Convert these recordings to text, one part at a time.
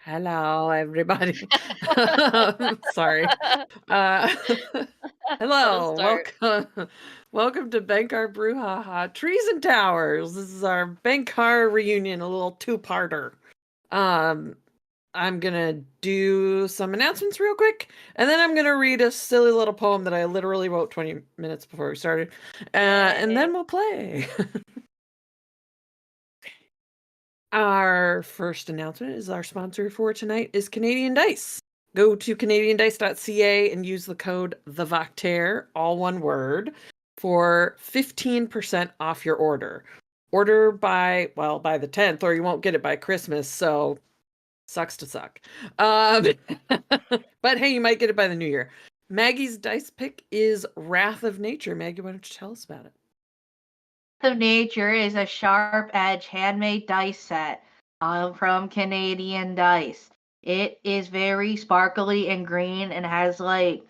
Hello, everybody. Sorry. Uh, What a hello, start. welcome to Bhenkar Brouhaha Trees and Towers. This is our Bhenkar reunion, a little two-parter. Um, I'm gonna do some announcements real quick, and then I'm gonna read a silly little poem that I literally wrote 20 minutes before we started, and then we'll play. Our first announcement is our sponsor for tonight is Canadian Dice. Go to canadiandice.ca and use the code TheVoctaire, all one word, for 15% off your order. Order by the 10th, or you won't get it by Christmas, so sucks to suck. But hey, you might get it by the new year. Maggie's dice pick is Wrath of Nature. Maggie, why don't you tell us about it? of Nature is a sharp edge handmade dice set from Canadian Dice. It is very sparkly and green and has like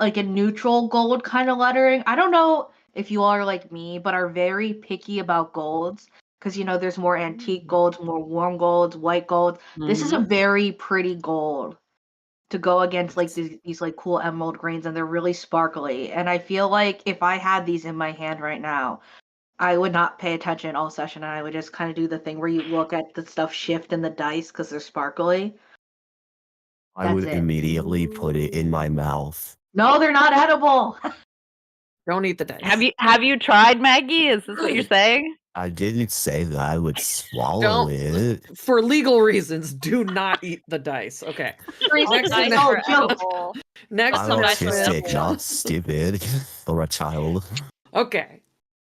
a neutral gold kind of lettering. I don't know if you all are like me, but are very picky about golds because there's more antique golds, more warm golds, white gold. This is a very pretty gold to go against like these like cool emerald greens, and they're really sparkly. And I feel like if I had these in my hand right now, I would not pay attention all session, and I would just kind of do the thing where you look at the stuff shift in the dice because they're sparkly. I That's would it. immediately put it in my mouth. No, they're not edible. Don't eat the dice. Have you tried, Maggie? Is this what you're saying? I didn't say that I would swallow it. For legal reasons, do not eat the dice. Okay. Next Dice thing- are joke. Next I'm announcement. autistic, not stupid, or a child. Okay.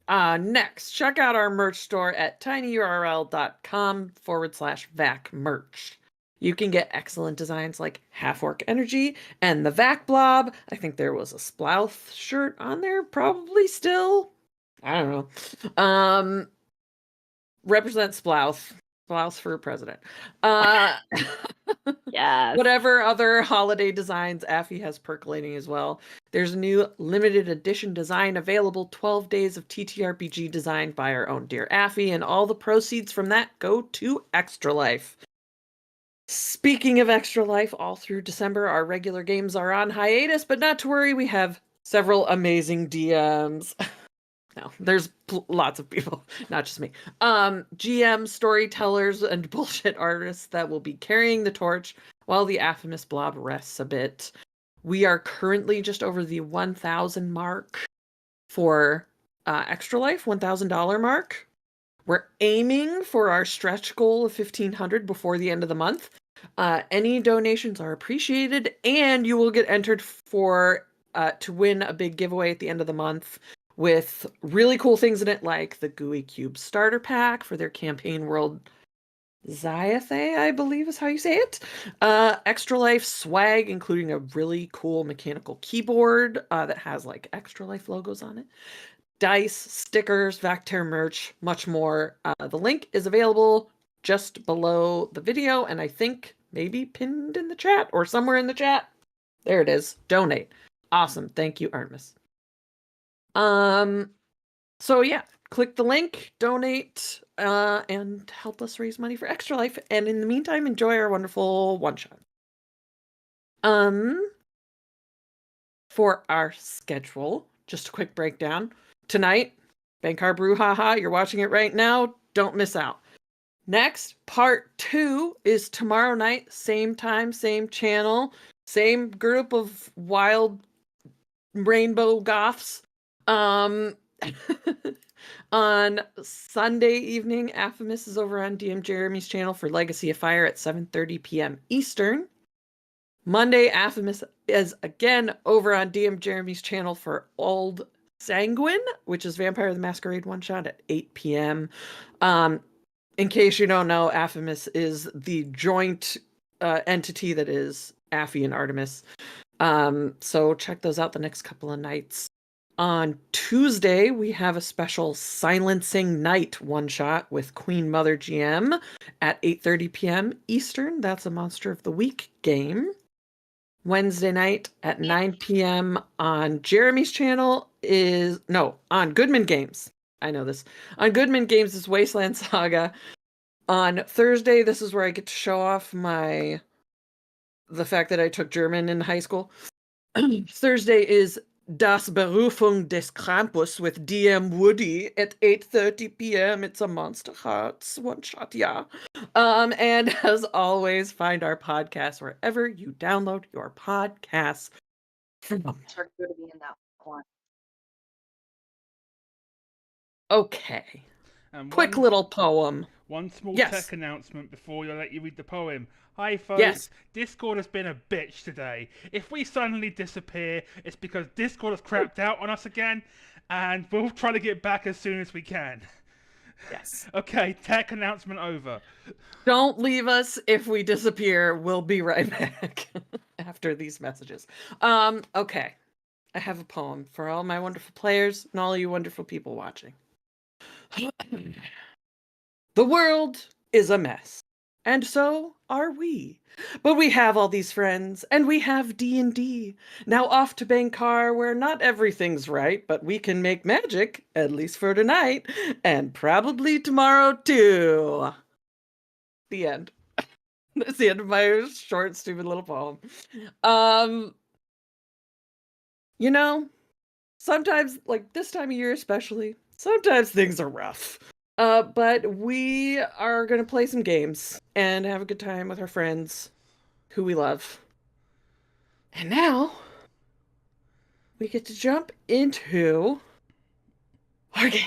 Next, check out our merch store at tinyurl.com/vac merch. You can get excellent designs like Half Orc Energy and the Vac Blob. I think there was a Splouth shirt on there, probably still. I don't know. Represent Splouth. Splouth for president. Yes. Whatever other holiday designs Affy has percolating as well. There's a new limited edition design available, 12 days of TTRPG designed by our own dear Affy, and all the proceeds from that go to Extra Life. Speaking of Extra Life, all through December, our regular games are on hiatus, but not to worry, we have several amazing DMs. No, there's lots of people, not just me. GM, storytellers, and bullshit artists that will be carrying the torch while the Aphemus Blob rests a bit. We are currently just over the 1,000 mark for Extra Life, $1,000 mark. We're aiming for our stretch goal of 1,500 before the end of the month. Any donations are appreciated, and you will get entered for to win a big giveaway at the end of the month with really cool things in it, like the Gooey Cube starter pack for their campaign world Zyathe, I believe is how you say it. Extra Life swag, including a really cool mechanical keyboard that has like Extra Life logos on it. Dice, stickers, Vactaire merch, much more. The link is available just below the video, and I think maybe pinned in the chat or somewhere in the chat. There it is. Donate. Awesome. Thank you, Artemis. So yeah, click the link, donate, and help us raise money for Extra Life. And in the meantime, enjoy our wonderful one-shot. For our schedule, just a quick breakdown. Tonight, Bhenkar Brouhaha, you're watching it right now. Don't miss out. Next, part 2 is tomorrow night, same time, same channel, same group of wild rainbow goths. On Sunday evening, Aphemus is over on DM Jeremy's channel for Legacy of Fire at 7:30 p.m. Eastern. Monday, Aphemus is again over on DM Jeremy's channel for Old Sanguine, which is Vampire the Masquerade one-shot at 8 p.m. In case you don't know, Aphemus is the joint entity that is Affy and Artemis. So check those out the next couple of nights. On Tuesday, we have a special Silencing Night one-shot with Queen Mother GM at 8:30 p.m. Eastern. That's a Monster of the Week game. Wednesday night at 9 p.m. on Jeremy's channel on Goodman Games. I know this. On Goodman Games is Wasteland Saga. On Thursday, this is where I get to show off the fact that I took German in high school. Thursday is Das Berufung des Krampus with DM Woody at 8:30 p.m. It's a Monster Hearts one shot, yeah. And as always, find our podcast wherever you download your podcasts from. It's hard to be in that one. Okay. And Quick little poem. One small Yes. tech announcement before I let you read the poem. Hi folks, Yes. Discord has been a bitch today. If we suddenly disappear, it's because Discord has crapped out on us again, and we'll try to get back as soon as we can. Yes. Okay, tech announcement over. Don't leave us if we disappear. We'll be right back after these messages. Okay. I have a poem for all my wonderful players and all you wonderful people watching. The world is a mess, and so are we. But we have all these friends, and we have D&D. Now off to Bhenkar, where not everything's right, but we can make magic, at least for tonight, and probably tomorrow too. The end. That's the end of my short, stupid little poem. You know, sometimes, like this time of year especially, sometimes things are rough. But we are going to play some games and have a good time with our friends who we love. And now we get to jump into our game.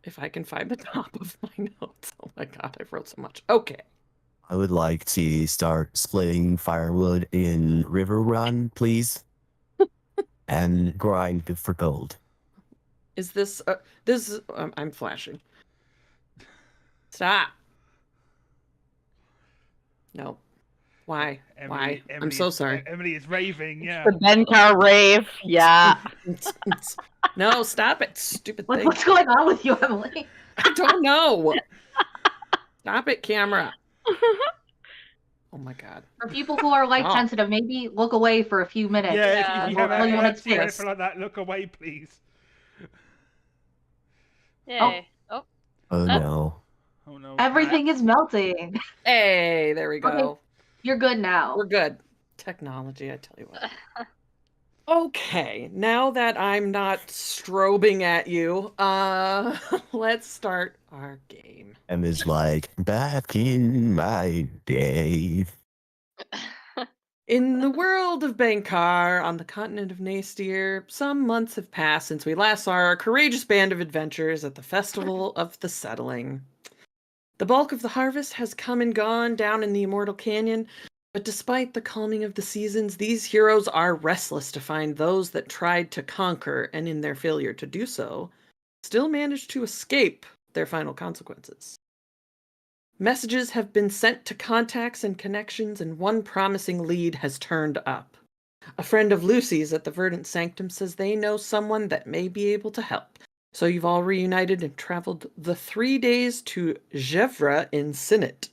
If I can find the top of my notes. Oh my god, I wrote so much. Okay. I would like to start splitting firewood in River Run, please. And grind for gold. Is this I'm flashing. Stop. No. Why? Why? I'm so sorry. Emily is raving, yeah. The Bhenkar rave. Yeah. No, stop it, stupid thing. What's going on with you, Emily? I don't know. Stop it, camera. Oh my god. For people who are light sensitive, maybe look away for a few minutes. Yeah, if you have All you want to epilepsy or say. anything like that, look away, please. Yay. Oh. Oh no. Oh no. Everything is melting. Hey, there we go. Okay. You're good now. We're good. Technology, I tell you what. Okay, now that I'm not strobing at you, let's start our game. And it's like, back in my day. In the world of Bhenkar, on the continent of Nastir, some months have passed since we last saw our courageous band of adventurers at the Festival of the Settling. The bulk of the harvest has come and gone down in the Immortal Canyon, but despite the calming of the seasons, these heroes are restless to find those that tried to conquer, and in their failure to do so, still managed to escape their final consequences. Messages have been sent to contacts and connections, and one promising lead has turned up. A friend of Lucy's at the Verdant Sanctum says they know someone that may be able to help. So you've all reunited and traveled the 3 days to Gevra in Sinnet.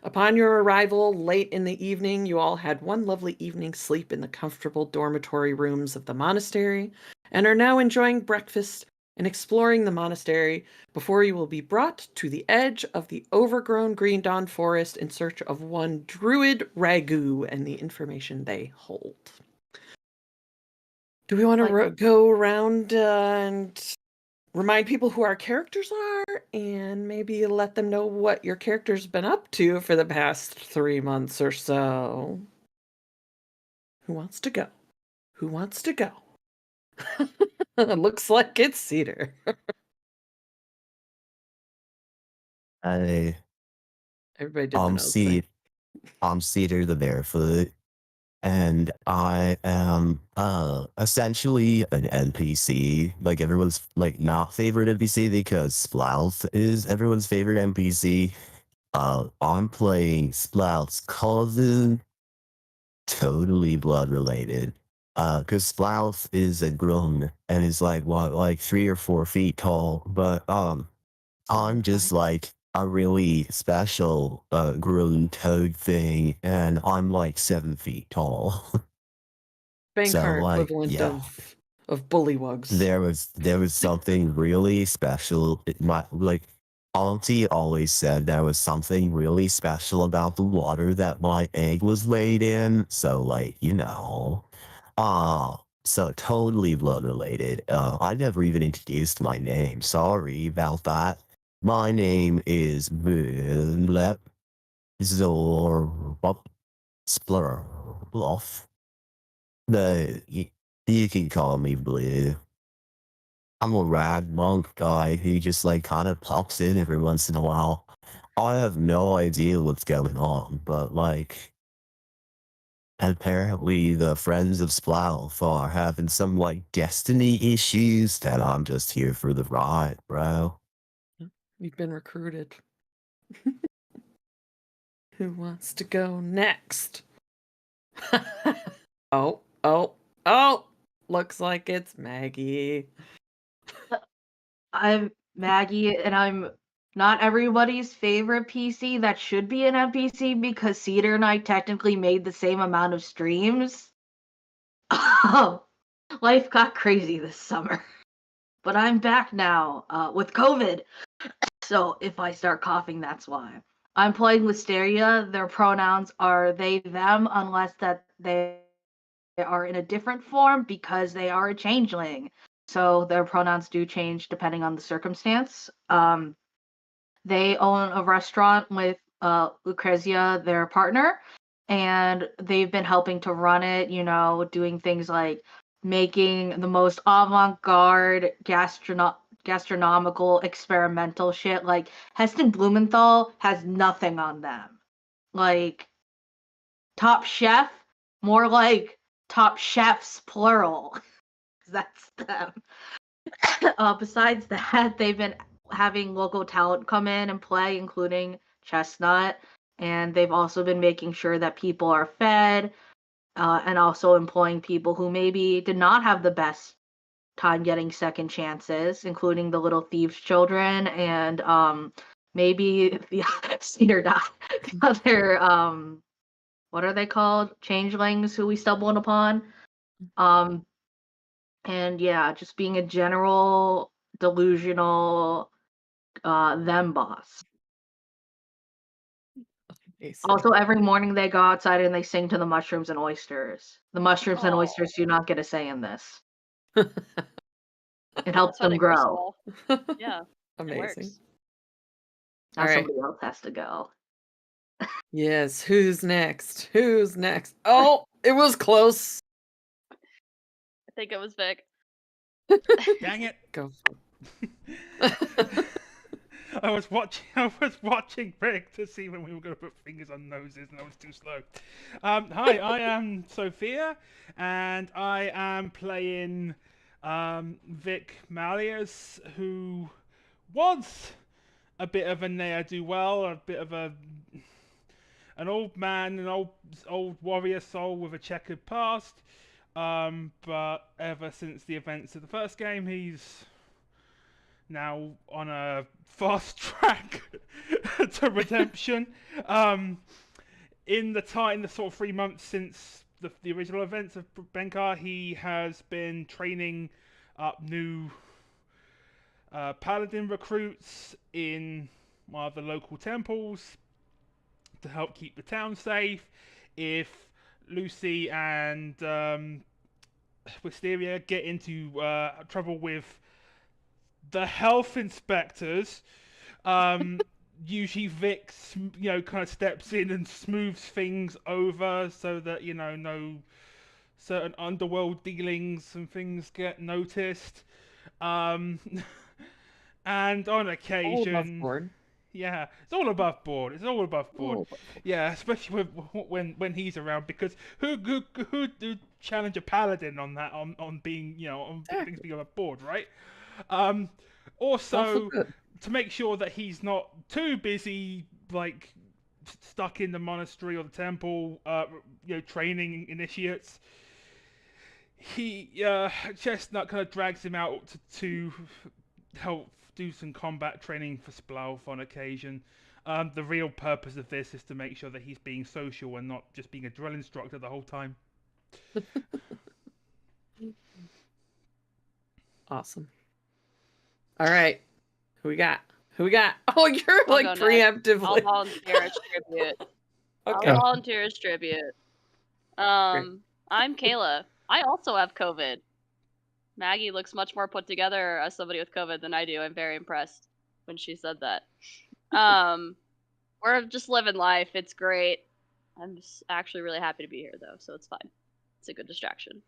Upon your arrival late in the evening, you all had one lovely evening's sleep in the comfortable dormitory rooms of the monastery, and are now enjoying breakfast and exploring the monastery before you will be brought to the edge of the overgrown Green Dawn forest in search of one Druid Ragu and the information they hold. Do we want to go around and remind people who our characters are and maybe let them know what your character's been up to for the past 3 months or so? Who wants to go? Who wants to go? Looks like it's Cedar. I Everybody did the nose thing. I'm Cedar the Barefoot, and I am essentially an NPC. Like everyone's like not favorite NPC because Splouth is everyone's favorite NPC. I'm playing Splouth's cousin, totally blood related. Because Splouth is a grown and is like what, like 3 or 4 feet tall, but I'm just like a really special grown toad thing, and I'm like 7 feet tall. Bhenkar like, equivalent yeah. of bullywugs. There was something really special. Like Auntie always said there was something really special about the water that my egg was laid in. So like, so totally blood related. I never even introduced my name. Sorry about that. My name is Blep Zorbup Splurloff. You can call me Blue. I'm a rag monk guy who just like kind of pops in every once in a while. I have no idea what's going on, but like apparently the friends of Splauf are having some like destiny issues that I'm just here for the ride, bro. You've been recruited. Who wants to go next? Oh, oh, oh! Looks like it's Maggie. I'm Maggie, and I'm not everybody's favorite PC that should be an NPC because Cedar and I technically made the same amount of streams. Life got crazy this summer. But I'm back now with COVID. So if I start coughing, that's why. I'm playing Wisteria. Their pronouns are they, them, unless that they are in a different form because they are a changeling. So their pronouns do change depending on the circumstance. They own a restaurant with Lucrezia, their partner, and they've been helping to run it, doing things like making the most avant-garde gastronomical experimental shit. Like Heston Blumenthal has nothing on them. Like Top Chef, more like Top Chefs plural. That's them. Besides that, they've been having local talent come in and play, including Chestnut, and they've also been making sure that people are fed, and also employing people who maybe did not have the best time getting second chances, including the little thieves' children and maybe the Cedar Dot, the other what are they called? Changelings who we stumbled upon. Um, and yeah, just being a general delusional them boss. Amazing. Also, every morning they go outside and they sing to the mushrooms and oysters. The mushrooms and Aw. oysters do not get a say in this. It That helps them sounded very grow. small. Yeah, it Amazing. works. Now All right. somebody else has to go. Yes, who's next? Who's next? Oh, it was close. I think it was Vic. Dang it! Go. I was watching Rick to see when we were going to put fingers on noses, and I was too slow. Hi, I am Sophia, and I am playing Vic Malleus, who was a bit of a ne'er-do-well, a bit of an old man, an old warrior soul with a checkered past. But ever since the events of the first game, he's now on a fast track to redemption. In the sort of 3 months since the original events of Bhenkar, he has been training up new paladin recruits in one of the local temples to help keep the town safe. If Lucy and Wisteria get into trouble with the health inspectors, usually Vic, kind of steps in and smooths things over so that no certain underworld dealings and things get noticed. Um, and on All above occasion, board. yeah, it's all above board. It's all above board. All above board. Yeah, especially when he's around, because who do challenge a paladin on that on being on things being above board, right? Also Also, good. to make sure that he's not too busy, like stuck in the monastery or the temple, training initiates. Chestnut kind of drags him out to help do some combat training for Splauf on occasion. The real purpose of this is to make sure that he's being social and not just being a drill instructor the whole time. Awesome. All right. Who we got? Who we got? Oh, you're I'll like go next. preemptively. I'll volunteer as tribute. Okay. I'll volunteer as tribute. I'm Kayla. I also have COVID. Maggie looks much more put together as somebody with COVID than I do. I'm very impressed when she said that. We're just living life. It's great. I'm just actually really happy to be here, though, so it's fine. It's a good distraction.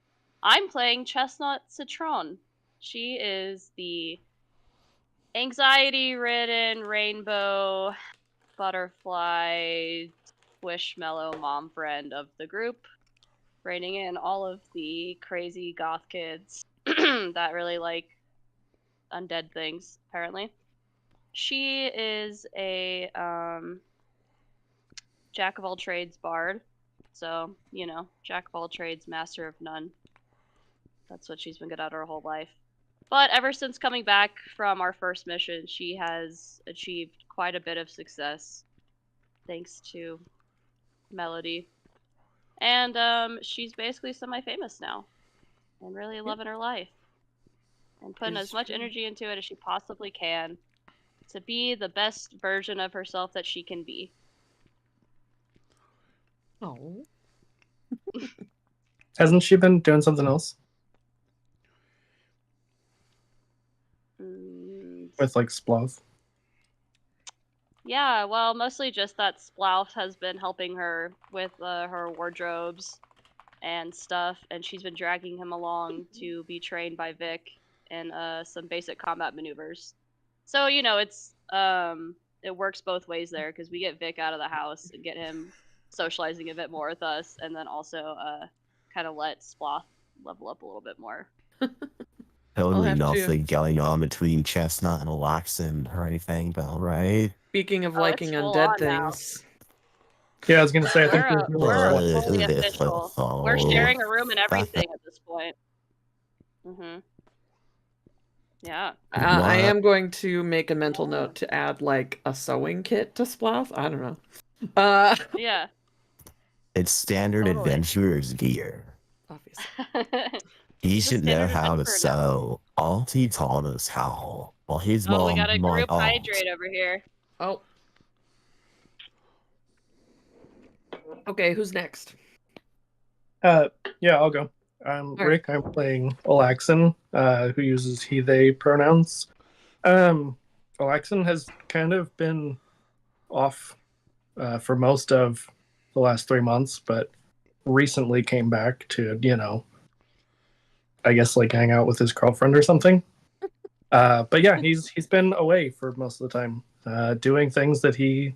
I'm playing Chestnut Citron. She is the anxiety-ridden rainbow butterfly squishmallow mom friend of the group, reining in all of the crazy goth kids that really like undead things, apparently. She is a jack of all trades bard. So, jack of all trades, master of none. That's what she's been good at her whole life. But ever since coming back from our first mission, she has achieved quite a bit of success thanks to Melody. And she's basically semi-famous now and really loving her life and putting as much energy into it as she possibly can to be the best version of herself that she can be. Oh. Hasn't she been doing something else with like Sploth? Yeah, well, mostly just that Splout has been helping her with her wardrobes and stuff, and she's been dragging him along to be trained by Vic in some basic combat maneuvers. So, it's it works both ways there, because we get Vic out of the house and get him socializing a bit more with us, and then also kind of let Sploth level up a little bit more. Totally have to- nothing going on between Chestnut and Alaxin or anything, though, right? Speaking of Oh, liking it's full undead on now. things. Yeah, I was gonna say I think We're there's fully this official. will We're fall. sharing a room and everything at this point. Yeah. I What? am going to make a mental note to add like a sewing kit to Sploth. I don't know. Yeah. It's standard Totally. adventurer's gear. Obviously. He He's a should know standard how to adventurer now. sew. Auntie taught us how. Well, his Oh, we mom, got a my group aunt. hydrate over here. Oh. Okay, who's next? Yeah, I'll go. I'm right. Rick. I'm playing Alaxin, who uses he, they pronouns. Alaxin has kind of been off for most of the last 3 months, but recently came back to, I guess like hang out with his girlfriend or something. But yeah, he's been away for most of the time, doing things that he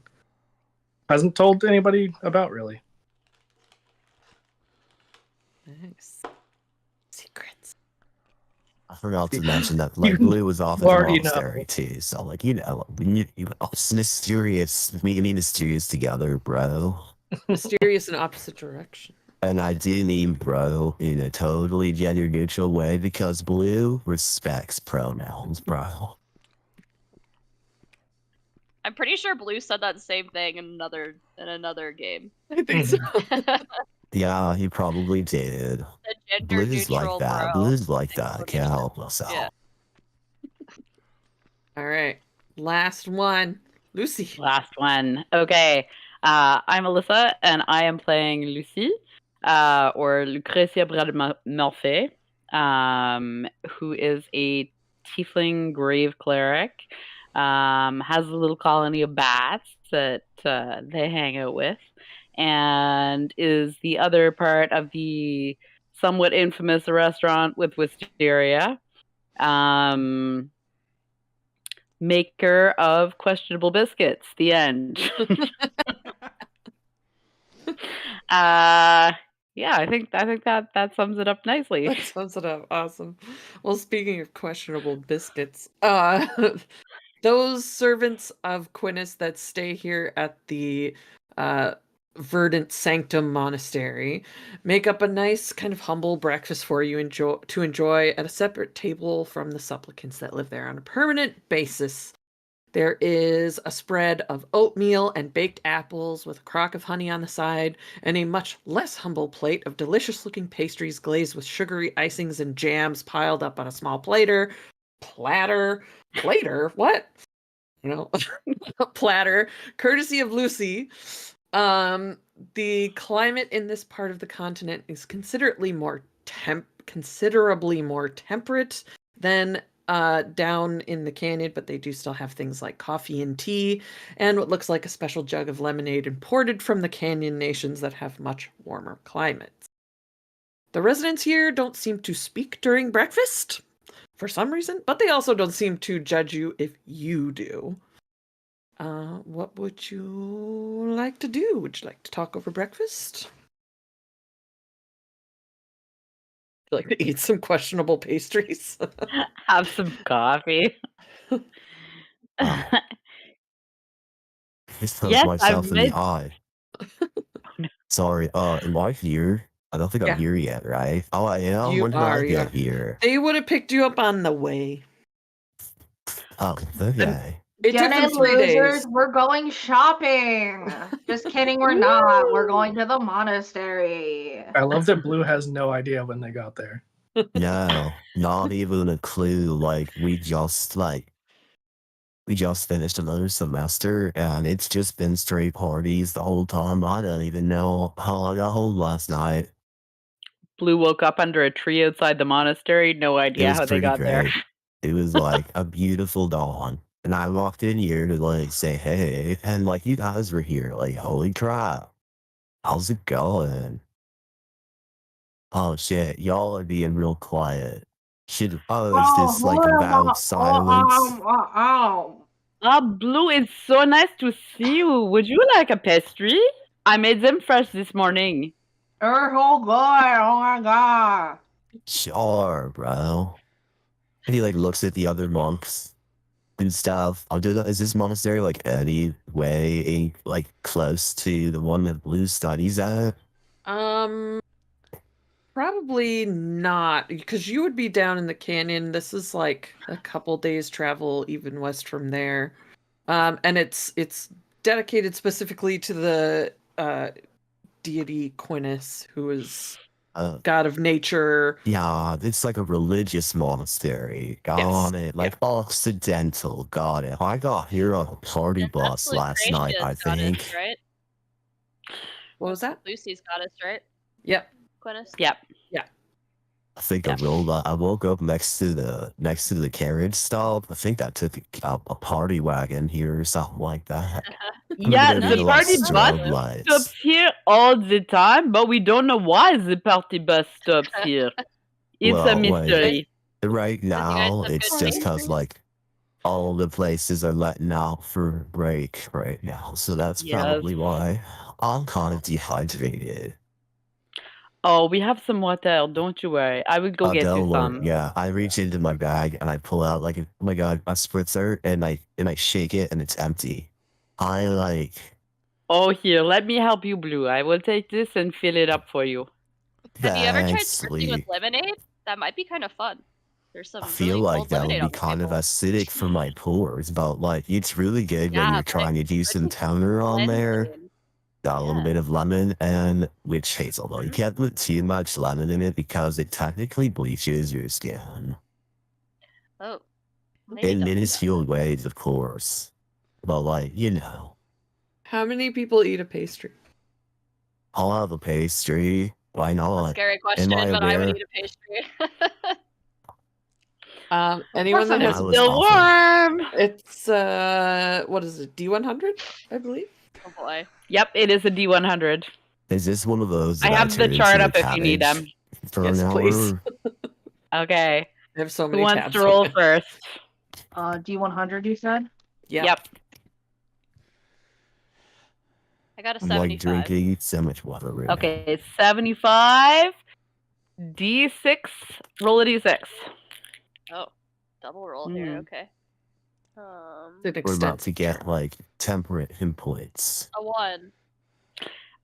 hasn't told anybody about, really. Nice. Secrets. I forgot to mention that like Blue was off at you the already know. monastery too, so like we need it's mysterious. We need mysterious together, bro. Mysterious in opposite direction. And I do mean bro in a totally gender neutral way because Blue respects pronouns, bro. I'm pretty sure Blue said that same thing in another game. I think so. Yeah, he probably did. The gender Blue's like neutral that. bro. Blue's like that. Can't help myself. Yeah. All right. Last one. Lucy. Last one. Okay. I'm Alyssa, and I am playing Lucy, or Lucretia Bradmorphe, who is a tiefling grave cleric. Has a little colony of bats that they hang out with, and is the other part of the somewhat infamous restaurant with Wisteria. Maker of questionable biscuits. The end. Yeah, I think that sums it up nicely. That sums it up. Awesome. Well, speaking of questionable biscuits, those servants of Quinnis that stay here at the Verdant Sanctum Monastery make up a nice kind of humble breakfast for you to enjoy at a separate table from the supplicants that live there on a permanent basis. There is a spread of oatmeal and baked apples with a crock of honey on the side, and a much less humble plate of delicious-looking pastries glazed with sugary icings and jams piled up on a small platter. Platter? What? No, platter, courtesy of Lucy. The climate in this part of the continent is considerably more temperate than down in the canyon, but they do still have things like coffee and tea, and what looks like a special jug of lemonade imported from the canyon nations that have much warmer climates. The residents here don't seem to speak during breakfast for some reason, but they also don't seem to judge you if you do. What would you like to do? Would you like to talk over breakfast? Would you like to eat some questionable pastries? Have some coffee. Wow. Just poked Yes, myself I've in the made. eye. Sorry, am I here? I don't think I'm Yeah. here yet, right? Oh, I am? You When did are, I yeah. get here? They would have picked you up on the way. Oh, okay. It Get took them in, 3 losers. days. We're going shopping. Just kidding, we're not. We're going to the monastery. I love that Blue has no idea when they got there. No, not even a clue. Like, we just finished another semester and it's just been straight parties the whole time. I don't even know how I got home last night. Blue woke up under a tree outside the monastery. No It idea was how they pretty got there. great. It was like a beautiful dawn. And I walked in here to like say hey, and like you guys were here. Like, holy crap. How's it going? Oh shit, y'all are being real quiet. Is this like a vow of silence? Blue, it's so nice to see you. Would you like a pastry? I made them fresh this morning. They're so good. Oh my god. Sure, bro. And he like looks at the other monks and stuff. Is this monastery like any way like close to the one that Blue studies at? Probably not, because you would be down in the canyon. This is like a couple days travel even west from there. And it's dedicated specifically to the deity Quinis, who is god of nature. Yeah, it's like a religious monastery. Got it. Like Occidental. Got it. I got here on a party And bus that's last night, I Lucretia's goddess, think. right? What was that? Lucy's goddess, right? Yep. Quinis? Yep. I think Yeah. I woke up next to the carriage stop. I think that took a party wagon here or something like that. Yeah, There'd the be a lot of party bus strobe lights. stops here all the time, but we don't know why the party bus stops here. It's a Well, mystery. Right now, have it's good just because pastries? like all the places are letting out for break right now, so that's Yes. probably why I'm kind of dehydrated. Oh, we have some water. Don't you worry. I will go get you Don't worry. some. Yeah, I reach into my bag and I pull out like oh my god, a spritzer, and I shake it and it's empty. I like Oh, here, let me help you, Blue. I will take this and fill it up for you. Have you ever tried thanks, spritzing with Lee. lemonade? That might be kind of fun. There's some I feel really like cold that would lemonade be on the kind of table. acidic for my pores, but like it's really good when Yeah, you're but trying to do it some could be toner on there. cleansing. Got a little Yeah. bit of lemon and witch hazel though. You Mhm. can't put too much lemon in it because it technically bleaches your skin. Oh. Maybe In don't do that. minuscule ways, of course. But like, you know. How many people eat a pastry? I'll have a pastry. Why A not? scary question, I but I would aware? eat a pastry. Anyone that I has I was Still offered. warm. it's what is it? D100, I believe. Oh boy. Yep, it is a D100. Is this one of those I that have the turn chart into up a if you need them. cabbage for Yes, an please. hour? Okay. I have so Who many wants tabs. to roll open. first? D100, you said? Yep. I got a I'm like 75. drinking so much water right now. Okay, 75. D6. Roll a D6. Oh, double roll here. Mm. Okay. It's an We're about to extensive get chart. like temperate inputs. A 1.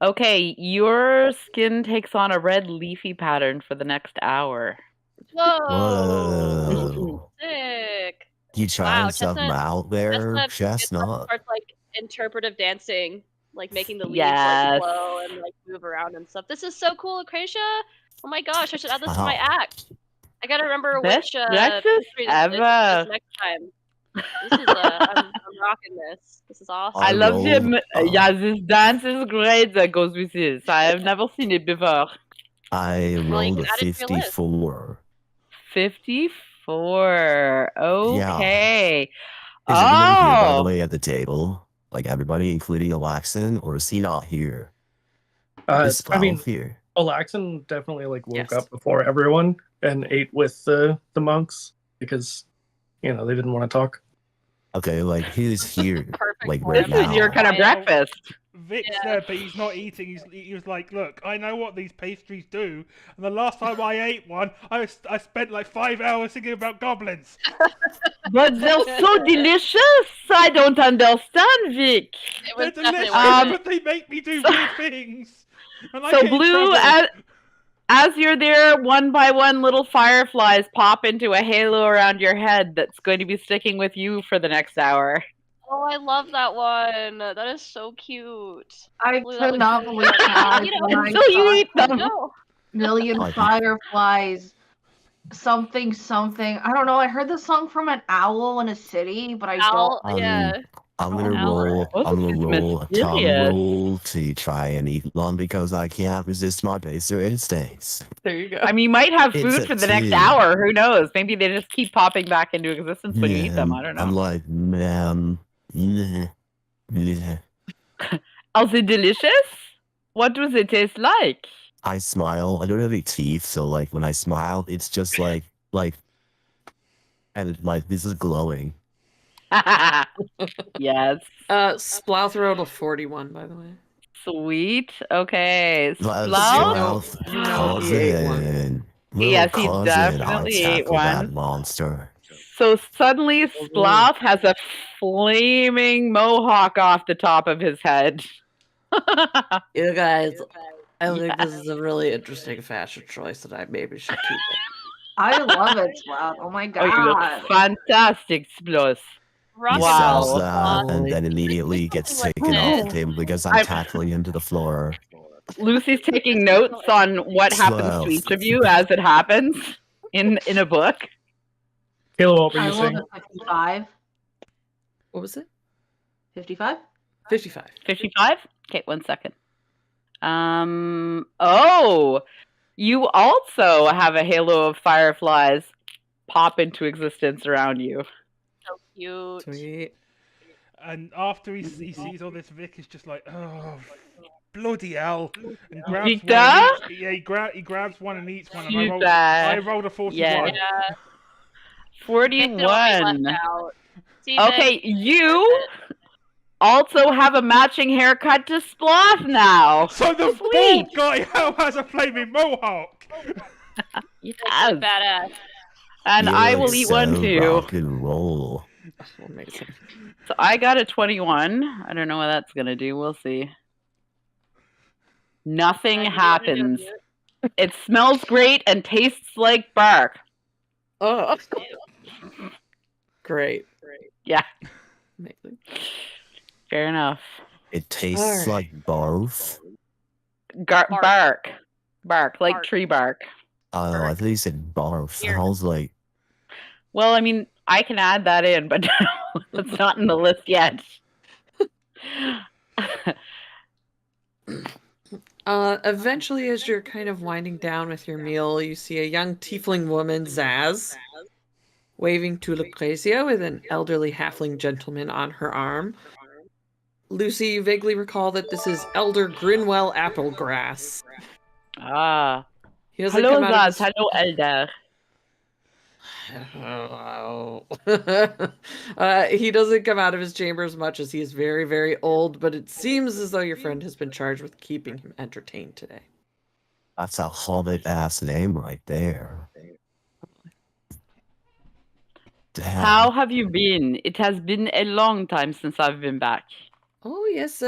Okay, your skin takes on a red leafy pattern for the next hour. Whoa. Whoa. Sick. You trying Wow, something Chestnut. out there, Chestnut Chestnut? starts like interpretive dancing, like making the leaves Yes. like blow and like move around and stuff. This is so cool, Lucretia. Oh my gosh, I should add this to my Wow. act. I gotta remember Best which breakfast pastry this ever. is next time. This is I'm rocking this. This is awesome. I love rolled, him. Yeah, this dance is great that goes with this. I have never seen it before. I Well, you rolled can a add it to your list. 54. 54. Okay. Is everybody here, by the Oh, way, at the table? Like everybody, including Alaxon, or is he not here? Is I mean, Splouf here? Alaxon definitely like woke Yes. up before everyone and ate with the monks because they didn't want to talk. Okay, like he's here, Perfect like for right this is now. your kind of Quiet. breakfast. Vic's Yeah. there, but he's not eating. He was like, "Look, I know what these pastries do, and the last time I ate one, I spent like 5 hours thinking about goblins." But they're so delicious. I don't understand, Vic. It They're was definitely delicious, worth it. but they make me do weird things. And I So get in Blue, trouble. as you're there, one by one, little fireflies pop into a halo around your head that's going to be sticking with you for the next hour. Oh, I love that one. That is so cute. I Blue, that could not looks believe really that. cute. You know, when I Until you saw eat them. No. Million Like- Fireflies, something, something. I don't know. I heard the song from an owl in a city, but I Owl, don't. yeah. I'm gonna Owl. roll. Oh, I'm gonna this is roll a tom mysterious. roll to try and eat one because I can't resist my baser instincts. There you go. I mean, you might have It's food a for the next 2. hour. Who knows? Maybe they just keep popping back into existence when you eat them. I don't know. I'm like, man. Are they delicious? What does it taste like? I smile. I don't have any teeth, so like when I smile, it's just like, and like this is glowing. Yes. Splouth rolled a 41, by the way. Sweet. Okay. Well, Splout? you know he ate one. cousin. Little Yes, he cousin, definitely I ate tackle that one. monster. So suddenly Splout has a flaming mohawk off the top of his head. You guys, I think this is a really interesting fashion choice that I maybe should keep it. I love it, Splout. Oh my Oh, you look god. fantastic, Splout. He Rocket Wow. says that and Holy- then immediately gets Something like taken off the this. table because I'm I'm- tackling him to the floor. Lucy's taking notes on what happens to 12. each of you as it happens in a book. Caleb, what were I you rolled saying? a 55. What was it? 55? 55. 55? Okay, 1 second. Oh, you also have a halo of fireflies pop into existence around you. So cute. Sweet. And after he sees all this, Vic is just like, "Oh, bloody hell!" And grabs Victor? one. And eats, yeah, he grabs one and eats one. And I rolled a 41. Yes. Yeah. Vic didn't want to be 41. left out. See, Okay, Vic, you also have a matching haircut to Sploth now. So the Sweet. bald guy now has a flaming mohawk. Yes. that's badass. And You I look will eat one so too. Rock and roll. Amazing. So I got a 21. I don't know what that's going to do. We'll see. Nothing happens. It smells great and tastes like bark. Oh. Great. Yeah, Amazing. fair enough. It tastes Alright. like barf. Bark. Bark. Bark, like Bark. tree bark. Oh, I thought you said barf. Here. I was like, Well, I mean, I can add that in, but it's not in the list yet. Eventually, as you're kind of winding down with your meal, you see a young tiefling woman, Zaz, waving to Lucrezia with an elderly halfling gentleman on her arm. Lucy, you vaguely recall that this is Elder Grinwell Applegrass. Ah. He doesn't Hello, come out of Zaz. Hello, Elder. He doesn't come out of his chamber as much as he is very, very old, but it seems as though your friend has been charged with keeping him entertained today. that's a hobbit ass name right there. Damn. How have you been? It has been a long time since I've been back. Oh yes,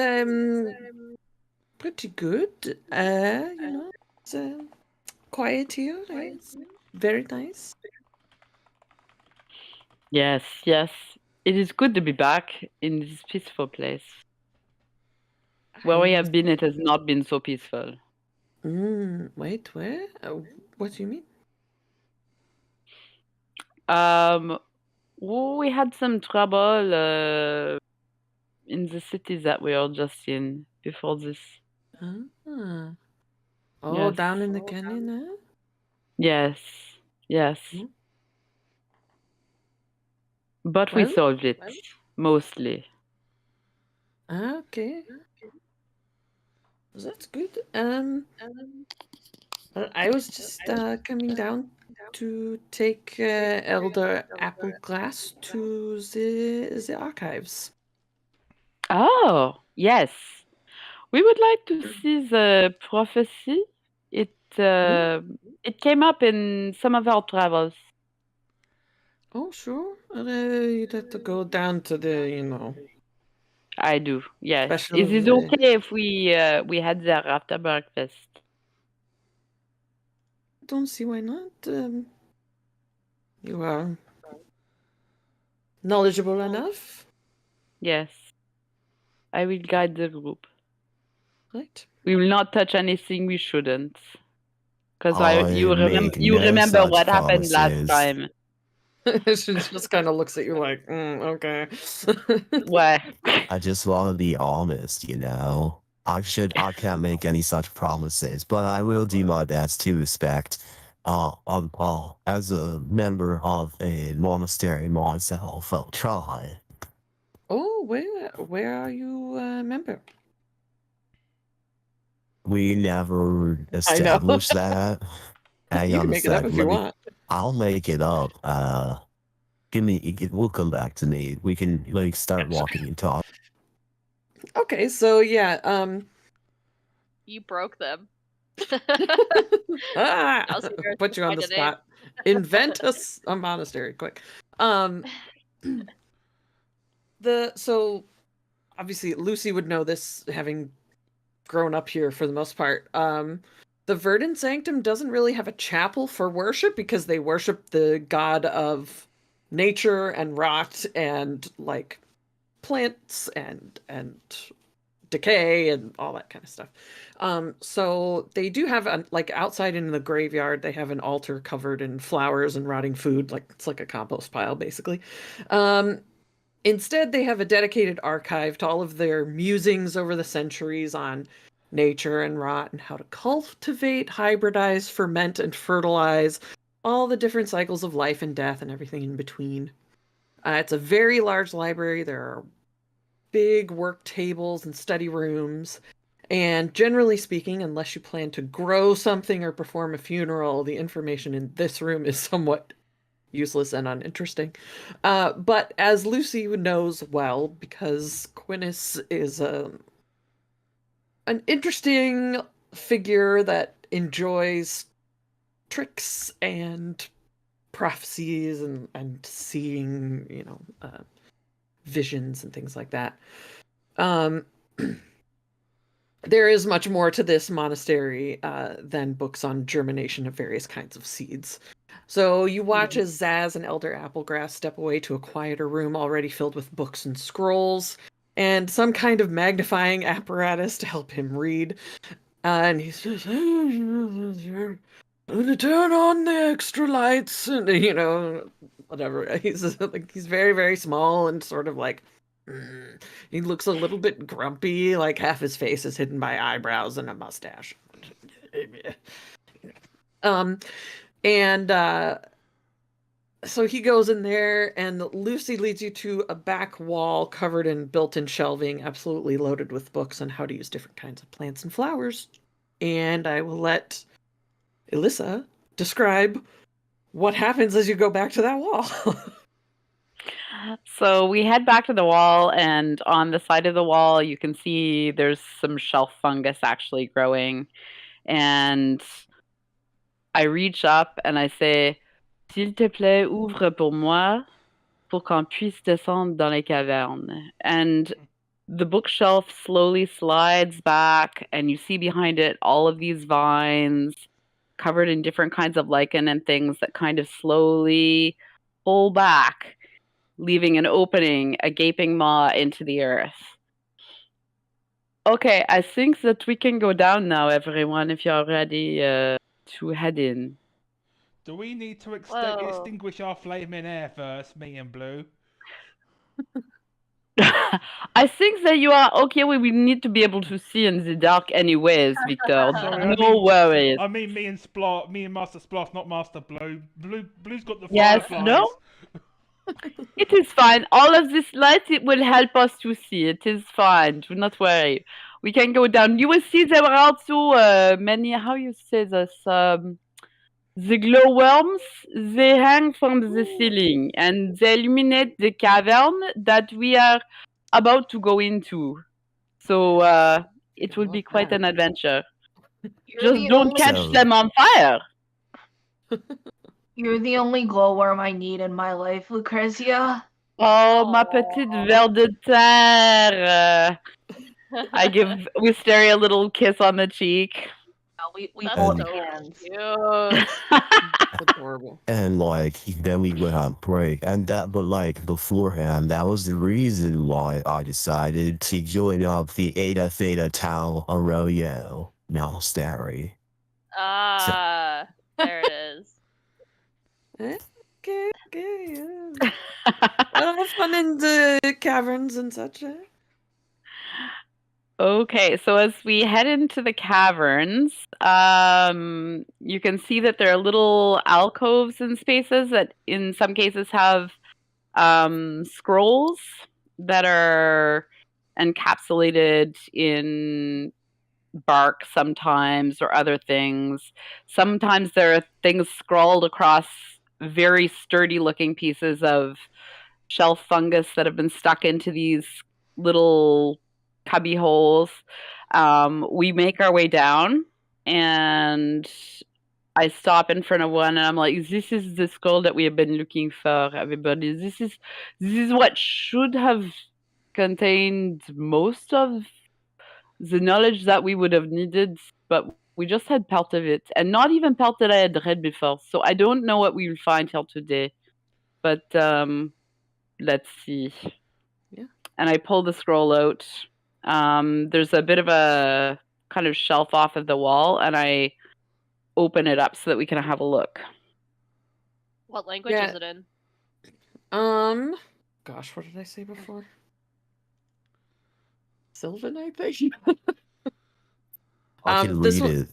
pretty good. It's quiet here. It's very nice. Yes, yes. It is good to be back in this peaceful place. Where we have been, it has not been so peaceful. Wait, where? What do you mean? We had some trouble in the city that we are just in before this. Ah. Oh, Yes. down in the canyon there? Yes, yes. Mm. But we Well, solved it, mostly. Okay. That's good. I was just coming down to take Elder Appleglass to the archives. Oh, yes. We would like to see the prophecy. It came up in some of our travels. Oh, sure. You'd have to go down to the, I do, yes. special. Is it okay if we had there after breakfast? Don't see why not. You are knowledgeable enough, Yes. I will guide the group. right? We will not touch anything we shouldn't. Because I make you no remember such what happened last promises. time. She just kind of looks at you like, okay. What? I just want to be honest, you know. I can't make any such promises, but I will do my best to respect, as a member of a monastery myself, I'll try. Oh, where are you a member? We never I know. established that. Hang You on can a make it up sec, if you want. I'll make it up. We'll come back to me. We can, start walking and talk. Okay, so yeah, You broke them. ah, see where put you on the it's pointed. spot. Invent a monastery, quick. So obviously Lucy would know this, having grown up here for the most part. The Verdant Sanctum doesn't really have a chapel for worship because they worship the god of nature and rot and like plants and decay and all that kind of stuff. So they do have like outside in the graveyard, they have an altar covered in flowers and rotting food, like it's like a compost pile basically. Instead, they have a dedicated archive to all of their musings over the centuries on nature and rot and how to cultivate, hybridize, ferment, and fertilize all the different cycles of life and death and everything in between. It's a very large library. There are big work tables and study rooms. And generally speaking, unless you plan to grow something or perform a funeral, the information in this room is somewhat useless and uninteresting. But as Lucy knows well, because Quinnis is an interesting figure that enjoys tricks and prophecies and seeing, visions and things like that. There is much more to this monastery than books on germination of various kinds of seeds. So you watch as Zaz and Elder Applegrass step away to a quieter room already filled with books and scrolls and some kind of magnifying apparatus to help him read. And he says, "I'm gonna turn on the extra lights," and whatever. He's very, very small and sort of like. He looks a little bit grumpy, like half his face is hidden by eyebrows and a mustache. And so he goes in there, and Lucy leads you to a back wall covered in built-in shelving, absolutely loaded with books on how to use different kinds of plants and flowers. And I will let Alyssa describe what happens as you go back to that wall. So we head back to the wall, and on the side of the wall, you can see there's some shelf fungus actually growing. And I reach up and I say, "S'il te plaît, ouvre pour moi, pour qu'on puisse descendre dans les cavernes." And the bookshelf slowly slides back, and you see behind it all of these vines covered in different kinds of lichen and things that kind of slowly pull back. leaving an opening, a gaping maw into the earth. Okay, I think that we can go down now, everyone, if you're ready to head in. Do we need to Whoa. extinguish our flame in air first, me and Blue? I think that you are okay. We need to be able to see in the dark, anyways, Victor. Sorry, No worries. I mean me and Splot, me and Master Sploth, not Master Blue. Blue's got the Yes, fireflies. no? It is fine. All of this light, it will help us to see. It is fine. Do not worry. We can go down. You will see there are also many, how you say this, the glowworms. They hang from the ceiling and they illuminate the cavern that we are about to go into. So it will be quite an adventure. Just don't catch So- them on fire. You're the only glowworm I need in my life, Lucrezia. Oh, ma petite ver de terre. I give Wisteria a little kiss on the cheek. We That's hold And- so hands. cute. It's adorable. And like then we went on break, and that, but like beforehand, that was the reason why I decided to join up the Eta Theta Tau Arroyo monastery. Ah, there it is. Okay, yeah. Well, have fun in the caverns and such. Okay, so as we head into the caverns, you can see that there are little alcoves and spaces that in some cases have scrolls that are encapsulated in bark sometimes or other things. Sometimes there are things scrawled across very sturdy looking pieces of shelf fungus that have been stuck into these little cubby holes. We make our way down and I stop in front of one and I'm like, this is the scroll that we have been looking for, everybody. This is what should have contained most of the knowledge that we would have needed, but we just had part of it, and not even part that I had read before. So I don't know what we will find here today, but let's see. Yeah. And I pull the scroll out. There's a bit of a kind of shelf off of the wall, and I open it up so that we can have a look. What language Yeah. is it in? Gosh, what did I say before? Sylvan, I think. I can this read one- it.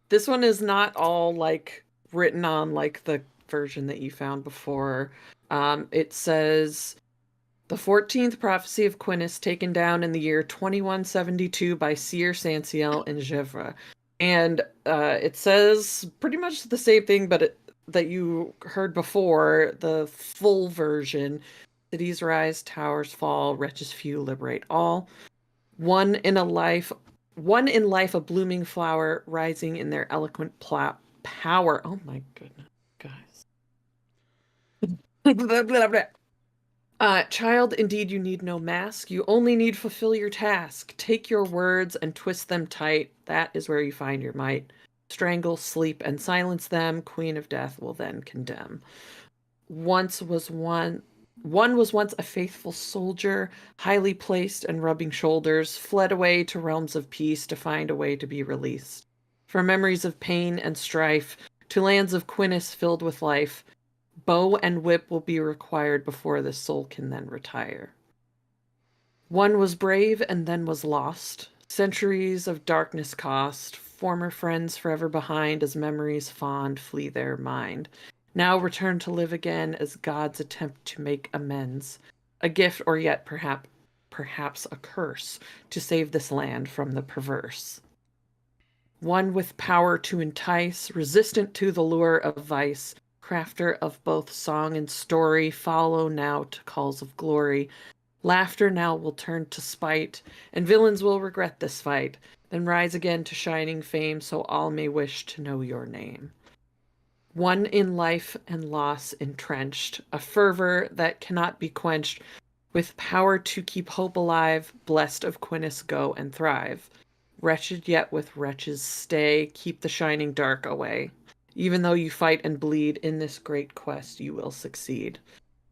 This one is not all like written on like the version that you found before. It says the 14th prophecy of Quinis taken down in the year 2172 by Seer Sanciel and Gevra. And it says pretty much the same thing, but that you heard before, the full version. Cities rise, towers fall, wretches few liberate all. One in life, a blooming flower, rising in their eloquent power. Oh my goodness, guys. Blah, blah, blah. Child, indeed you need no mask. You only need fulfill your task. Take your words and twist them tight. That is where you find your might. Strangle, sleep, and silence them. Queen of Death will then condemn. One was once a faithful soldier, highly placed and rubbing shoulders, fled away to realms of peace to find a way to be released. From memories of pain and strife to lands of Quinis filled with life, bow and whip will be required before the soul can then retire. One was brave and then was lost. Centuries of darkness cost, former friends forever behind as memories fond flee their mind. Now return to live again as God's attempt to make amends. A gift or yet perhaps a curse to save this land from the perverse. One with power to entice, resistant to the lure of vice, crafter of both song and story, follow now to calls of glory. Laughter now will turn to spite, and villains will regret this fight, then rise again to shining fame, so all may wish to know your name. One in life and loss entrenched, a fervor that cannot be quenched, with power to keep hope alive, blessed of Quinis go and thrive. Wretched yet with wretches stay, keep the shining dark away. Even though you fight and bleed in this great quest, you will succeed.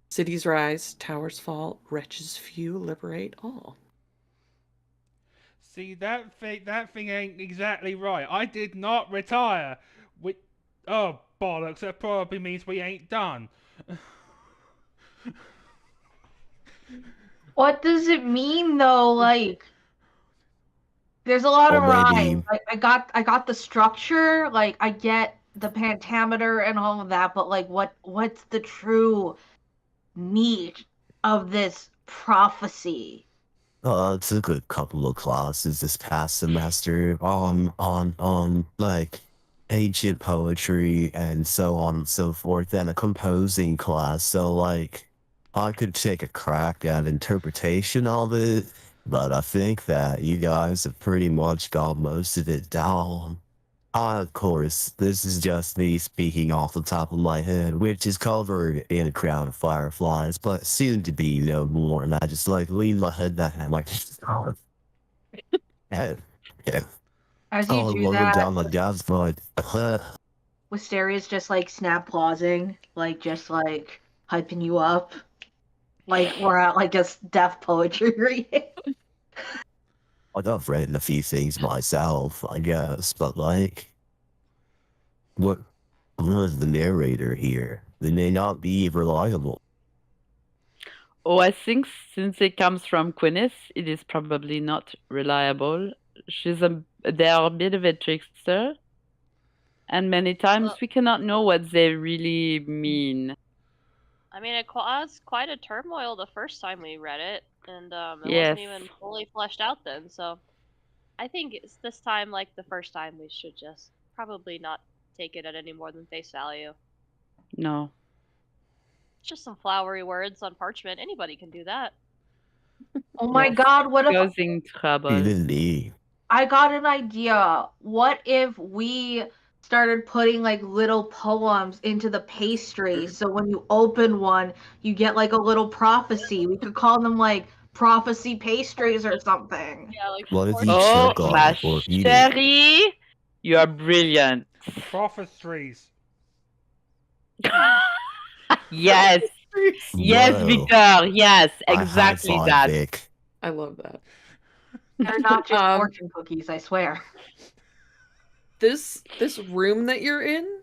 Cities rise, towers fall, wretches few liberate all. See, that thing ain't exactly right. I did not retire. We, oh bollocks! That probably means we ain't done. What does it mean though? Like, there's a lot Or of rhyme. maybe I got the structure. Like, I get the pentameter and all of that, but like, what's the true meat of this prophecy? I took a couple of classes this past semester on like ancient poetry and so on and so forth, and a composing class. So like I could take a crack at interpretation of it, but I think that you guys have pretty much got most of it down. Of course, this is just me speaking off the top of my head, which is covered in a crown of fireflies, but soon to be no more. And I just like lean my head back and I'm like, oh, yeah, yeah. As you Oh, do look that, down my dad's butt. Wisteria's just like snap pausing, like just like hyping you up. Like we're at like a deaf poetry reading. I've written a few things myself, I guess, but like, what was the narrator here? They may not be reliable. Oh, I think since it comes from Quinnis, it is probably not reliable. They are a bit of a trickster, and many times Well- we cannot know what they really mean. I mean, it caused quite a turmoil the first time we read it, and it Yes. wasn't even fully fleshed out then. So I think it's this time, like the first time, we should just probably not take it at any more than face value. No. It's just some flowery words on parchment. Anybody can do that. Oh my Yes. god, what if Causing trouble. Even me. I got an idea? What if we started putting like little poems into the pastry so when you open one, you get like a little prophecy? We could call them like prophecy pastries or something. Yeah, like What if you fortune Oh, choke on ma it or eat it? chérie, you are brilliant. Prophecies. Yes, yes, Whoa. Victor. Yes, I exactly high-five that. Vic. I love that. They're not just Um, fortune cookies, I swear. This room that you're in,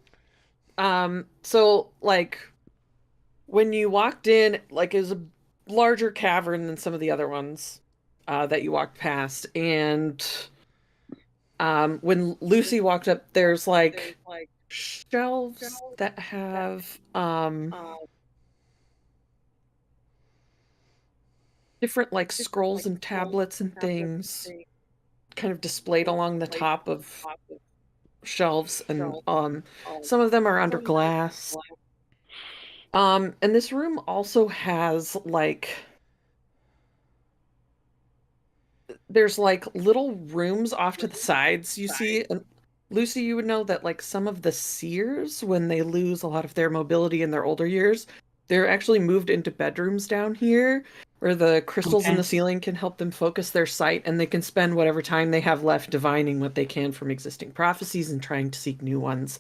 so like when you walked in, like, is a larger cavern than some of the other ones that you walked past, and when Lucy walked up, there's like shelves that have different like scrolls and tablets and things kind of displayed along the top of shelves, and some of them are under glass. And this room also has like there's like little rooms off to the sides you see. And Lucy, you would know that like some of the seers, when they lose a lot of their mobility in their older years, they're actually moved into bedrooms down here where the crystals in Okay. the ceiling can help them focus their sight, and they can spend whatever time they have left divining what they can from existing prophecies and trying to seek new ones.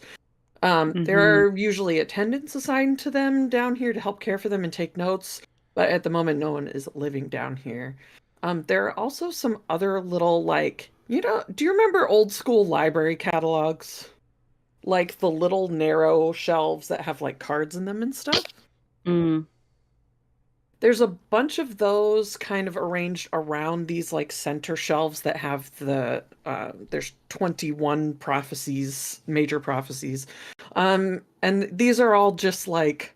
There are usually attendants assigned to them down here to help care for them and take notes, but at the moment, no one is living down here. There are also some other little, like, do you remember old school library catalogs? Like the little narrow shelves that have like cards in them and stuff? Mm. There's a bunch of those kind of arranged around these like center shelves that have there's 21 prophecies, major prophecies. And these are all just like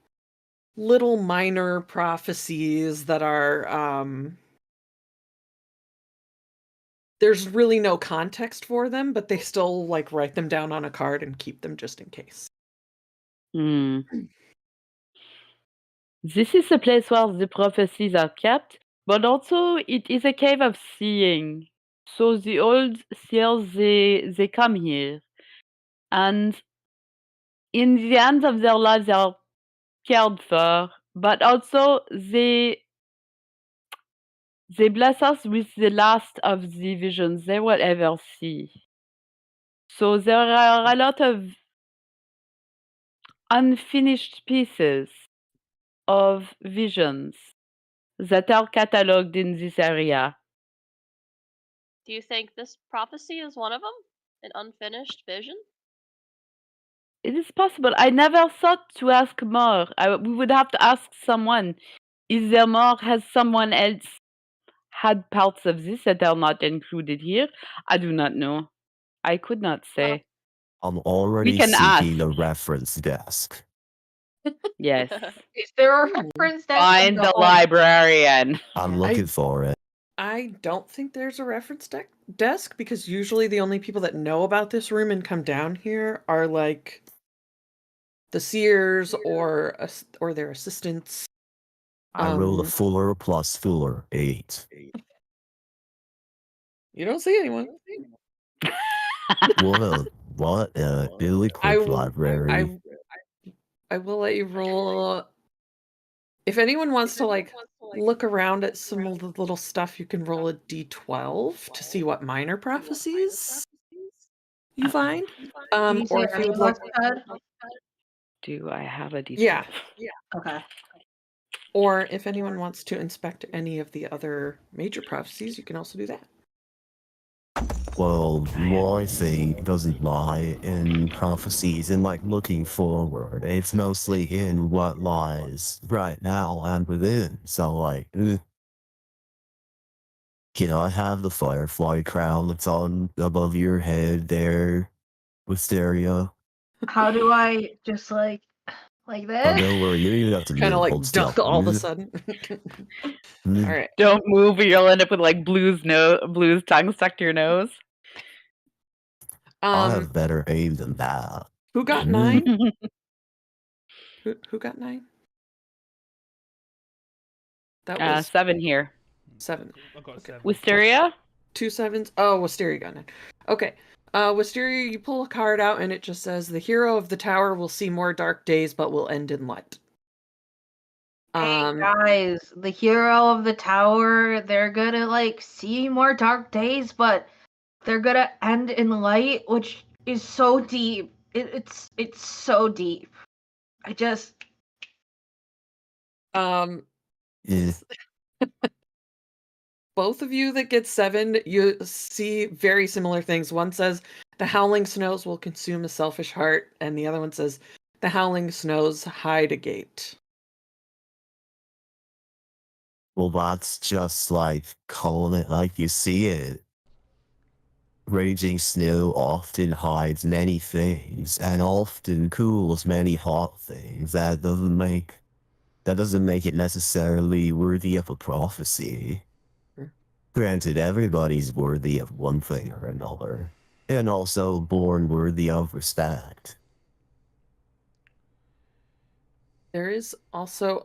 little minor prophecies that are there's really no context for them, but they still like write them down on a card and keep them just in case. Mm. This is a place where the prophecies are kept, but also it is a cave of seeing. So the old seers, they come here, and in the end of their lives, they are cared for, but also they bless us with the last of the visions they will ever see. So there are a lot of unfinished pieces of visions that are catalogued in this area. Do you think this prophecy is one of them? An unfinished vision? It is possible. I never thought to ask more. We would have to ask someone. Is there more? Has someone else had parts of this that are not included here? I do not know. I could not say. I'm already can seeking ask. a reference desk. Yes. Is there a Hmm. reference desk? Find the librarian. I'm looking for it. I don't think there's a reference desk because usually the only people that know about this room and come down here are like the seers or their assistants. I rolled a Fuller plus Fuller 8. You don't see anyone. What a really I quick will. library. I will let you roll. If anyone wants to like look around at some of the little stuff, you can roll a d12 to see what minor prophecies you find. Did you say Or if you would any like, of us had? Do I have a D12? yeah. Okay. Or if anyone wants to inspect any of the other major prophecies, you can also do that. Well, my thing doesn't lie in prophecies and like looking forward. It's mostly in what lies right now and within. So like, I have the firefly crown that's on above your head there, Wisteria. How do I just like Oh, this? don't worry, you don't even have to Kind of move. like Hold still. duck all of a sudden. All right. Don't move or you'll end up with like Blue's tongue stuck to your nose. I have better aim than that. Who got 9? Who got 9? That was 7 here. 7. I got Okay. 7. Wisteria? 2 7s. Oh, Wisteria got 9. Okay. Wisteria, you pull a card out and it just says the hero of the tower will see more dark days but will end in light. Hey guys, the hero of the tower, they're gonna like see more dark days, but they're gonna end in light, which is so deep. It's so deep. I just Yeah. Both of you that get 7, you see very similar things. One says the howling snows will consume a selfish heart, and the other one says the howling snows hide a gate. Well, that's just like calling it like you see it. Raging snow often hides many things and often cools many hot things. That doesn't make it necessarily worthy of a prophecy. Sure. Granted, everybody's worthy of one thing or another, and also born worthy of respect. There is also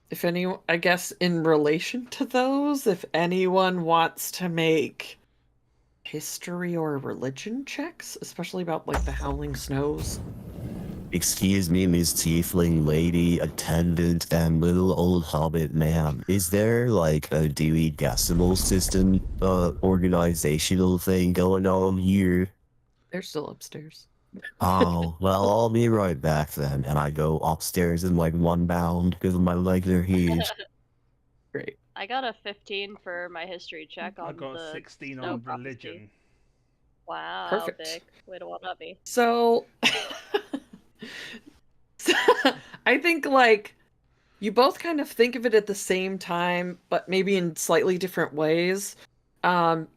if anyone, I guess in relation to those, if anyone wants to make history or religion checks, especially about like the howling snows. Excuse me, Miss Tiefling Lady, Attendant, and little old Hobbit man. Is there like a Dewey Decimal System organizational thing going on here? They're still upstairs. Oh, well, I'll be right back then. And I go upstairs in like one bound because my legs are huge. Great. I got a 15 for my history check on I got the 16 snow on prophecy. religion. Wow, Perfect. Vic. Way to one up me. So, I think like you both kind of think of it at the same time, but maybe in slightly different ways. The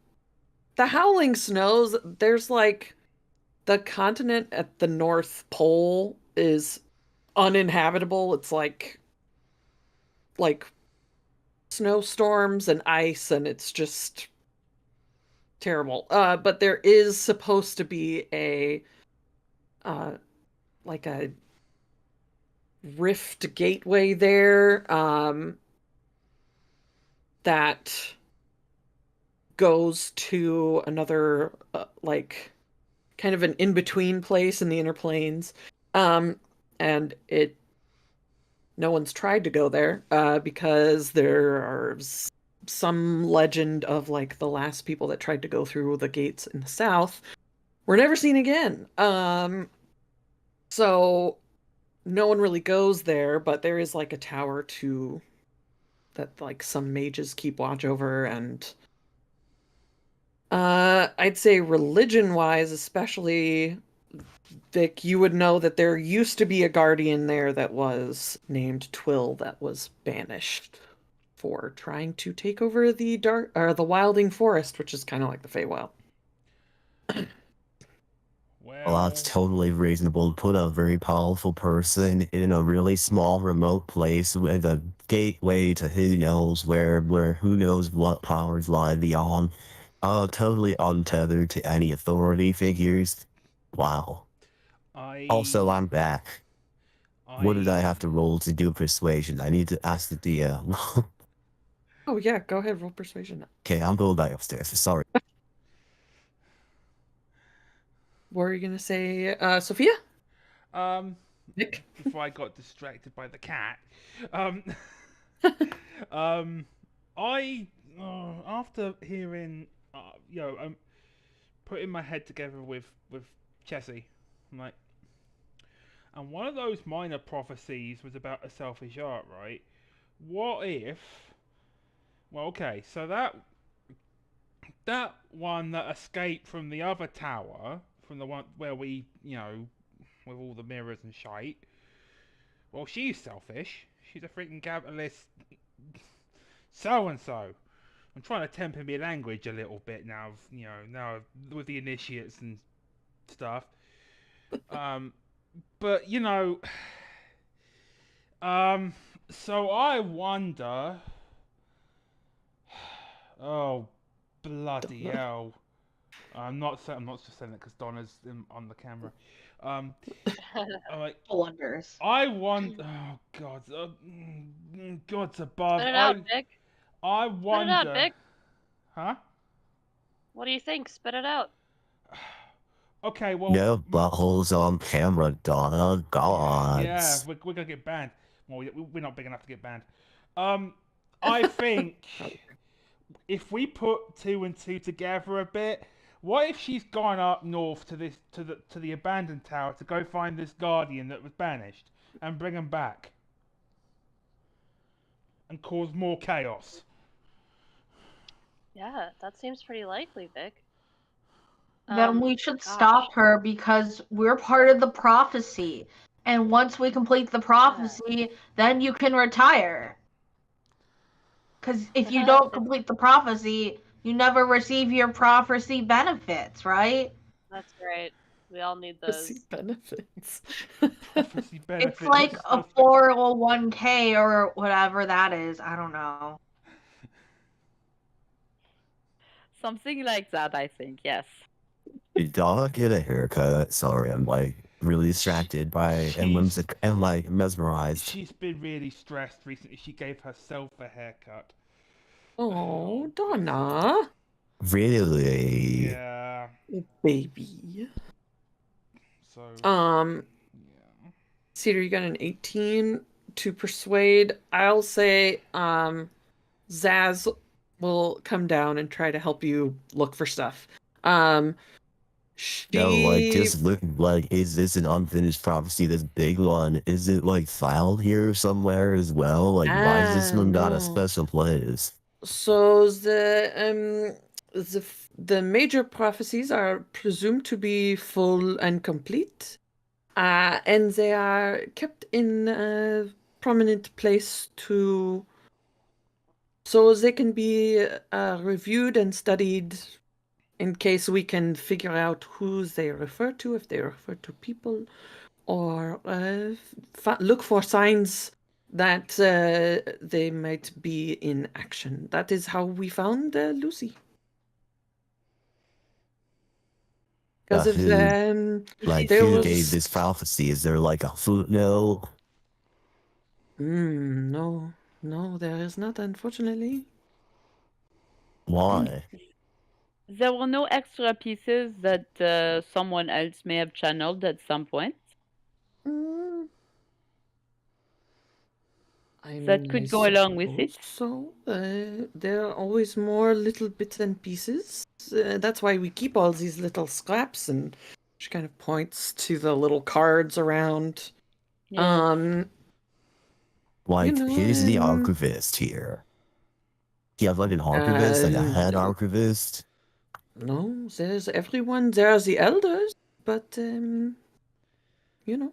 howling snows, there's like the continent at the North Pole is uninhabitable. It's like snowstorms and ice, and it's just terrible. But there is supposed to be a like a rift gateway there that goes to another like kind of an in-between place in the inner planes, and no one's tried to go there because there are some legend of like the last people that tried to go through the gates in the south were never seen again. So no one really goes there, but there is like a tower too that like some mages keep watch over, and I'd say religion-wise, especially Vic, you would know that there used to be a guardian there that was named Twill that was banished for trying to take over the the Wilding Forest, which is kind of like the Feywild. Well, that's Well, totally reasonable to put a very powerful person in a really small remote place with a gateway to who knows where who knows what powers lie beyond. Totally untethered to any authority figures. Wow. Also, I'm back. What did I have to roll to do persuasion? I need to ask the DM. Oh yeah, go ahead, roll persuasion. Okay, I'm going back upstairs. Sorry. What were you gonna say, Sophia? Um, Nick? before I got distracted by the cat, um, um, I after hearing, putting my head together with Chessie, I'm like, and one of those minor prophecies was about a selfish art, right? What if? Well, okay, so that one that escaped from the other tower, from the one where we, with all the mirrors and shite. Well, she's selfish. She's a freaking capitalist so and so. I'm trying to temper my language a little bit now, now with the initiates and stuff. But so I wonder. Oh, bloody Donna. hell! I'm not just saying it because Donna's on the camera. Like Wonders. I want. Oh God, God's above. Spit it out, Vic. I Spit it wonder. out, Vic. Huh? What do you think? Spit it out. Okay, well. No buttholes on camera, Donna. Gods. Yeah, we're gonna get banned. Well, we're not big enough to get banned. I think if we put 2 and 2 together a bit, what if she's gone up north to the abandoned tower to go find this guardian that was banished and bring him back and cause more chaos? Yeah, that seems pretty likely, Vic. Then we should gosh. stop her because we're part of the prophecy. And once we complete the prophecy, then you can retire. Because if you don't complete the prophecy, you never receive your prophecy benefits, right? That's right. We all need those. Prophecy benefits. Prophecy benefits. It's like a 401k or whatever that is. I don't know. Something like that, I think. Yes. Did Donna get a haircut? Sorry, I'm like really distracted by and like mesmerized. She's been really stressed recently. She gave herself a haircut. Oh, Donna. Really? Yeah. Baby. So. Yeah. Cedar, you got an 18 to persuade. I'll say Zaz will come down and try to help you look for stuff. She... No, like just looking like, is this an unfinished prophecy? This big one, is it like filed here somewhere as well? Like, why is this one not a special place? So the major prophecies are presumed to be full and complete, and they are kept in a prominent place so they can be reviewed and studied in case we can figure out who they refer to, if they refer to people, or look for signs that they might be in action. That is how we found Lucy. Because of like there who was... gave this prophecy? Is there like a footnote? No, there is not, unfortunately. Why? There were no extra pieces that someone else may have channeled at some point. That could go along with it. So there are always more little bits and pieces. That's why we keep all these little scraps, and she kind of points to the little cards around. Yes. Like, know, here's the archivist here. Do you have like an archivist, like a head archivist? no, there's everyone. There are the elders, but you know.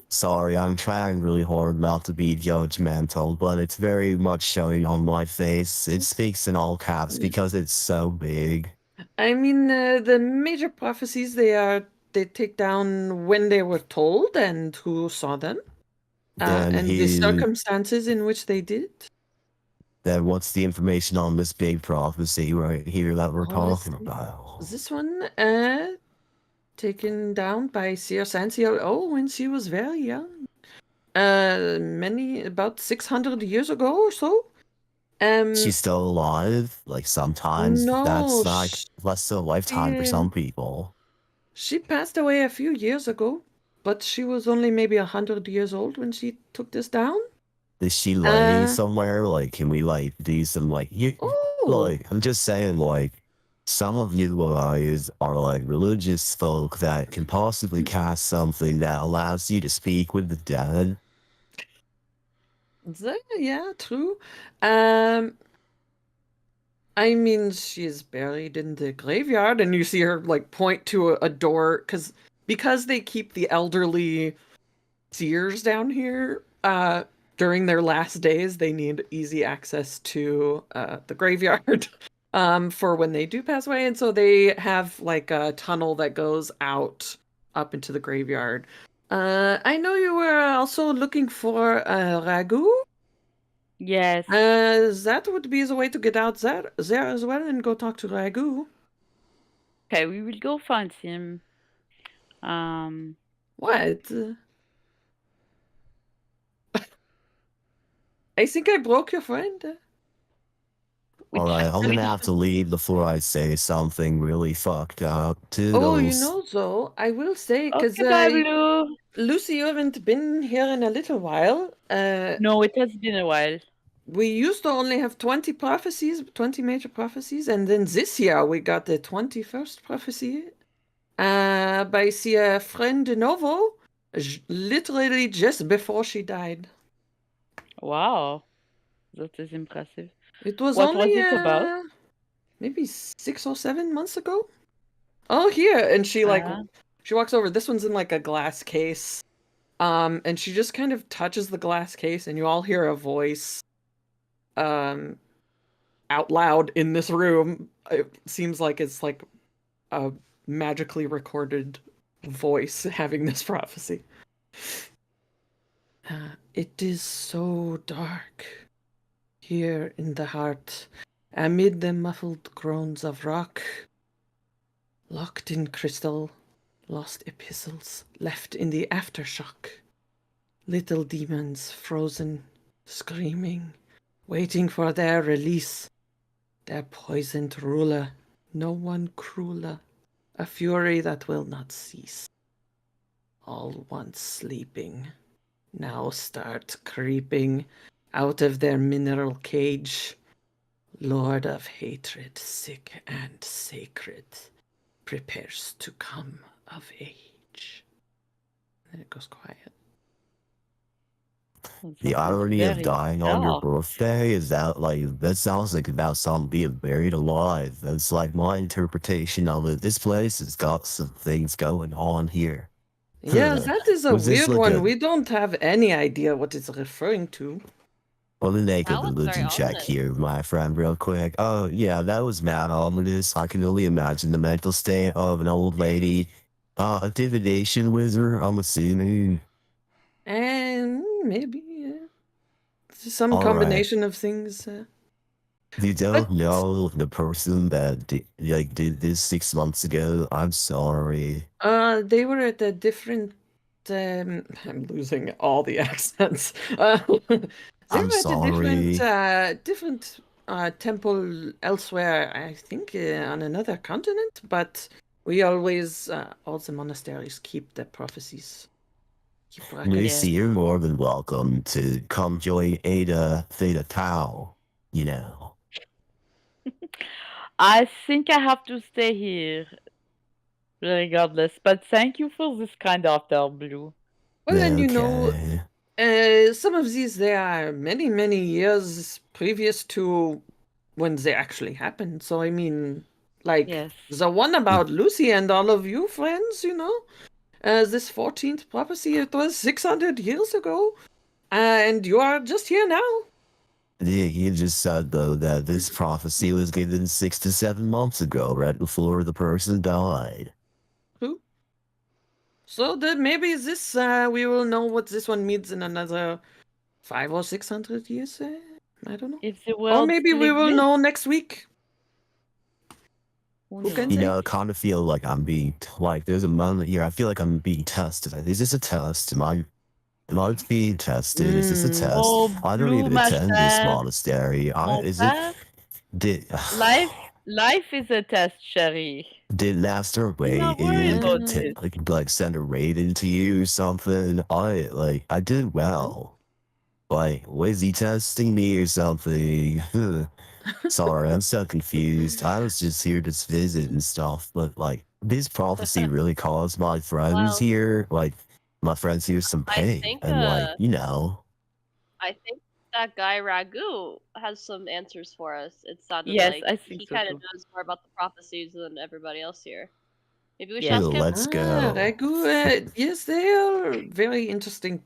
Sorry, I'm trying really hard not to be judgmental, but it's very much showing on my face. It speaks in all caps because it's so big. I mean, the major prophecies they take down when they were told and who saw them, Then and the circumstances in which they did. then what's the information on this big prophecy right here that we're Oh, talking about? This one, taken down by Seer Sancio. Oh, when she was very young. About 600 years ago or so. She's still alive. Like sometimes No, that's like less than a lifetime for some people. she passed away a few years ago, but she was only maybe 100 years old when she took this down. Does she lay Uh, somewhere? Like, can we like do some like you? oh, Like, I'm just saying, like, some of you guys are like religious folk that can possibly cast something that allows you to speak with the dead. yeah, true. Um, I mean, she's buried in the graveyard, and you see her like point to a door because they keep the elderly seers down here. During their last days, they need easy access to the graveyard for when they do pass away, and so they have like a tunnel that goes out up into the graveyard. I know you were also looking for a ragu. Yes. That would be the way to get out there as well and go talk to Ragu. Okay, we will go find him. What? I think I broke your friend. We All right, can't I'm really- gonna have to leave before I say something really fucked up. Oh, you Toodles. know, though, I will say, because Okay, bye, Blue. Lucy, you haven't been here in a little while. No, it has been a while. We used to only have 20 prophecies, 20 major prophecies, and then this year we got the 21st prophecy by Sia Friend de Novo, literally just before she died. Wow, that is impressive. It was What only was it about? maybe 6 or 7 months ago. Oh, here, and she she walks over. This one's in like a glass case. And she just kind of touches the glass case, and you all hear a voice out loud in this room. It seems like it's like a magically recorded voice having this prophecy. It is so dark here in the heart, amid the muffled groans of rock, locked in crystal, lost epistles left in the aftershock. Little demons frozen, screaming, waiting for their release. Their poisoned ruler, no one crueler, a fury that will not cease. All once sleeping, now start creeping out of their mineral cage. Lord of hatred, sick and sacred, prepares to come of age. Then it goes quiet. The irony of dying on your birthday is that, like, that sounds like about someone being buried alive. That's like my interpretation of it. This place has got some things going on here. Yeah, that is a Was this weird like one. a- We don't have any idea what it's referring to. Let me make a That one's very religion check ominous. here, my friend, real quick. Oh, yeah, that was mad ominous. I can only imagine the mental state of an old lady. A divination wizard, I'm assuming. And maybe some All right. combination of things. You don't But- know the person that did this 6 months ago. I'm sorry. They were at a different. I'm losing all the accents. They I'm were at a sorry. different temple elsewhere. I think on another continent. But we always, all the monasteries keep the prophecies. Keep records. Lucy, you're more than welcome to come join Ada Theta Tau, you know. I think I have to stay here, regardless. But thank you for this kind offer, Blue. Well, and you know, Okay. some of these, they are many, many years previous to when they actually happened. So, I mean, like, Yes. the one about Lucy and all of you friends, you know? This 14th prophecy, it was 600 years ago. And you are just here now. Yeah, you just said though that this prophecy was given 6 to 7 months ago, right before the person died. Who? So that maybe this, we will know what this one means in another 500 or 600 years. I don't know. If the Or world maybe still we will exists, know next week. who Who can knows? You say? know, I kind of feel like I'm being like there's a moment here. I feel like I'm being tested. Is this a test? Am I being tested? Is this a Mm. test? Oh, I don't blue, even my attend this cher, monastery. mon Is it? frère. Did Life is a test, chérie. did Master Do not worry Raid about Mm. it. like send a raid into you or something? I did well. Like, was he testing me or something? Sorry, I'm so confused. I was just here to visit and stuff, but like this prophecy really caused my friends Well, here, like my friends here some I pain. think And like, I think that guy Ragu has some answers for us. It sounded Yes, like I think he so kind of too. knows more about the prophecies than everybody else here. Maybe we should Yeah. ask him. let's go. Ragu, yes, they are very interesting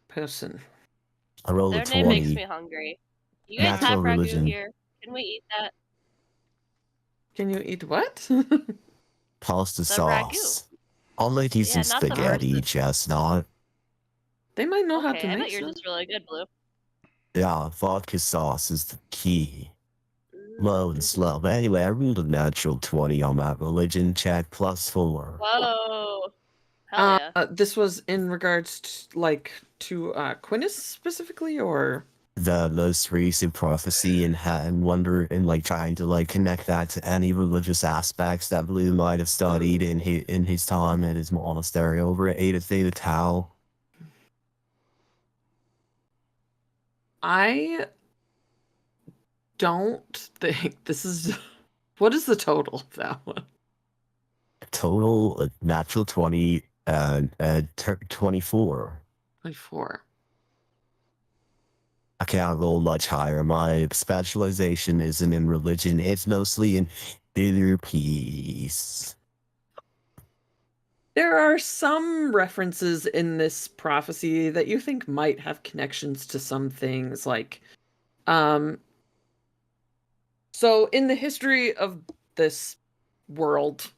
person. I rolled a Their name makes 20. me hungry. You guys Natural have Ragu religion. here. Can we eat that? Can you eat what? Pasta The ragu. sauce. I'll make you Yeah, some not the spaghetti, person. chestnut. They might know how Okay, to I make bet yours some. is really good, Blue. Yeah, vodka sauce is the key. Low and Mhm. slow. But anyway, I rolled a natural 20 on that religion check +4. Whoa. Hell yeah. This was in regards to Quinnis specifically, or The most recent prophecy and wonder and like trying to like connect that to any religious aspects that Blue might have studied in his time at his monastery over at Ada Theta Tau. I don't think this is. What is the total of that one? Total natural 20 and 24. 24. I can't roll much higher. My specialization isn't in religion, it's mostly in inner peace. There are some references in this prophecy that you think might have connections to some things, like, so in the history of this world,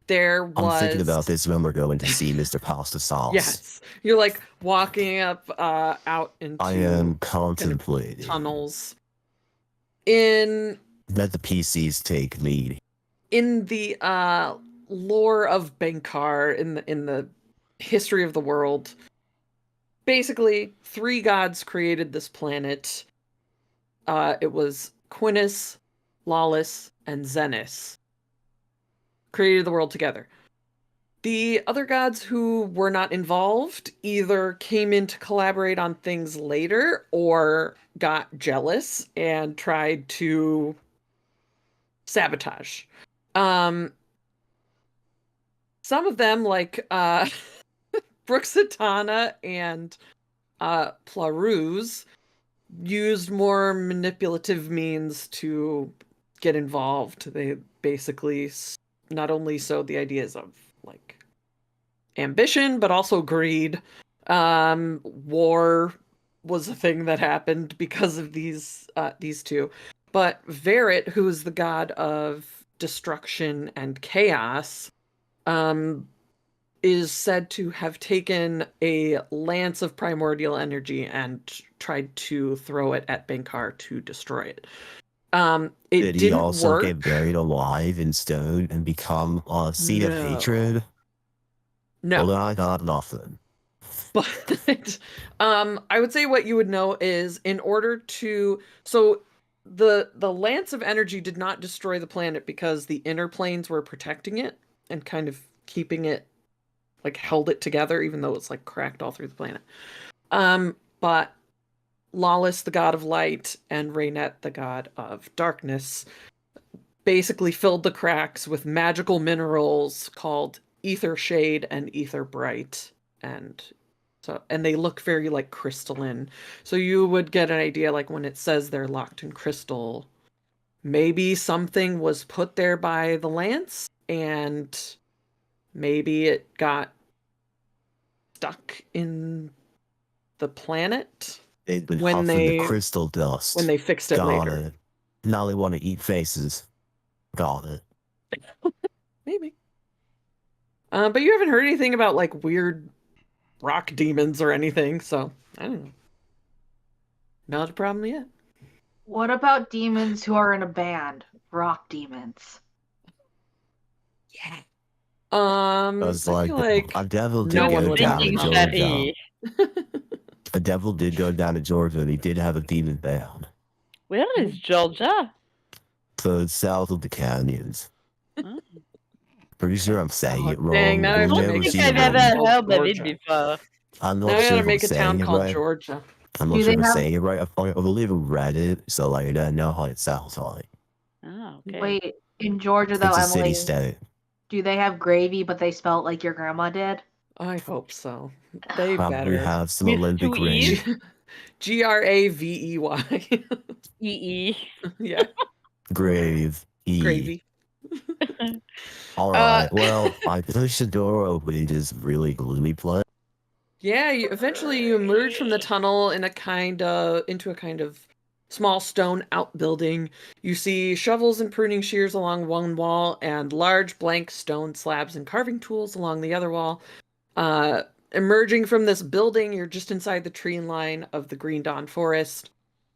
there I'm thinking about was. this when we're going to see Mr. Pasta Sauce. Yes, you're like walking up out into I am kind of contemplating tunnels. In let the PCs take lead. the lore of Bhenkar, in the history of the world, basically 3 gods created this planet. It was Quinis, Lawless, and Xenis created the world together. The other gods who were not involved either came in to collaborate on things later or got jealous and tried to sabotage. Some of them, like Bruxitana and Plarouz, used more manipulative means to get involved. They basically not only sowed the ideas of like ambition, but also greed. War was a thing that happened because of these two. But Verit, who is the god of destruction and chaos, is said to have taken a lance of primordial energy and tried to throw it at Bhenkar to destroy it. It Did he didn't also work. get buried alive in stone and become a seed of No. hatred? No. Well, I got nothing. But I would say what you would know is in order to the lance of energy did not destroy the planet because the inner planes were protecting it and kind of keeping it like held it together even though it's like cracked all through the planet. But Lawless, the god of light, and Rainet, the god of darkness, basically filled the cracks with magical minerals called Ether Shade and Ether Bright, and So, and they look very like crystalline. So you would get an idea, like when it says they're locked in crystal, maybe something was put there by the lance, and maybe it got stuck in the planet They've been when huffing the they crystal dust. when they fixed it Got later. it. Now they want to eat faces. Got it. Maybe. But you haven't heard anything about like weird rock demons or anything, so I don't know. Not a problem yet. What about demons who are in a band? Rock demons. Yeah. I was I like, feel like a devil did no one go would have down to a Thinking problem. Georgia. Shetty. A devil did go down to Georgia, and he did have a demon band. Where is Georgia? So it's south of the canyons. Oh. Pretty sure I'm saying it wrong. Dang, now I I have to We'll don't never make a think see I've it town ever wrong. called heard of it Georgia. before. I'm Now not I sure gotta if I'm make a town saying it called right. Georgia. I'm not Do sure they if I'm have- saying it right. I believe I read it, so like I don't know how it sounds like. Oh, okay. Wait, in Georgia though, It's a Emily, city-state. do they have gravy but they spell it like your grandma did? I hope so. They Probably better. have some With Olympic two E's? rings. Gravey. EE. Yeah, Grave. E. gravy. All right. Well, I push the door open. It is really gloomy place. Yeah, eventually you emerge from the tunnel in into a kind of small stone outbuilding. You see shovels and pruning shears along one wall and large blank stone slabs and carving tools along the other wall. Emerging from this building, you're just inside the tree line of the Green Dawn Forest.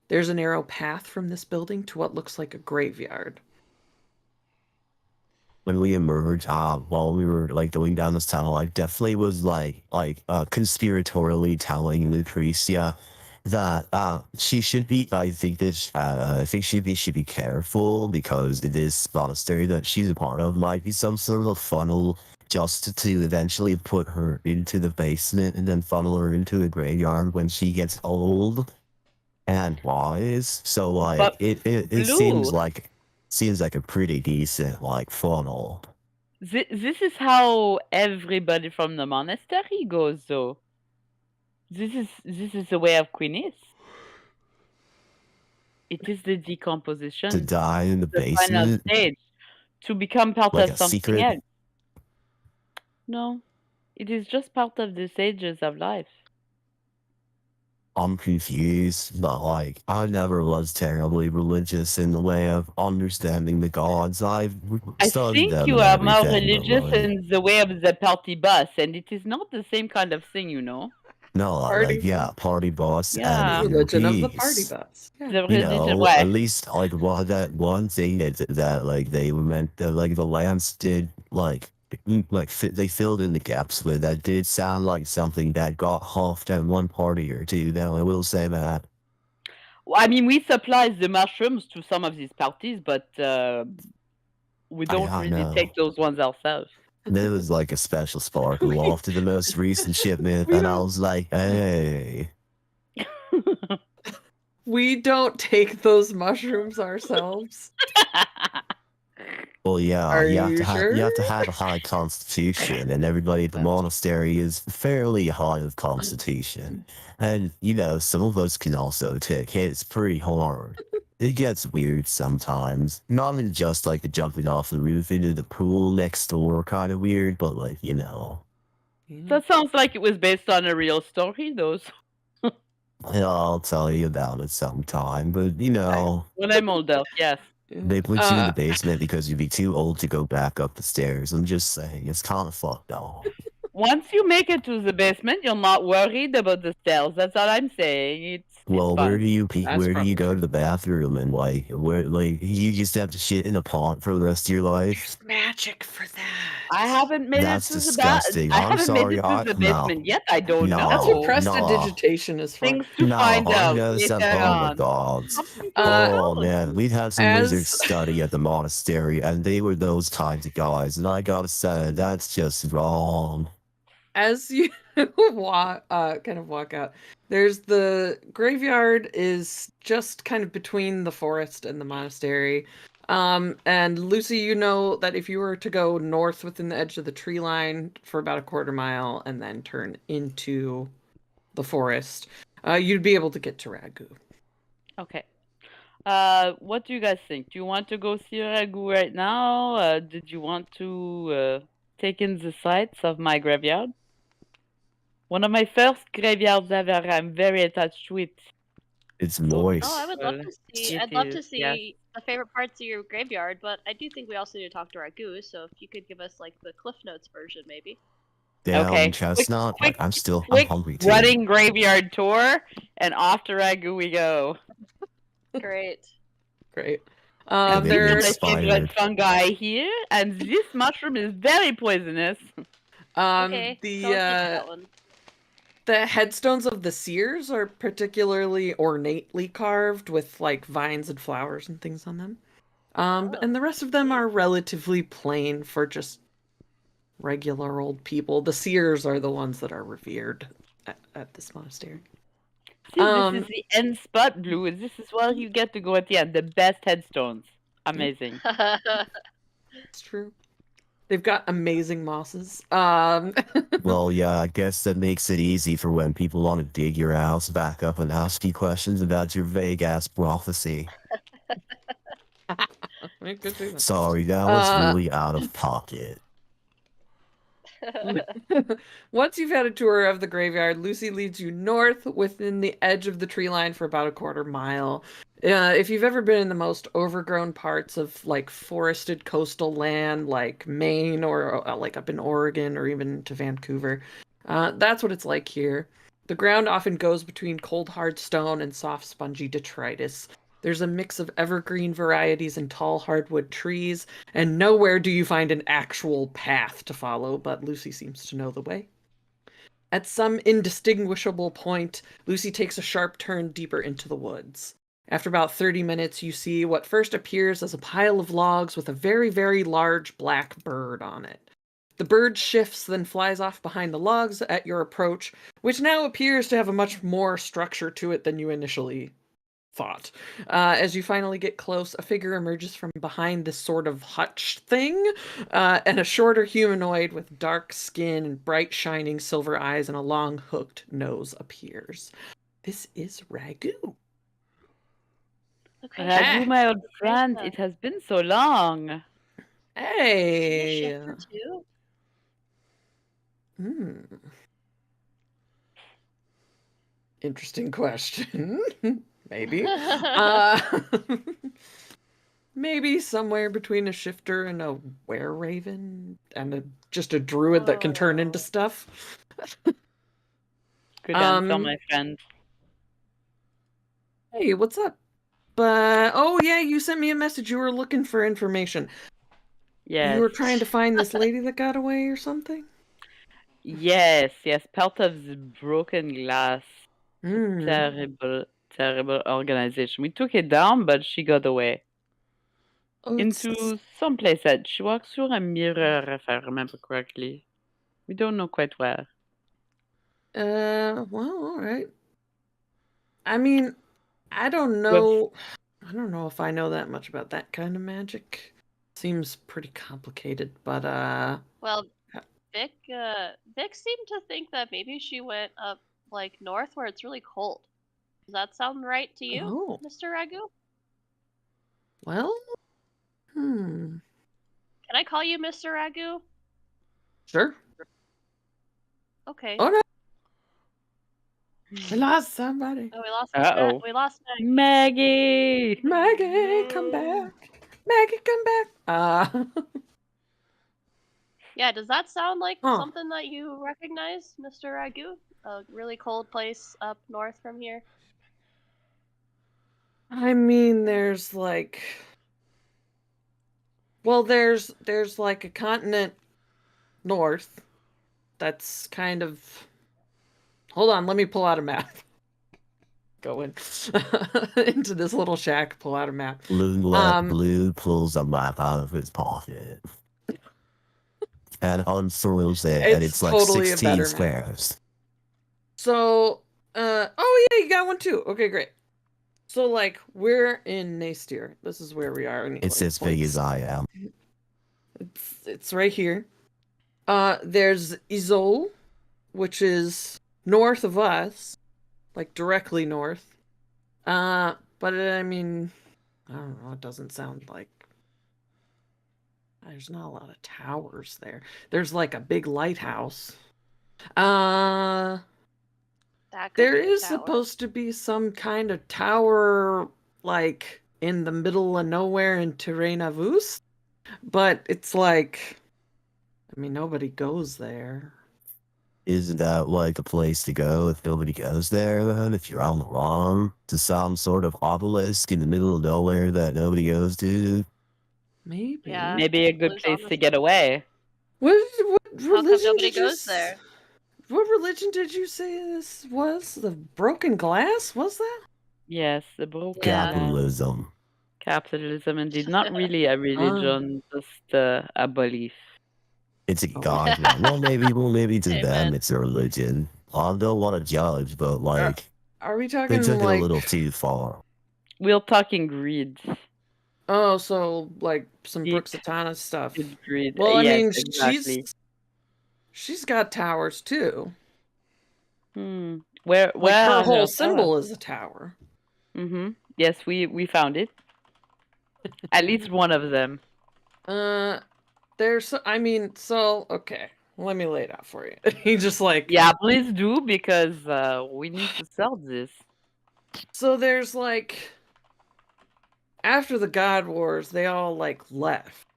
There's a narrow path from this building to what looks like a graveyard. When we emerged, while we were like going down this tunnel, I definitely was conspiratorially telling Lucretia that she should be. I think that I think should be careful because this monastery that she's a part of might be some sort of funnel just to eventually put her into the basement and then funnel her into a graveyard when she gets old and wise. So like But it Blue, seems like a pretty decent like funnel. this is how everybody from the monastery goes, though. This is the way of Queenies. It is the To decomposition, die in the the final basement stage, to become part like of a something secret. else. No, it is just part of the stages of life. I'm confused, but like I never was terribly religious in the way of understanding the gods. I've I studied think them you and are more everything, but religious like in the way of the party bus, and it is not the same kind of thing, you know. no, Party like yeah, party boss and Yeah. inner Religion of the party peace. bus. Yeah. The You religion, know, ouais. at least like that one thing that like they were meant that like the Lance did they filled in the gaps with that did sound like something that got huffed at one party or two. Though I will say that. Well, I mean, we supply the mushrooms to some of these parties, but we don't I really know. take those ones ourselves. There was like a special sparkle after the most recent shipment, we and I don't- was like, hey. We don't take those mushrooms ourselves. Well, yeah, Are you have you to sure? have a high constitution, and everybody at the That's- monastery is fairly high of constitution. And you know, some of us can also take hits pretty hard. It gets weird sometimes. Not even just like the jumping off the roof into the pool next door kind of weird, but like, you know. That sounds like it was based on a real story, though. I'll tell you about it sometime, but you know, When I'm older, yes. they put you in the basement because you'd be too old to go back up the stairs. I'm just saying, it's kind of fucked up. Once you make it to the basement, you're not worried about the stairs. That's all I'm saying. It's Well, fine. where do you That's go to the bathroom and like you just have to shit in a pond for the rest of your life? There's magic for that. I haven't made That's it to disgusting. I I'm haven't sorry, made it to the no. basement yet. I don't No. know. That's what No. prestidigitation is for. Things to No, find I out know some later oh my on. god. Something to Oh know. man, we'd have some As- wizards study at the monastery, and they were those kinds of guys, and I gotta say, that's just wrong. As you walk out, there's the graveyard is just kind of between the forest and the monastery. And Lucy, you know that if you were to go north within the edge of the tree line for about a quarter mile and then turn into the forest, you'd be able to get to Ragu. Okay. What do you guys think? Do you want to go see Ragu right now? Did you want to take in the sights of my graveyard? One of my first graveyards ever. I'm very attached to it. It's So moist. Oh, I would love Well, to see. it I'd love to is, yes. see the favorite parts of your graveyard, but I do think we also need to talk to Ragu. So if you could give us like the Cliff Notes version, maybe. Damn, Okay. chestnut. Quick, I'm quick hungry too. running graveyard tour, and off to Ragu we go. Great. Great. Yeah, they There, This is my favorite inspired. fungi here, and this mushroom is very poisonous. Okay. Tell us about that the one. headstones of the seers are particularly ornately carved with like vines and flowers and things on them. Oh, And the rest of them are relatively plain for just regular old people. The seers are the ones that are revered at this monastery. See, this is the end spot, Blue. This is where you get to go at the end. The best headstones. Amazing. It's true. They've got amazing mosses. Well, yeah, I guess that makes it easy for when people want to dig your house back up and ask you questions about your vague ass prophecy. Sorry, that was really out of pocket. Once you've had a tour of the graveyard, Lucy leads you north within the edge of the tree line for about a quarter mile. If you've ever been in the most overgrown parts of like forested coastal land like Maine or like up in Oregon or even to Vancouver, that's what it's like here. The ground often goes between cold hard stone and soft spongy detritus. There's a mix of evergreen varieties and tall hardwood trees, and nowhere do you find an actual path to follow, but Lucy seems to know the way. At some indistinguishable point, Lucy takes a sharp turn deeper into the woods. After about 30 minutes, you see what first appears as a pile of logs with a very, very large black bird on it. The bird shifts, then flies off behind the logs at your approach, which now appears to have a much more structure to it than you initially thought. As you finally get close, a figure emerges from behind this sort of hutch thing, and a shorter humanoid with dark skin and bright shining silver eyes and a long hooked nose appears. This is Ragu. Okay. Ragu, my old friend, Nice. it has been so long. Is he a Hey. shifter too? Interesting question. Maybe. Maybe somewhere between a shifter and a were-raven and just a druid that can turn into Oh. stuff. Good answer, my friend. Hey, what's up? Oh yeah, you sent me a message. You were looking for information. Yes. You were trying to find this lady that got away or something? Yes, part of the broken glass. Hmm. Terrible organization. We took it down, but she got away. Oh, Into some place that she walks through a mirror, if I remember correctly. We don't know quite where. well, all right. I mean, I don't know. I don't know if I know that much about that kind of magic. Seems pretty complicated, but Well, Vic seemed to think that maybe she went up like north where it's really cold. Does that sound right to you, Oh. Mr. Ragu? Well, Can I call you Mr. Ragu? Sure. Okay. All right. We lost somebody. Oh, we lost. Uh-oh. We lost Meg. Maggie! Maggie, come back. Maggie, come back. Yeah, does that sound like Huh. something that you recognize, Mr. Ragu? A really cold place up north from here? I mean, there's like, well, there's like a continent north that's kind of. Hold on, let me pull out a map. Go in into this little shack, pull out a map. Blue pulls a map out of his pocket and unfurls it, and It's it's like totally a 16 better map. squares. So, oh yeah, you got one too. Okay, great. So, like, we're in Nastier. This is where we are. It's as big as I am. It's right here. There's Izol, which is north of us, like directly north. But I mean, I don't know. It doesn't sound like there's not a lot of towers there. There's like a big lighthouse. Uh, That could there be a is tower. supposed to be some kind of tower, like in the middle of nowhere in Terrain-Avus, but it's like, I mean, nobody goes there. Isn't that like a place to go if nobody goes there then? If you're on the run to some sort of obelisk in the middle of nowhere that nobody goes to? Maybe. Yeah. Maybe a good Blue's place to honest. get away. What How come religion nobody did you goes there? What religion did you say this was? The broken glass? Was that? Yes, the broken Yeah. Capitalism. capitalism indeed. Not really a religion, just a belief. It's a Oh. god, man. Well, maybe to them Amen. it's a religion. I don't want to judge, but like Are we they talking took it a like little too far. We're talking greed. oh, so like some Deep, Bruxatana stuff? deep greed. Well, I Yes, mean, exactly. she's got towers too. Hmm. Where Like her are whole her symbol is a tower. Mm-hmm. Yes, we found it. At least one of them. There's I mean, so okay. Let me lay it out for you. He just like Yeah, please do because we need to sell this. so there's like after the God Wars, they all like left.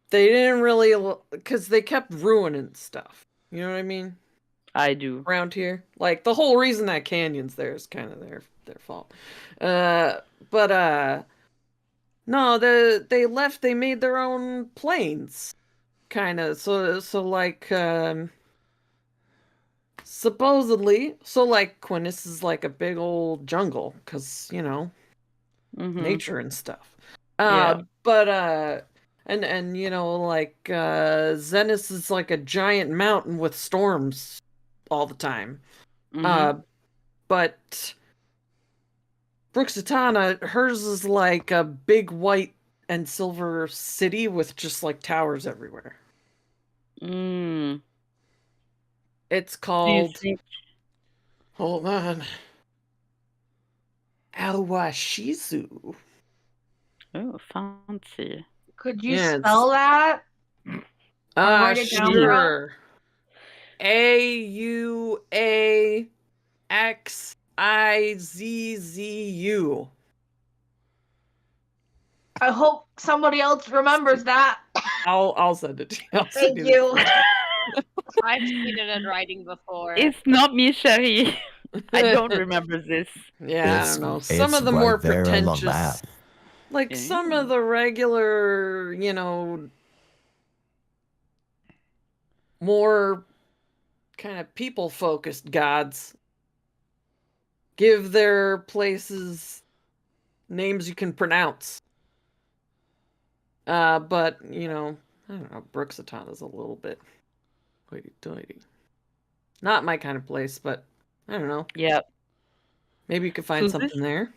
They didn't really because they kept ruining stuff. You know what I mean? I do. Around here, like the whole reason that canyon's there is kind of their fault. But no, they left. They made their own planes, kind of. So like supposedly, so like Quinnis is like a big old jungle because you know Mm-hmm. nature and stuff. Yeah. But and you know like Zenith is like a giant mountain with storms all the time. Mm-hmm. But Bruxatana, hers is like a big white and silver city with just like towers everywhere. Mm. It's Do you called think hold on. Awashizu. oh fancy. Could you Yeah, spell that? write it down, bro? sure. Auaxizzu. I hope somebody else remembers that. I'll send it to you. I'll send Thank you you. I've seen it in writing before. It's not me, Sherry. I don't remember this. Yeah, I don't know. Some It's of the right more there on the pretentious, map. like Yeah. some of the regular, you know, more kind of people-focused gods give their places names you can pronounce. But you know, I don't know. Bruxatana's a little bit hoity-toity. Not my kind of place, but I don't know. Yeah. Maybe you could find So something there.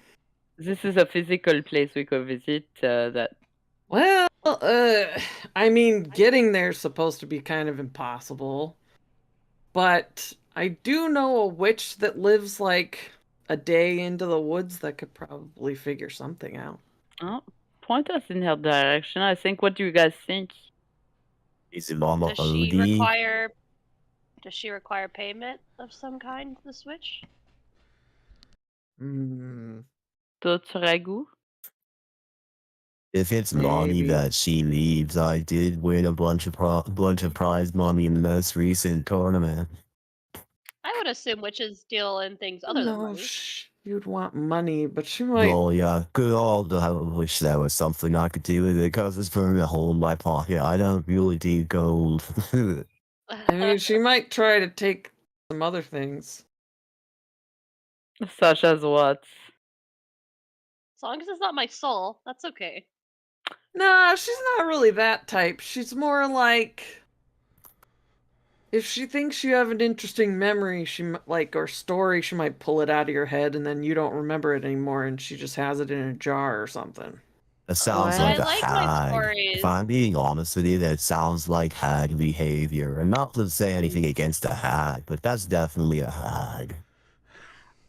this is a physical place we could visit that Well, I mean, getting there's supposed to be kind of impossible. But I do know a witch that lives like a day into the woods that could probably figure something out. oh, point us in her direction. I think what do you guys think? Is it Mama Does she Odie? require payment of some kind to switch? Hmm. D'autres ragout? If it's money Maybe. that she needs, I did win a bunch of prize money in the most recent tournament. I would assume witches deal in things other than No, money. you'd want money, but she might. Well, yeah, good old. I wish there was something I could do with it because it's burning a hole in my pocket. I don't really do gold. I mean, she might try to take some other things. Such as what? As long as it's not my soul, that's okay. No, she's not really that type. She's more like if she thinks you have an interesting memory, like or story, she might pull it out of your head and then you don't remember it anymore, and she just has it in a jar or something. That sounds What? like I a like my hag. stories. If I'm being honest with you, that sounds like hag behavior. And not to say anything against a hag, but that's definitely a hag.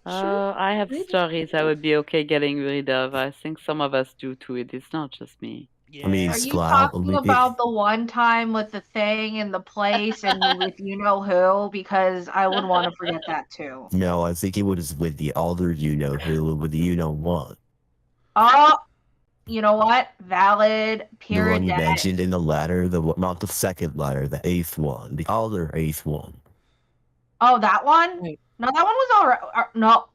I have maybe. stories I would be okay getting rid of. I think some of us do too. It is not just me. I mean, Are you Splout, talking about the one time with the thing and the place and with you know who? Because I would want to forget that too. no, I think it was with the other you know who, with the you know what. Oh, you know what? Valid. The one you Pyridet. mentioned in the letter, not the second letter, the eighth one, the other eighth one. Oh, that one? Right. No, that one was alright. No,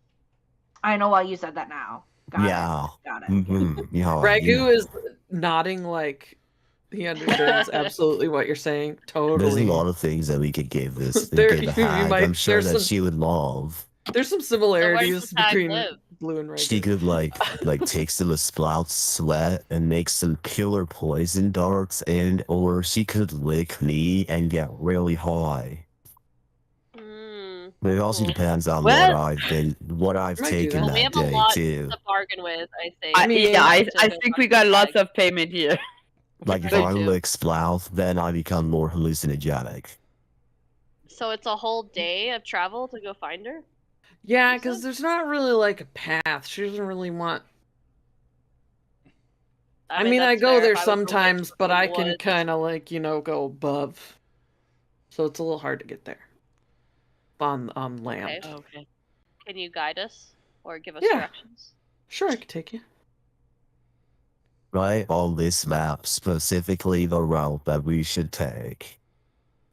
I know why you said that now. Got Yeah. it. Got it. Mm-hmm. Yeah, Ragu you know. is nodding like he understands absolutely what you're saying. There's a Totally. lot of things that we could give this There- give a you hag. might- I'm sure there's that some- she would love. There's some So where does similarities this hag between live? Blue and She Ragu. could like take some of Splout's sweat and make some killer poison darts, and or she could lick me and get really high. Mm, But it also cool. depends on Well- what I've Might do taken that. Well, we that have a day lot too. to bargain with, I think. I mean, think we got lots of payment here. Like if Me I too. lick Splout, then I become more hallucinogenic. So it's a whole day of travel to go find her? Yeah, You because said? there's not really like a path. She doesn't really want. I mean, I that's go fair. there If I was to witch sometimes, but in the I can woods. kind of like go above, so it's a little hard to get there. On land. Okay. Okay. Can you guide us or give us Yeah. directions? Sure, I could take you. Right on this map, specifically the route that we should take.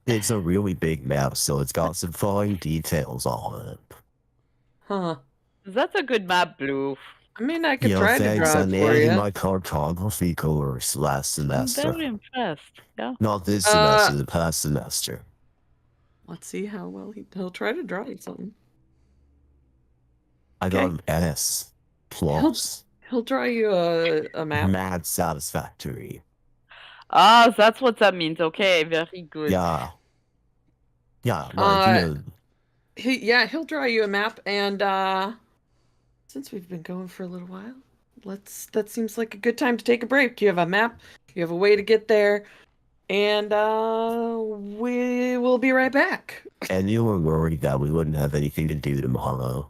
It's a really big map, so it's got some fine details on it. Huh. That's a good map, Blue. I mean, I could You know, try to thanks. draw I it for nailed you. my cartography course last I'm semester. very impressed. Yeah. Not this Uh, semester, the past semester. Let's see how well he'll try to draw you something. I got an S plus. He'll draw you a map. Mad satisfactory. Ah, that's what that means. Okay, very good. Yeah. Yeah, like, you know, He'll draw you a map, and since we've been going for a little while, that seems like a good time to take a break. You have a map, you have a way to get there, and we will be right back. and you were worried that we wouldn't have anything to do tomorrow.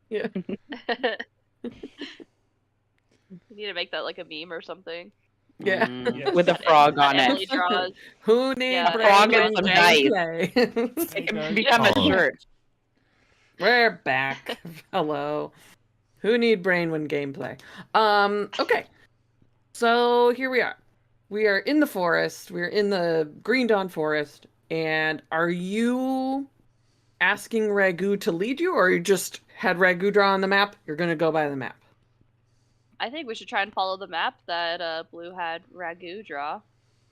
Yeah. We need to make that like a meme or something. Yeah. Yes. With a frog That on Emily it. draws. Who need Yeah, frog brain and some when dice. gameplay? There It you can go. become a Oh. shirt. We're back. Hello. Who need brain when gameplay? Okay. So here we are. We are in the forest. We're in the Green Dawn forest. And are you asking Ragu to lead you, or you just had Ragu draw on the map? You're gonna go by the map. I think we should try and follow the map that Blue had Ragu draw.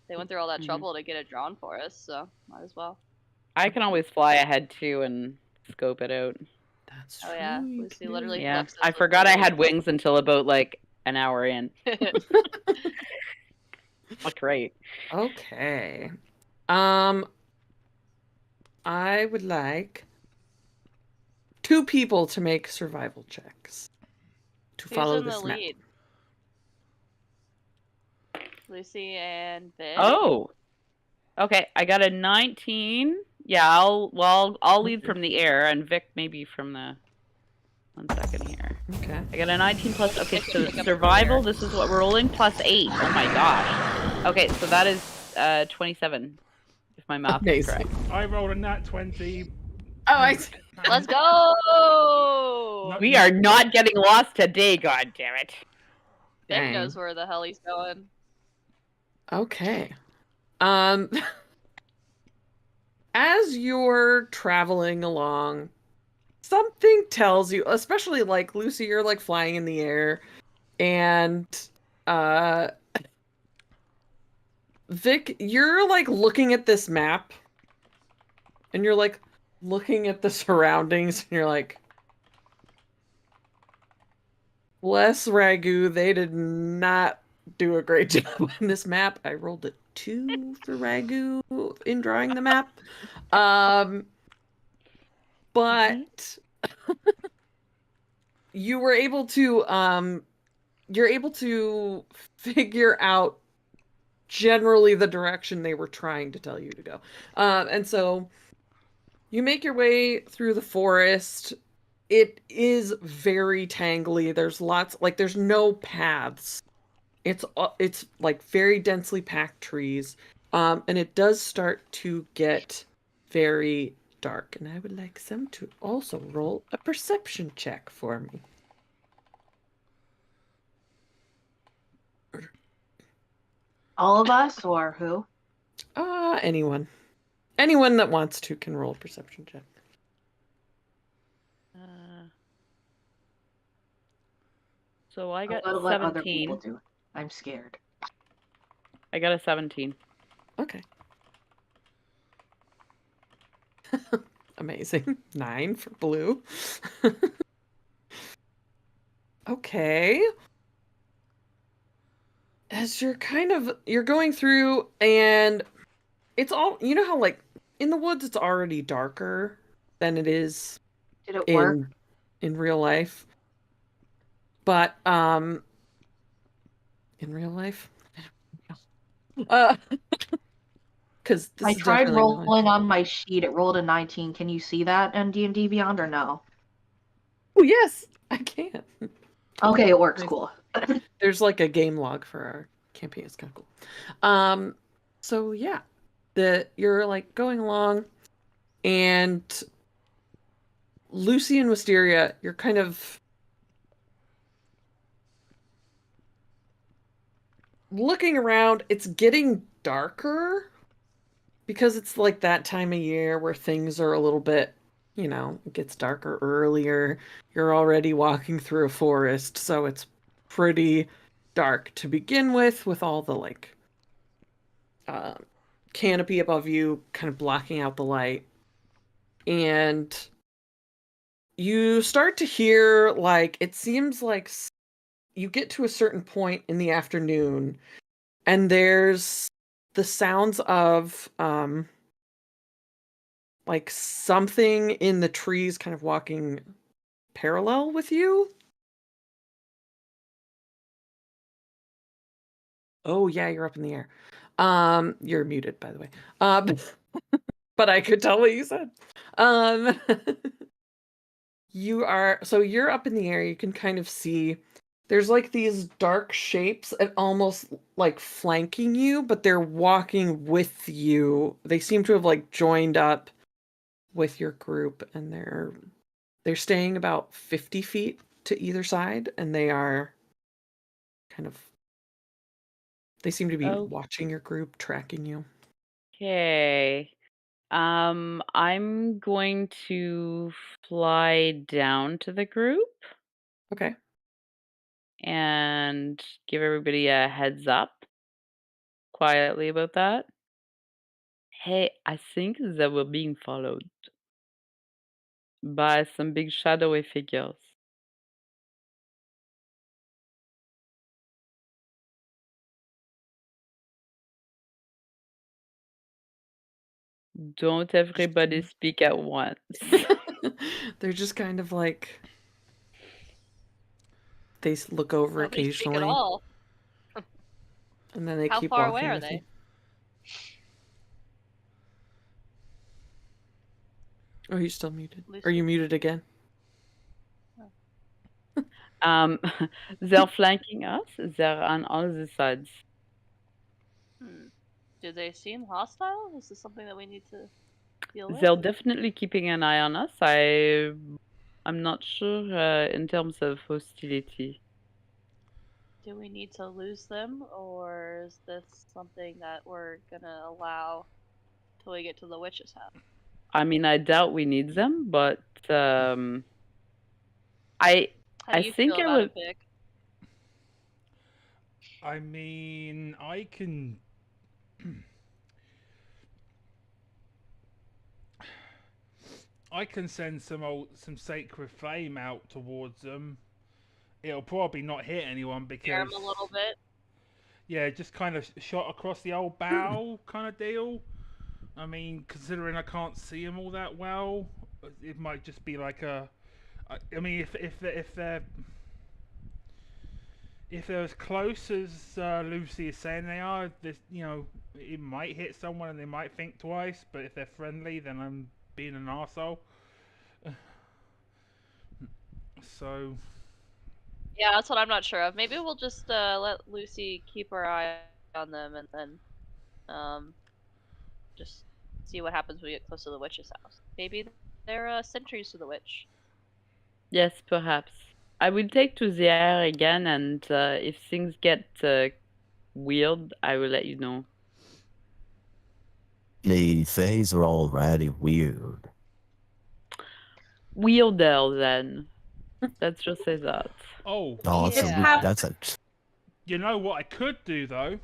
They went through all that Mhm. trouble to get it drawn for us, so might as well. I can always fly ahead too and scope it out. That's Oh yeah, true, you Lucy can do literally that. Yeah, flexes I with forgot I the- had wings until about like an hour in. Look great. Okay. I would like 2 people to make survival checks to Who's follow in the this map. lead? Lucy and Vic. Oh, okay. I got a 19. Yeah, I'll lead from the air, and Vic maybe from the. 1 second here. Okay. I got a 19 plus. Okay, so Pick up survival. the This is what we're rolling plus 8. Oh my gosh. Okay, so that is 27, if my math is Amazing. correct. I rolled a nat 20. Oh, I see. Let's go! No- We are not getting lost today. God damn it. Vic Dang. knows where the hell he's going. Okay. As you're traveling along, something tells you, especially like Lucy, you're like flying in the air, and Vic, you're like looking at this map, and you're like looking at the surroundings, and you're like, bless Ragu, they did not do a great job on this map. I rolled a 2 for Ragu in drawing the map. But you were able to you're able to figure out generally the direction they were trying to tell you to go. And so you make your way through the forest. It is very tangly. There's there's no paths. It's like very densely packed trees. And it does start to get very dark. And I would like some to also roll a perception check for me. All of us, or who? Anyone. Anyone that wants to can roll a perception check. So I got I'll let other people 17. do it. I'm scared. I got a 17. Okay. Amazing. 9 for Blue. Okay. As you're you're going through, and it's all, you know how like in the woods it's already darker than it is Did it work? in real life. But in real life, because I this is tried definitely real life. rolling on my sheet. It rolled a 19. Can you see that in D&D Beyond or no? Oh yes, I can. Okay, it works. Nice. Cool. There's like a game log for our campaign. It's kind of cool. So yeah, you're like going along, and Lucy and Wisteria, you're kind of looking around. It's getting darker because it's like that time of year where things are a little bit, it gets darker earlier. You're already walking through a forest, so it's pretty dark to begin with all the like canopy above you kind of blocking out the light. And you start to hear, like, it seems like you get to a certain point in the afternoon, and there's the sounds of like something in the trees kind of walking parallel with you. Oh yeah, you're up in the air. You're muted, by the way. But I could tell what you said. you're up in the air. You can kind of see there's like these dark shapes and almost like flanking you, but they're walking with you. They seem to have like joined up with your group, and they're staying about 50 feet to either side, and they are kind of they seem to be Oh. watching your group, tracking you. Okay. I'm going to fly down to the group Okay. and give everybody a heads up quietly about that. Hey, I think that we're being followed by some big shadowy figures. Don't everybody speak at once. They're just kind of like they look over Nobody speak at occasionally, all. and then they How keep far walking away are with they? you. Oh, you still muted? Are Lucy? you muted again? They're flanking us. They're on all the sides. Do they seem hostile? Is this something that we need to deal with? They're definitely keeping an eye on us. I'm not sure in terms of hostility. Do we need to lose them, or is this something that we're gonna allow till we get to the witch's house? I mean, I doubt we need them, but How do you think feel I about would. it, Vic? I mean, I can. I can send some sacred flame out towards them. It'll probably not hit anyone Scare because them a little bit. yeah, just kind of shot across the old bow kind of deal. I mean, considering I can't see them all that well, it might just be like a. I mean, if they're as close as Lucy is saying they are, this it might hit someone and they might think twice. But if they're friendly, then I'm being an arsehole. So Yeah, that's what I'm not sure of. Maybe we'll just let Lucy keep her eye on them, and then just see what happens when we get close to the witch's house. Maybe they're sentries to the witch. Yes, perhaps. I will take to the air again, and if things get weird, I will let you know. The things are already weird. Weirder then. Let's just say that. oh, Oh, Yeah. that's a you know what I could do though,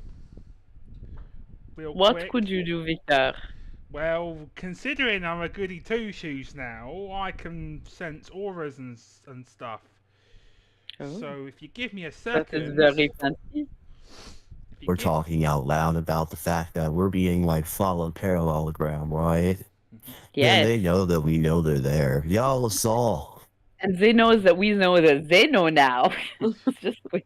real What quick. could you do, Victor? Well, considering I'm a goody two shoes now, I can sense auras and stuff. Oh, So if you give me a that is second, very fancy. if you we're give, talking out loud about the fact that we're being like followed parallelogram, right? Then Yes. they know that we know they're there. Y'all saw. And they know that we know that they know now. It's just like,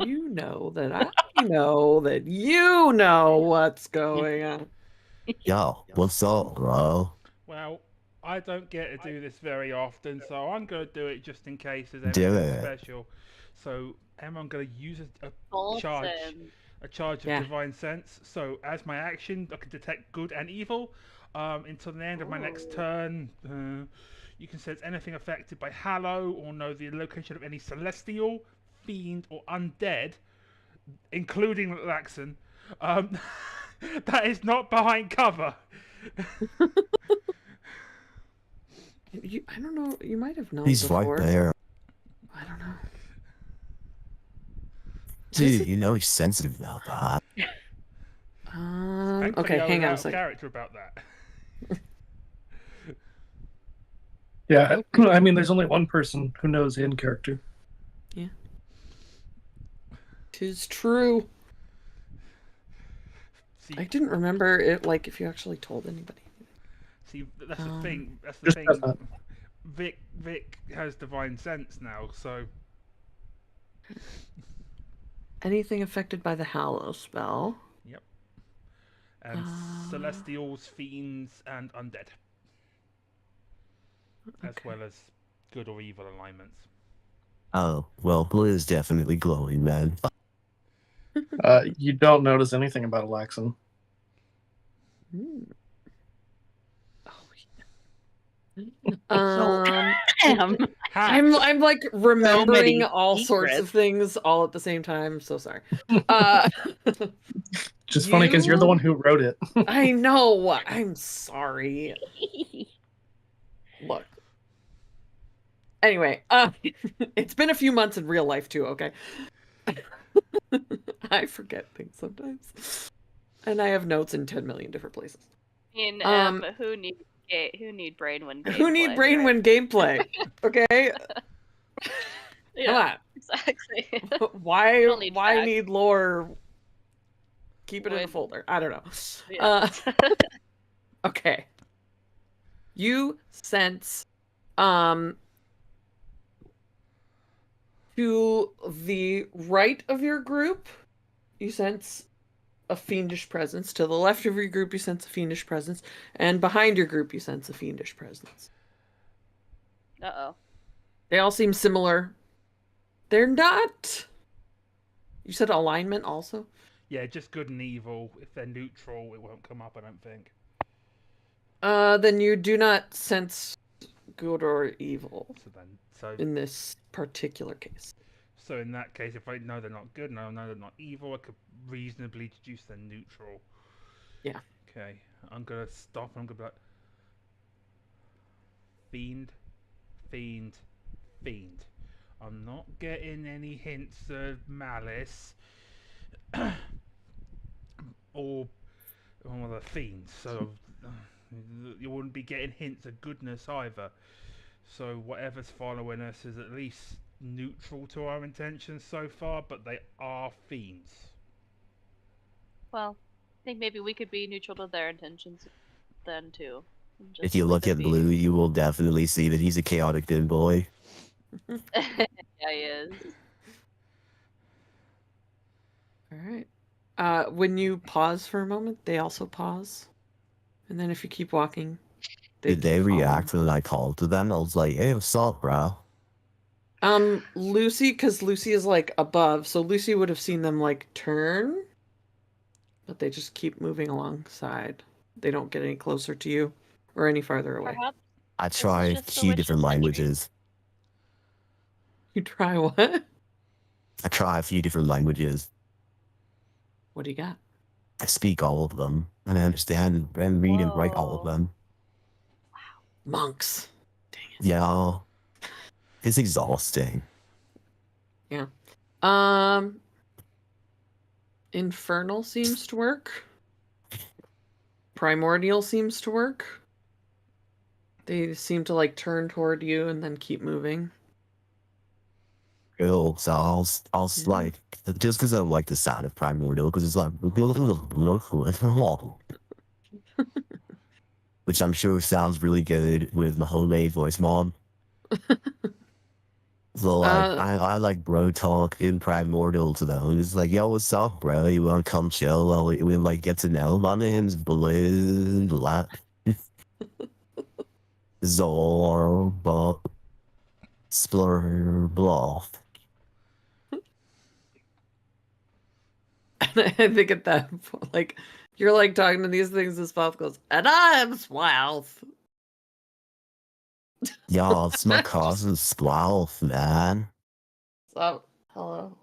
You know that I know that you know what's going on. Yo, what's up, bro? well, I don't get to do this very often, so I'm gonna do it just in case there's Do anything it. special. So Emma, I'm gonna use a charge Bolton. of Yeah. divine sense. So as my action, I can detect good and evil. Until the end of my next Ooh. turn, you can sense anything affected by Hallow or know the location of any celestial, fiend, or undead, including Laxon, that is not behind cover. I don't know. You might have known He's before. right there. I don't know. Dude, you know he's sensitive about that. Thankfully, Okay, I hang was on out a of second. character about that. Yeah, I mean, there's only one person who knows in character. Tis true. See, I didn't remember it. Like, if you actually told anybody. see, that's the thing. That's the Just thing. press that. Vic has divine sense now, so Anything affected by the Hallow spell. yep. And celestials, fiends, and undead. as well as good or evil alignments. Oh, well, blue is definitely glowing, man. You don't notice anything about Alaxon. Hmm. Oh, So- Damn. I'm like remembering many all sorts of secrets. things all at the same time. So sorry. Uh, Just funny because you're the one who wrote it. I know. I'm sorry. Look. Anyway, it's been a few months in real life too. Okay. I forget things sometimes, and I have notes in 10 million different places. I mean, who need brain when gameplay? Who need brain right? when gameplay? Okay. Yeah, Come on. exactly. Why don't need facts. need lore? Keep it in a When- folder. I don't know. Yeah. Okay. You sense to the right of your group, you sense a fiendish presence. To the left of your group, you sense a fiendish presence. And behind your group, you sense a fiendish presence. Uh-oh. They all seem similar. They're not. You said alignment also? Yeah, just good and evil. If they're neutral, it won't come up, I don't think. Then you do not sense good or evil So in this particular case. So in that case, if I know they're not good, no, they're not evil, I could reasonably deduce they're neutral. Yeah. Okay, I'm gonna stop. I'm gonna be like, fiend, fiend, fiend. I'm not getting any hints of malice or the fiends. So you wouldn't be getting hints of goodness either. So whatever's following us is at least neutral to our intentions so far, but they are fiends. Well, I think maybe we could be neutral to their intentions then too. and If just you let look them at be. blue, you will definitely see that he's a chaotic good boy. Yeah, he is. All right. When you pause for a moment, they also pause. And then if you keep walking, Did they keep react following. when I called to them? I was like, hey, what's up, bro? Lucy, because Lucy is like above, so Lucy would have seen them like turn, but they just keep moving alongside. They don't get any closer to you or any farther away. Perhaps I this is try a just the few witch's different entry. languages. You try what? I try a few different languages. What do you got? I speak all of them, and I understand and read and write all of Whoa. them. Monks. Dang it. Yeah, it's exhausting. Yeah. Infernal seems to work. Primordial seems to work. They seem to like turn toward you and then keep moving. Cool. So I'll Yeah. like just because I like the sound of primordial, because it's like which I'm sure sounds really good with my homemade voice mod. So like I like bro talk in primordial to them. It's like, yo, what's up, bro? You wanna come chill while we like get to know? My name's Blue Zorba Splur. I think at that point, like, you're like talking to these things, this mouth goes, and I'm Swalth. Yeah, it's my cousin Splauth, man. So, hello.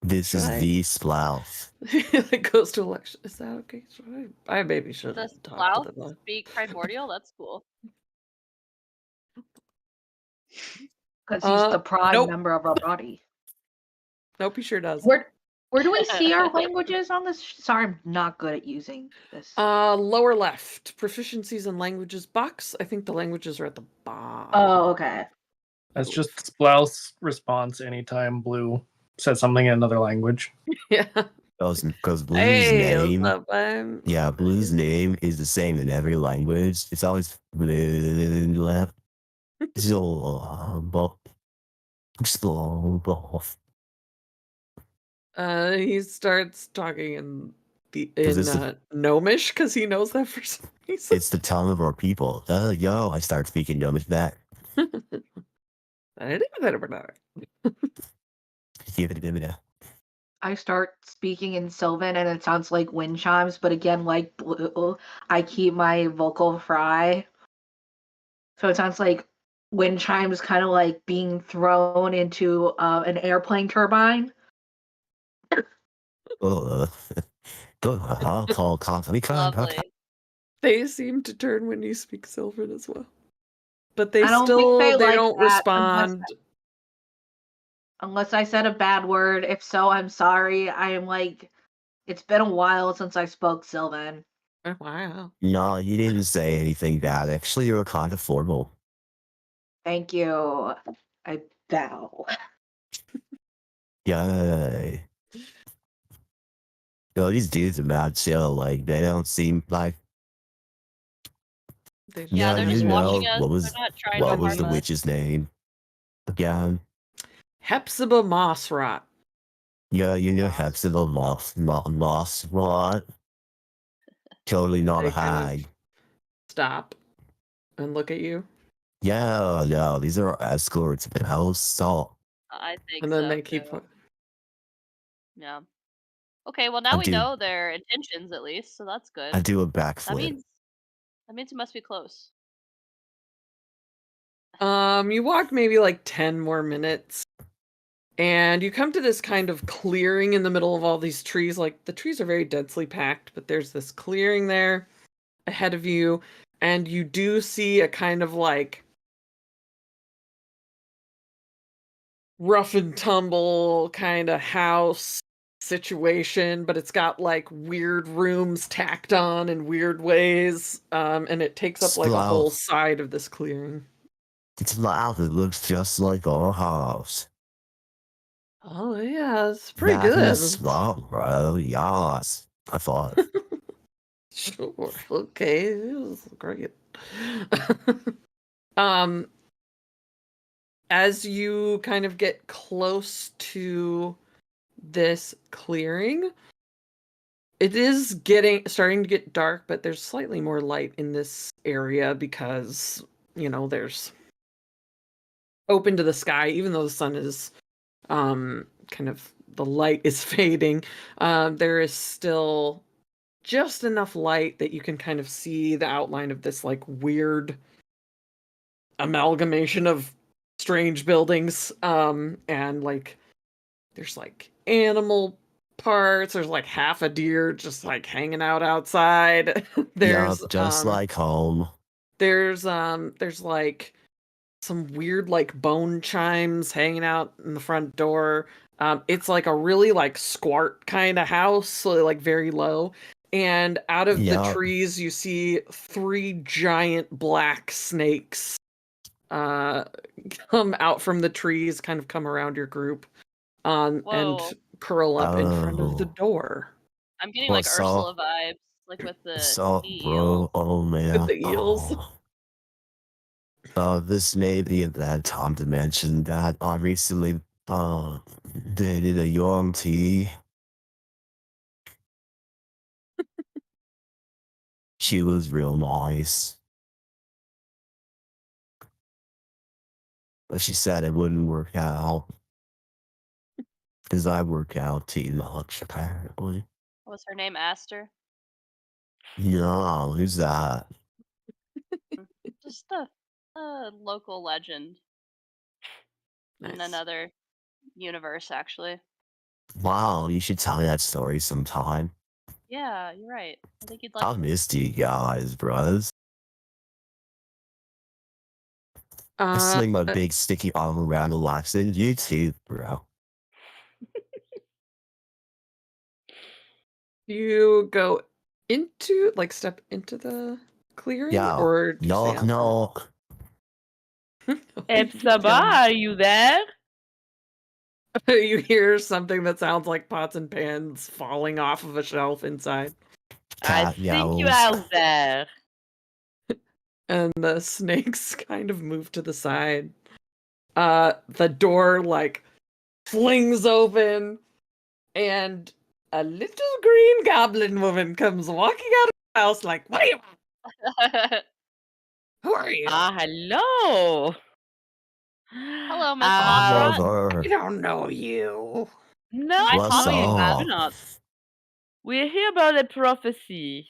This is Right. the Splauth. It goes to election. Is that okay? Should I maybe should Does talk Slough to them. speak primordial? That's cool. Because he's the prime Nope. member of our body. Nope, he sure does. Where do we see our languages on this? Sorry, I'm not good at using this. Lower left, proficiencies in languages box. I think the languages are at the bottom. Oh, okay. That's just Splouth's response anytime Blue says something in another language. Yeah. Because Blue's Hey, name, what's up? I'm yeah, Blue's name is the same in every language. It's always Blue. Zorba Splauth. He starts talking in 'Cause it's the- Gnomish because he knows that for some reason. It's the tongue of our people. Yo, I start speaking Gnomish back. I start speaking in Sylvan and it sounds like wind chimes, but again, like Blue, I keep my vocal fry. So it sounds like wind chimes kind of like being thrown into an airplane turbine. Lovely. They seem to turn when you speak Sylvan as well. But I don't think they like don't that respond. Unless I said a bad word. If so, I'm sorry. I am like, it's been a while since I spoke Sylvan. Oh, wow. No, you didn't say anything bad. Actually, you were kind of formal. Thank you. I bow. Yay. Yo, these dudes are mad chill. Like, they don't seem like. They Yeah, they're just you watching know, us. They're not trying to what was harm the us. witch's name? Again. Hepzibah Mossrot. Yeah, you know, Moss. Hepzibah Moss, what? Totally not They a kind of hag. stop and look at you. Yeah, no, these are escorts of the house salt. I think And then so they keep too. Yeah. Okay, well now I we do- know their intentions at least, so that's good. I do a That backflip. means it must be close. You walk maybe like 10 more minutes and you come to this kind of clearing in the middle of all these trees. Like the trees are very densely packed, but there's this clearing there ahead of you, and you do see a kind of like rough and tumble kind of house situation, but it's got like weird rooms tacked on in weird ways, and it takes up like a whole Sloth. side of this clearing. It's loud. It looks just like our house. Oh yeah, it's pretty That is good. slow, bro. Yes. I thought. Sure. Okay. It was great. um, as you kind of get close to this clearing, it is starting to get dark, but there's slightly more light in this area because, there's open to the sky, even though the sun is kind of the light is fading. There is still just enough light that you can kind of see the outline of this like weird amalgamation of strange buildings, and like there's like animal parts, there's like half a deer just like hanging out outside. there's Yeah, just like home. there's like some weird like bone chimes hanging out in the front door. It's like a really like squat kind of house, so like very low. And out of the Yeah. trees, you see 3 giant black snakes come out from the trees, kind of come around your group, and Whoa. curl up in front of the Oh. door. I'm getting Well, like so- Ursula vibes, like with the So, eel. bro, oh man. the eels. This may be a bad time to mention that I recently dated a young tea. She was real nice. But she said it wouldn't work out. Because I work out too much, apparently. What's her name? Aster? Yeah, who's that? Just a local legend in Nice. another universe, actually. Wow, you should tell me that story sometime. Yeah, you're right. I think you'd like I it. missed you guys, bros. I Uh, sling my big sticky arm around the lights and you too, bro. you go step into the clearing, Yeah, or do you stay knock, out knock. front? Hepzibah, are you there? You hear something that sounds like pots and pans falling off of a shelf inside, I Cat think you yowls. are there. and the snakes kind of move to the side. The door like flings open, and A little green goblin woman comes walking out of the house like, what do you want? Who are you? Hello. Hello, Miss Mothra. Brother. I don't know you. No, I What's follow you, you Matt. do up? not. We're here about a prophecy.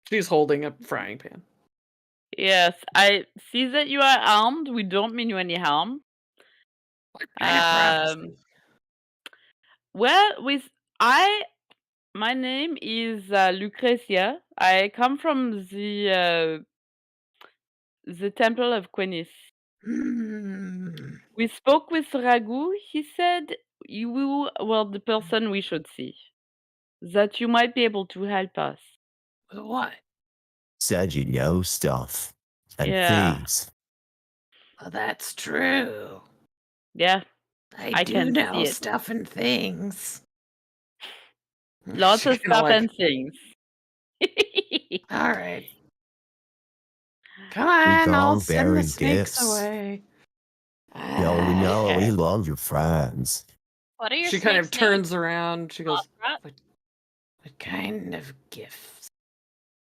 She's holding a frying pan. Yes, I see that you are armed. We don't mean you any harm. What kind of prophecy? Well, my name is Lucretia. I come from the Temple of Quenis. Hmm. We spoke with Ragu. He said you were the person we should see. That you might be able to help us. What? Said you know stuff. And Yeah. things. Well, that's true. Yeah, I I do can know see it. stuff and things. Lots She of kinda stuff like, and things. all right. Come We on, I'll gone send the bury snakes gifts. away. Yo, we know Okay. we love your friends. What are your She kind of snakes' turns names, around. She goes, Mothra? what kind of gifts?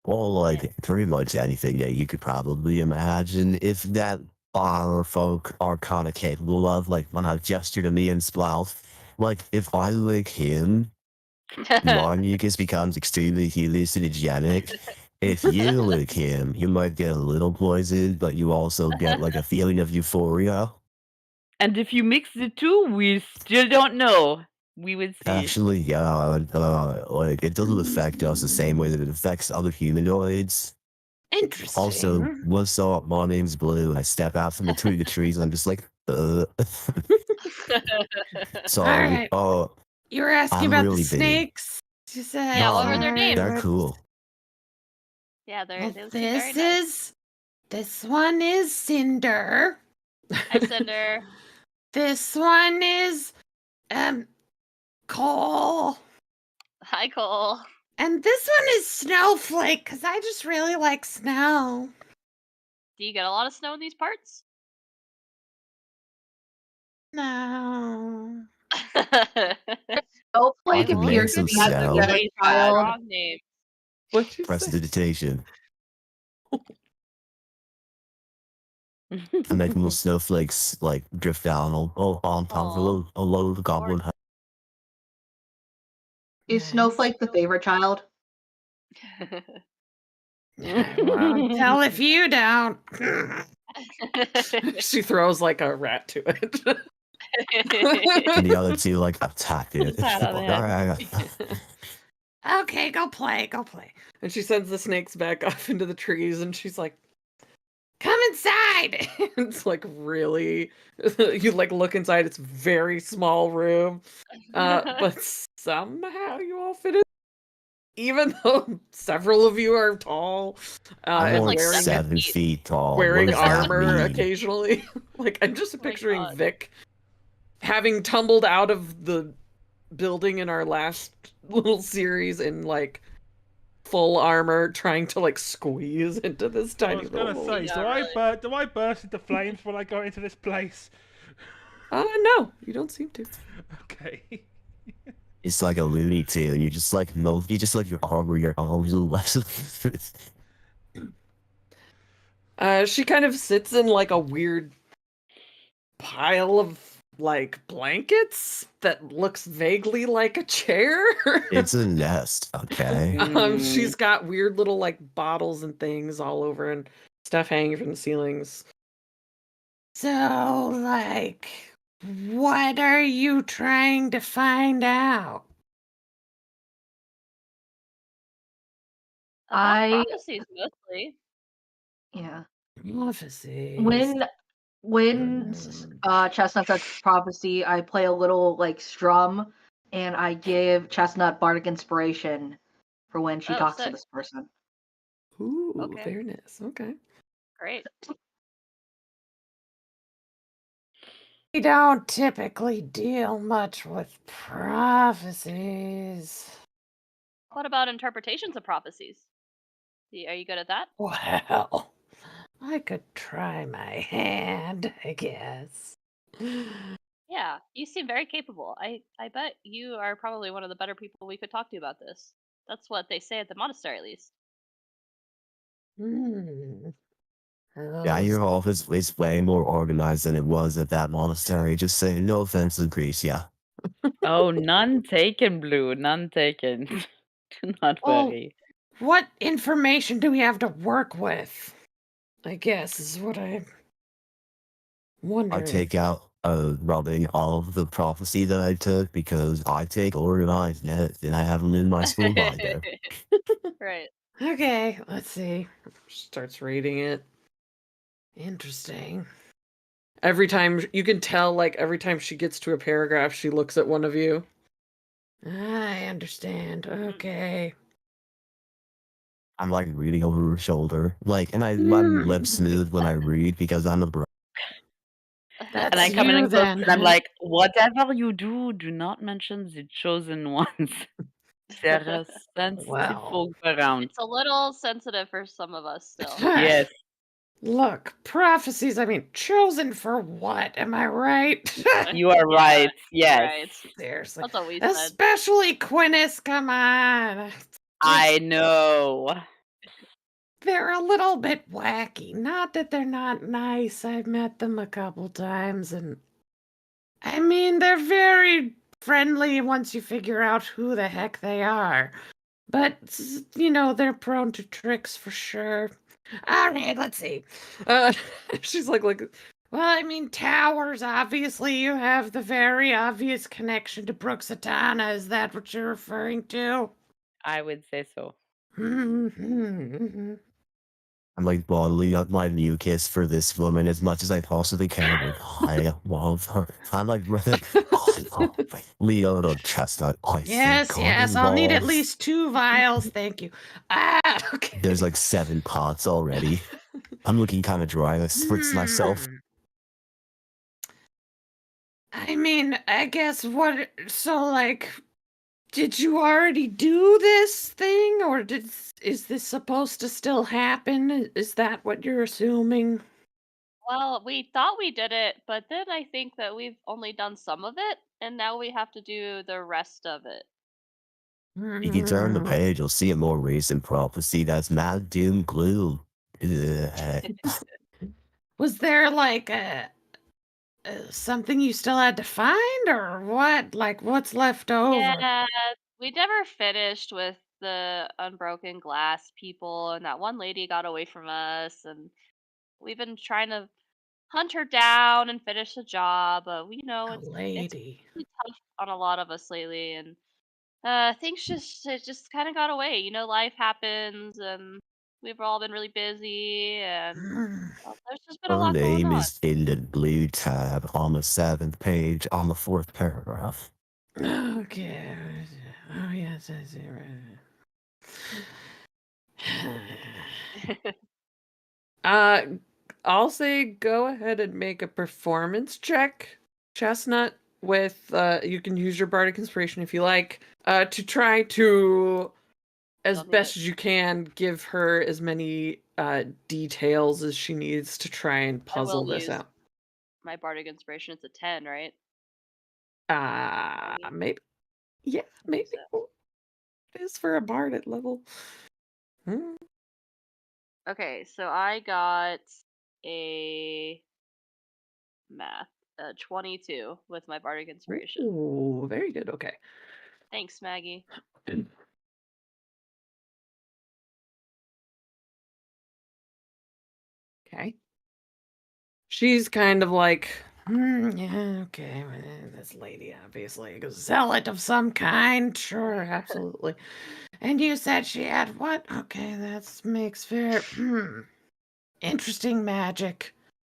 Well, like pretty much anything that you could probably imagine. If that our folk are kind of capable of, like when I gesture to me and Splout, like if I lick him, my mucus becomes extremely hallucinogenic. If you lick him, you might get a little poisoned, but you also get like a feeling of euphoria. And if you mix the two, we still don't know. We will see. Actually, yeah, like it doesn't affect us the same way that it affects other humanoids. Interesting. Also, what's up? My name's Blue. I step out from between the trees and I'm just like, sorry. Alright. Oh, You were asking I'm about really the busy. snakes? She said, Yeah, what were their "Alright, names?" They're let's- cool. Yeah, they Well, seem very nice. this one is Cinder. Hi, Cinder. This one is, Cole. Hi, Cole. And this one is Snowflake, because I just really like snow. Do you get a lot of snow in these parts? No. Snowflake can make appears some to be the snow. favorite child. Wrong name. What'd you say? Prestidigitation. And making little snowflakes like drift down on top of Aw. a little goblin head. Is Snowflake the favorite child? I won't tell if you don't. She throws like a rat to it. And the other two like attack it. Pat on the head. Alright. Okay, go play. And she sends the snakes back off into the trees and she's like, come inside. It's like really, you like look inside, it's a very small room. But somehow you all fit in. Even though several of you are tall I'm and like like wearing 7 feet tall. wearing What does that armor mean? occasionally. Like I'm just Oh my picturing God. Vic having tumbled out of the building in our last little series in like full armor, trying to like squeeze into this I tiny was little. gonna say, Yeah, do I burst into flames when I go into this place? No, you don't seem to. Okay. It's like a Looney Tune. You just like your armor, your arms and less. She kind of sits in like a weird pile of like blankets that looks vaguely like a chair. It's a nest, okay? She's got weird little like bottles and things all over and stuff hanging from the ceilings. So, like, what are you trying to find out? About prophecies mostly. Yeah. Prophecies. When Chestnut says prophecy, I play a little like strum, and I give Chestnut bardic inspiration for when she Oh, talks to sick. this person. Ooh, Okay. very nice. Okay. Great. We don't typically deal much with prophecies. What about interpretations of prophecies? Are you good at that? Well, I could try my hand, I guess. Yeah, you seem very capable. I bet you are probably one of the better people we could talk to about this. That's what they say at the monastery, at least. Hmm. Yeah, Oh, your office is way more organized than it was at that monastery. Just saying, no offense to Greece, yeah. Oh, none taken, Blue. None taken. Do not Oh, worry. what information do we have to work with? I guess is what I'm I wondering. take out rubbing all of the prophecy that I took because I take organized net and I have them in my school binder. Right. Okay, let's see. Starts reading it. Interesting. Every time you can tell, like every time she gets to a paragraph, she looks at one of you. I understand. Okay. I'm like reading over her shoulder, like, and my lips smooth when I read because I'm a bro. That's And I come in you and close, then. and I'm like, whatever you do, do not mention the chosen ones. There are sensitive Well. folks around. It's a little sensitive for some of us still. Yes, Look, prophecies, I mean, chosen for what? Am I right? you are right. Yes, Right. Seriously. That's what we said. Especially Quinnis, come on. I know. They're a little bit wacky. Not that they're not nice. I've met them a couple times, and I mean, they're very friendly once you figure out who the heck they are. But, they're prone to tricks for sure. All right, let's see. She's like, well, I mean, towers, obviously, you have the very obvious connection to Brooksatana. Is that what you're referring to? I would say so. Mm-hmm. I'm like bottling up my mucus for this woman as much as I possibly can. Like, I love her. I'm like, Leona Chestnut. I Yes, think I I'll need at love- least 2 vials, thank you. Okay. There's like 7 pots already. I'm looking kind of dry. I spritz myself. Hmm. I mean, I guess so like, did you already do this thing, or is this supposed to still happen? Is that what you're assuming? Well, we thought we did it, but then I think that we've only done some of it, and now we have to do the rest of it. If you turn the Hmm. page, you'll see a more recent prophecy that's mad doom gloom. Ugh. Was there like something you still had to find, or what? Like, what's left over? Yeah, we never finished with the unbroken glass people, and that one lady got away from us, and we've been trying to hunt her down and finish the job. A It's lady. really tough on a lot of us lately, and things just kind of got away. Life happens, and we've all been really busy, and Hmm. there's just been a Her lot going name on. is in the blue tab on the 7th page on the 4th paragraph. Okay. Oh, yes, I see. Right. I'll say go ahead and make a performance check, Chestnut, with you can use your bardic inspiration if you like, to try to, as Don't do best it. as you can, give her as many details as she needs to try and I puzzle will this use out. my bardic inspiration. It's a 10, right? Maybe. Maybe. Yeah, I think maybe. so. It is for a bard at level. Hmm. Okay, so I got a math 22 with my bardic inspiration. Ooh, very good. Okay. Thanks, Maggie. Okay. She's kind of like, yeah, okay, this lady obviously a zealot of some kind. Sure, absolutely. And you said she had what? Okay, that makes fair. Interesting magic.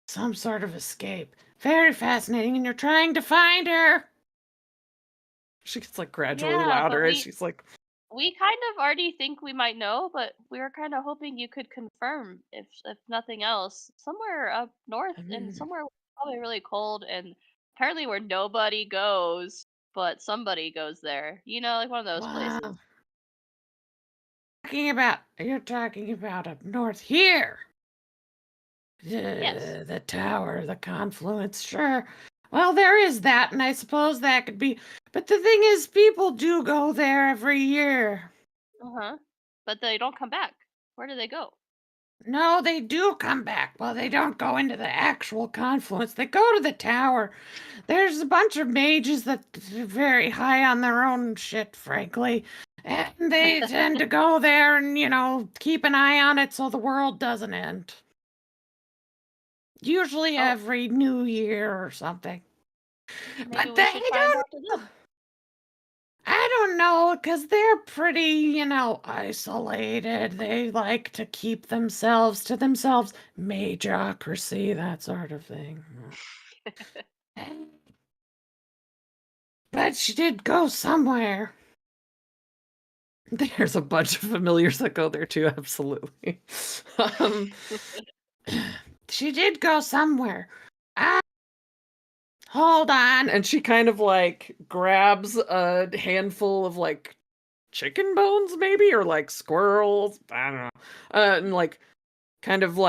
Some sort of escape. Very fascinating, and you're trying to find her. She gets like gradually Yeah, but louder as we she's like, we kind of already think we might know, but we were kind of hoping you could confirm, if nothing else, somewhere up north and somewhere probably really cold, and apparently where nobody goes, but somebody goes there. Like one of those wow. places. You're talking about up north here. Yes. The tower, the confluence, sure. Well, there is that, and I suppose that could be. But the thing is, people do go there every year. Uh-huh. But they don't come back. Where do they go? No, they do come back. Well, they don't go into the actual confluence. They go to the tower. There's a bunch of mages that are very high on their own shit, frankly. And they tend to go there and, keep an eye on it so the world doesn't end. Usually Oh. every New Year or something. Maybe we should try and talk to them. I don't know, because they're pretty, isolated. They like to keep themselves to themselves. Majocracy, that sort of thing. But she did go somewhere. There's a bunch of familiars that go there too, absolutely. She did go somewhere. Hold on. And she kind of grabs a handful of chicken bones, maybe, or squirrels. I don't know. And kind of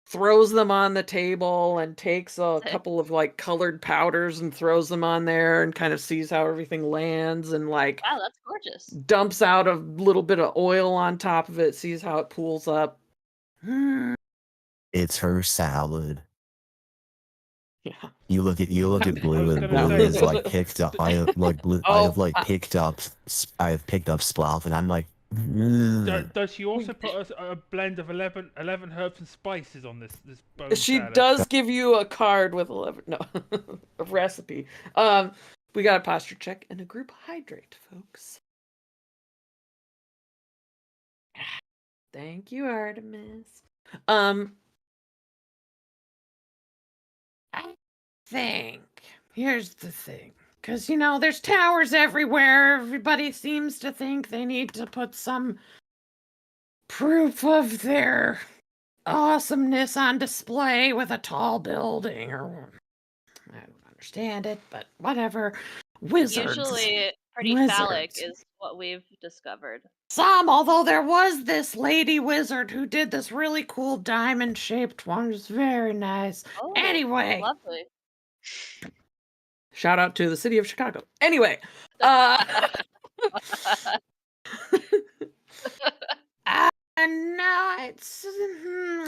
throws them on the table and takes a couple of colored powders and throws them on there and kind of sees how everything lands and Wow, that's gorgeous. dumps out a little bit of oil on top of it, sees how it pools up. It's her salad. Yeah. You look at Blue, and gonna Blue say- is picked up. I have picked up Splav, and I'm like. Does she also put a blend of 11 herbs and spices on this bone She salad? does give you a card with 11, no, a recipe. We got a posture check and a group hydrate, folks. Thank you, Artemis. I think here's the thing. Because, there's towers everywhere. Everybody seems to think they need to put some proof of their awesomeness on display with a tall building, or I don't understand it, but whatever. Wizards. Usually pretty phallic is what we've discovered. Some, although there was this lady wizard who did this really cool diamond-shaped one. It was very nice. Oh, Anyway. lovely. Shout out to the city of Chicago. Anyway. No,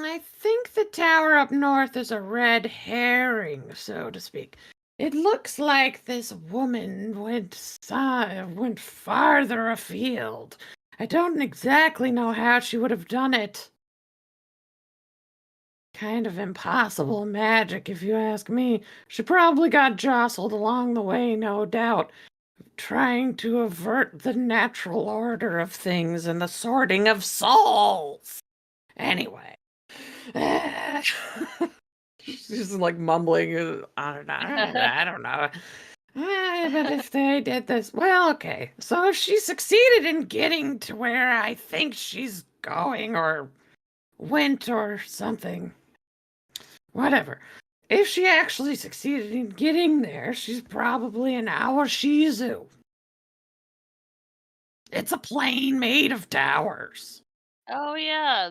I think the tower up north is a red herring, so to speak. It looks like this woman went farther afield. I don't exactly know how she would have done it. Kind of impossible magic, if you ask me. She probably got jostled along the way, no doubt, trying to avert the natural order of things and the sorting of souls. Anyway. She's just mumbling. I don't know. But if they did this, well, okay. So if she succeeded in getting to where I think she's going, or went, or something, whatever. If she actually succeeded in getting there, she's probably an Awashizu. It's a plane made of towers. Oh yeah,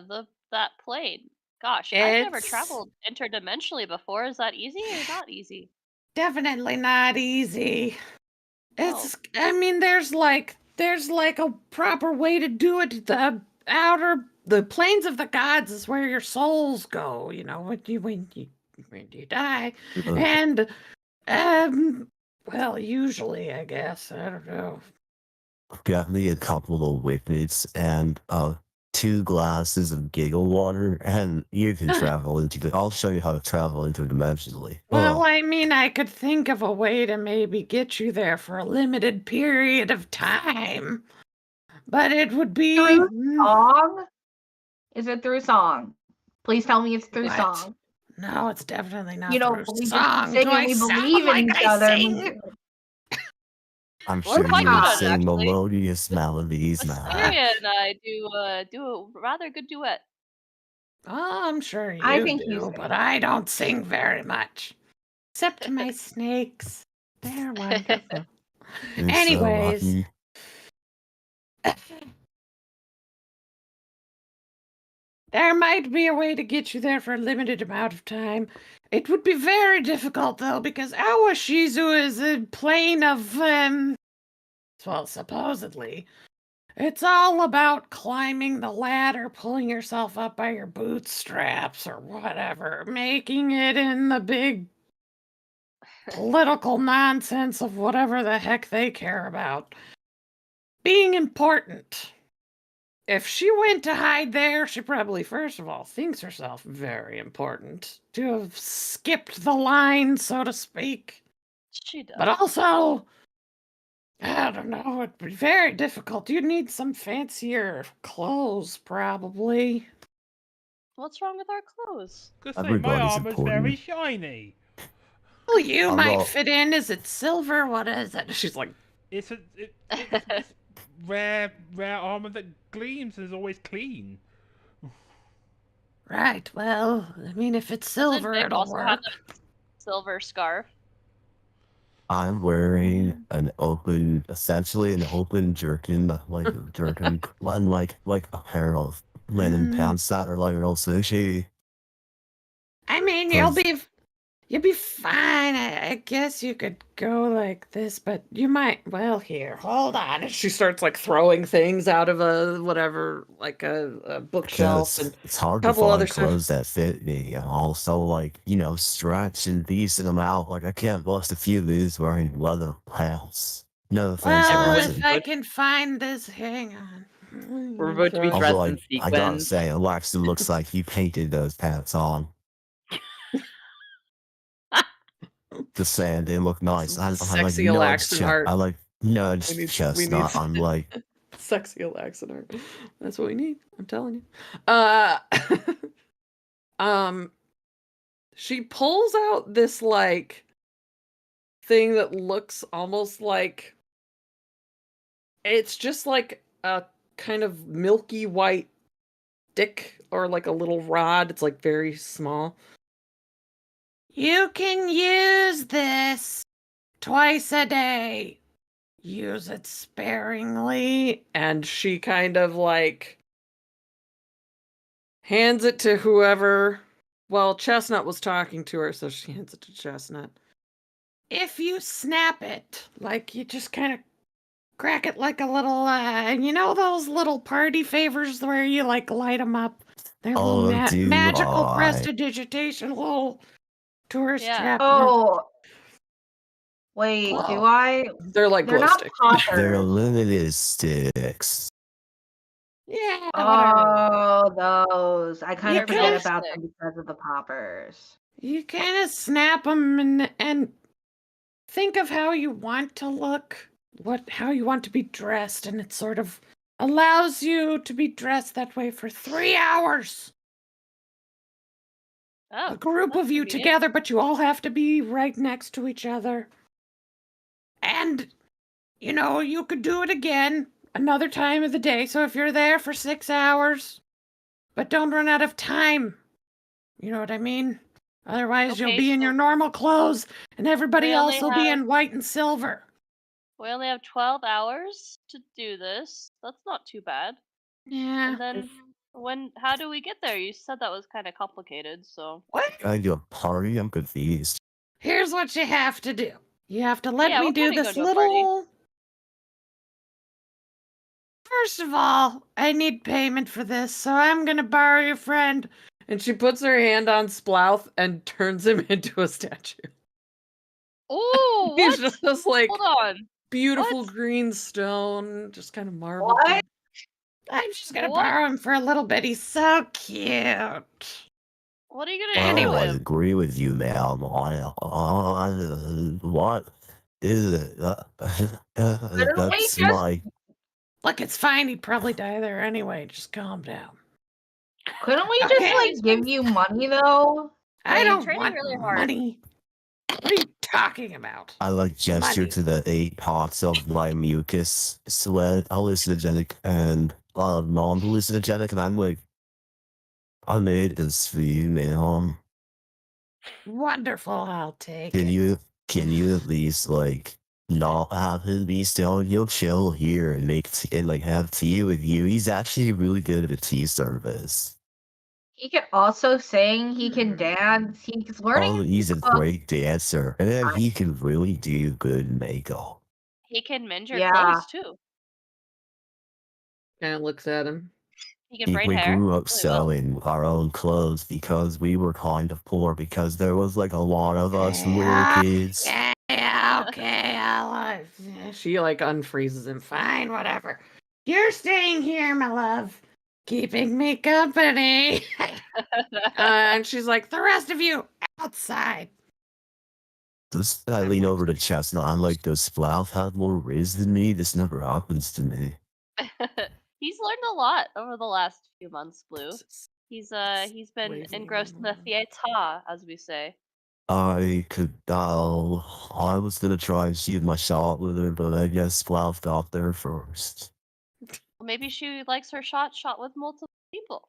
that plane. Gosh, I've never traveled interdimensionally before. Is that easy or not easy? Definitely not easy. It's I mean there's a proper way to do it. The planes of the gods is where your souls go, when you die. And well, usually, I guess. I don't know. Got me a couple of whippets and 2 glasses of giggle water, and you can travel I'll show you how to travel interdimensionally. Well, I mean, I could think of a way to maybe get you there for a limited period of time. But it would be... Through song? Is it through song? Please tell me it's through What? song. No, it's definitely not You know, through we song. just sing Do and I we sound believe in like each I other. sing? I'm We're sure quite you good would at it, sing actually. melodious melodies, man. Asteria and I do a rather good duet. Oh, I'm sure you I think do, you sing. but I don't sing very much. Except to my snakes. They're wonderful. You're so Anyways. lucky. There might be a way to get you there for a limited amount of time. It would be very difficult, though, because Awashizu is a plane of, well, supposedly. It's all about climbing the ladder, pulling yourself up by your bootstraps or whatever, making it in the big political nonsense of whatever the heck they care about. Being important. If she went to hide there, she probably, first of all, thinks herself very important to have skipped the line, so to speak. She does. But also, I don't know, it'd be very difficult. You'd need some fancier clothes, probably. What's wrong with our clothes? Cause say my Everybody's armor's very important. shiny. Well, you I'm might not- fit in. Is it silver? What is it? She's like, It's it's rare armor that gleams and is always clean. right, well, I mean, if it's silver, Doesn't Vic it'll also have work. the silver scarf? I'm wearing essentially an open jerkin, like jerkin, and like a pair of linen Mm. pants that are like real sushi. I mean, you'll be fine. I guess you could go like this, but you might. Well, here, hold on. And she starts like throwing things out of a whatever, like a bookshelf, Because and it's hard to couple other find stuff. clothes that fit me, and also like stretch and decent amount. Like I can't bust a few of these wearing leather pants. No offense, well, Everyone's if Alexa. I can find this, hang on. We're about to be Throw- dressed Also, in I gotta sequins. say, Alexa looks like you painted those pants on. Just saying, they look nice. I like Sexy nudge Alaxan art. I like nudge We need- chestnut. I'm like, Sexy Alaxan art. That's what we need. I'm telling you. She pulls out this like thing that looks almost like it's just like a kind of milky white stick or like a little rod. It's like very small. You can use this twice a day. Use it sparingly. And she kind of like hands it to whoever. Well, Chestnut was talking to her, so she hands it to Chestnut. If you snap it, like you just kind of crack it like a little, you know those little party favors where you like light them up? They're oh, little do magical I? prestidigitation, little tourist Yeah. trap. Oh, wait, do Glow. I? They're like They're glow not sticks. They're poppers. limited sticks. Yeah, whatever. Oh, those. I kind You of forget kinda- about them because of the poppers. You kind of snap them and think of how you want to look, how you want to be dressed, and it sort of allows you to be dressed that way for 3 hours. Oh, A group that's of you convenient. together, but you all have to be right next to each other. And, you know, you could do it again another time of the day. So if you're there for 6 hours, but don't run out of time. You know what I mean? Otherwise, you'll Okay, be in so your normal clothes, and everybody we only else will be have- in white and silver. We only have 12 hours to do this. That's not too bad. Yeah. And then how do we get there? You said that was kind of complicated, so. What? Can I do a party? I'm confused. Here's what you have to do. You have to let Yeah, me we're do gonna this go to a party. little. First of all, I need payment for this, so I'm gonna borrow your friend. And she puts her hand on Splouth and turns him into a statue. Oh, He's what? just like Hold on. beautiful What? green stone, just kind of marble. What? I'm just gonna What? borrow him for a little bit. He's so cute. What are you I gonna do with don't him? agree with you, man. What is it? That's just- my. Look, it's fine. He'd probably die there anyway. Just calm down. Couldn't we Okay. just like give you money though? I Like, don't trading want really hard. money. What are you talking about? I like gesture Money. to the 8 parts of my mucus, sweat, hallucinogenic, and non-hallucinogenic, and I'm like, I made this for you, man. Wonderful. I'll take Can it. you at least like not have him be still? He'll chill here and make tea and like have tea with you. He's actually really good at tea service. He can also sing. He can dance. He's learning. Oh, he's a well, great dancer, and then he can really do good makeup. He can mend your Yeah. clothes too. Kind of looks at him. He can braid We hair. grew up Really well. selling our own clothes because we were kind of poor because there was like a lot of us when we were kids. Yeah, okay. She like unfreezes him. Fine, whatever. You're staying here, my love. Keeping me company. And she's like, the rest of you outside. I lean over to Chestnut. I'm like, does Splav have more riz than me? This never happens to me. He's learned a lot over the last few months, Blue. He's been Lazy engrossed in the animal. theater, as we say. I was gonna try and shoot my shot with her, but I guess Splav got there first. Well, maybe she likes her shot with multiple people.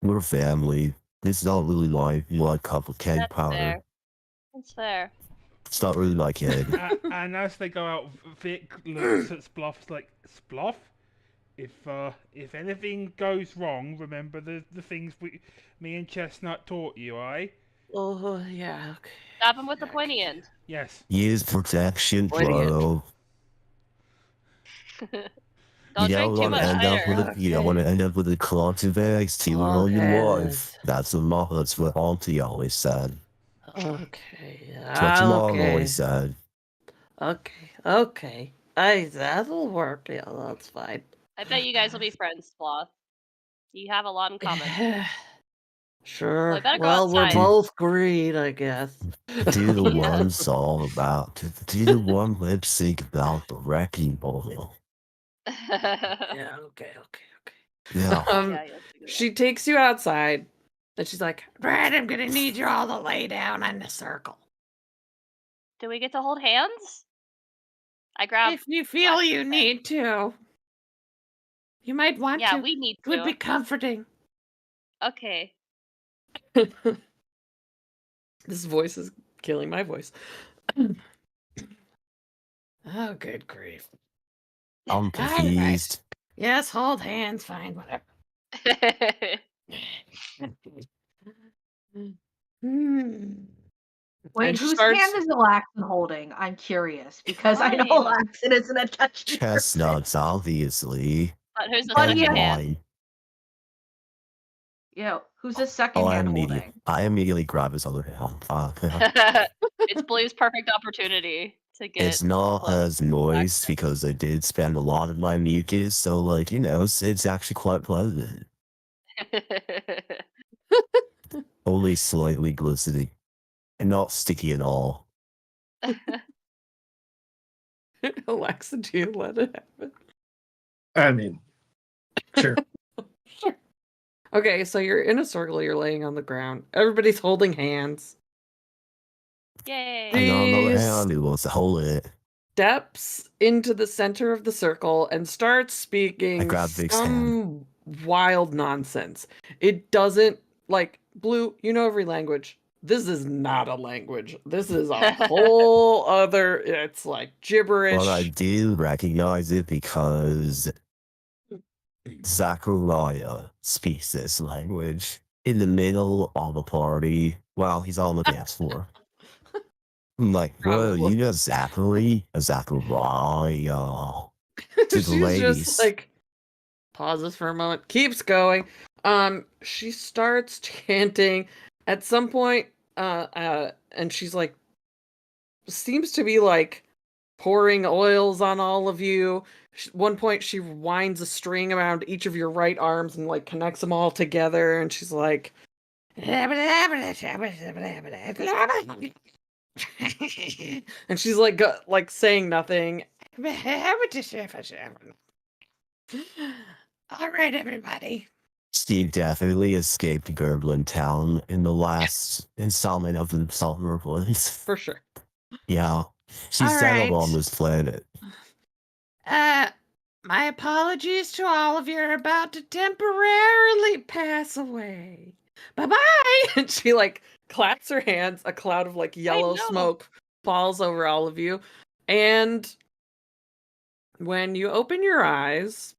We're family. It's not really like cup of keg That's powder. fair. That's fair. It's not really like keg. And as they go out, Vic looks at Sploff like, Sploff? If anything goes wrong, remember the things me and Chestnut taught you, aye? Oh, yeah, okay. Stab him with the Yeah, pointy okay. end. Yes. Use protection, Pointy end. bro. Don't drink too much cider. You don't want to end up with a clot of eggs to on your wife. That's what Auntie always said. Okay. That's what your mom always said. Okay. That'll work. Yeah, that's fine. I bet you guys will be friends, Sloth. You have a lot in common. Sure. Well, I better go Well, we're outside. both great, I guess. Do the Yeah. one song about, do the one lip sync about the wrecking ball. Yeah, okay. Yeah. Yeah, yes, She takes you outside, and she's like, Brad, I'm gonna need you all to lay down in a circle. Do we get to hold hands? I grab. If you feel Wax's you hand. need to. You might want Yeah, to. we need It would be to. comforting. Okay. This voice is killing my voice. Oh, good grief. I'm confused. Yes, hold hands, fine, whatever. Wait, And she whose starts- hand is Alaxon holding? I'm curious because I know Mine. Alaxon isn't a touchy person. Chestnuts, obviously. But who's the Well, second yeah. hand? Mine. Yeah, who's his second Oh, hand holding? I immediately grab his other hand. It's Blue's perfect opportunity to get. It's not close as to moist Alaxon. because I did spend a lot of my mucus, so like, it's actually quite pleasant. Only slightly glistening. And not sticky at all. Alexa, do you let it happen? I mean, sure. Sure. Okay, so you're in a circle, you're laying on the ground. Everybody's holding hands. Yay! I got another These- hand who wants to hold it. Steps into the center of the circle and starts I speaking grabbed Vic's some wild nonsense. It doesn't, like, Blue, you know every language. This is not a language. This is a whole other, it's like gibberish. But I do recognize it because Zachariah speaks this language in the middle of a party while he's on the dance floor. I'm like, whoa, Probably. you know Zachariah? To the She's ladies. just like pauses for a moment, keeps going. She starts chanting at some point, and she's like, seems to be like pouring oils on all of you. One point, she winds a string around each of your right arms and like connects them all together, and she's like, and she's like saying nothing. All right, everybody. She definitely escaped Gerblin Town in the last installment of the Summer Woods. For sure. Yeah. She All settled right. on this planet. My apologies to all of you are about to temporarily pass away. Bye-bye! And she, like, claps her hands. A cloud of, like, yellow no. smoke falls over all of you. And when you open your eyes,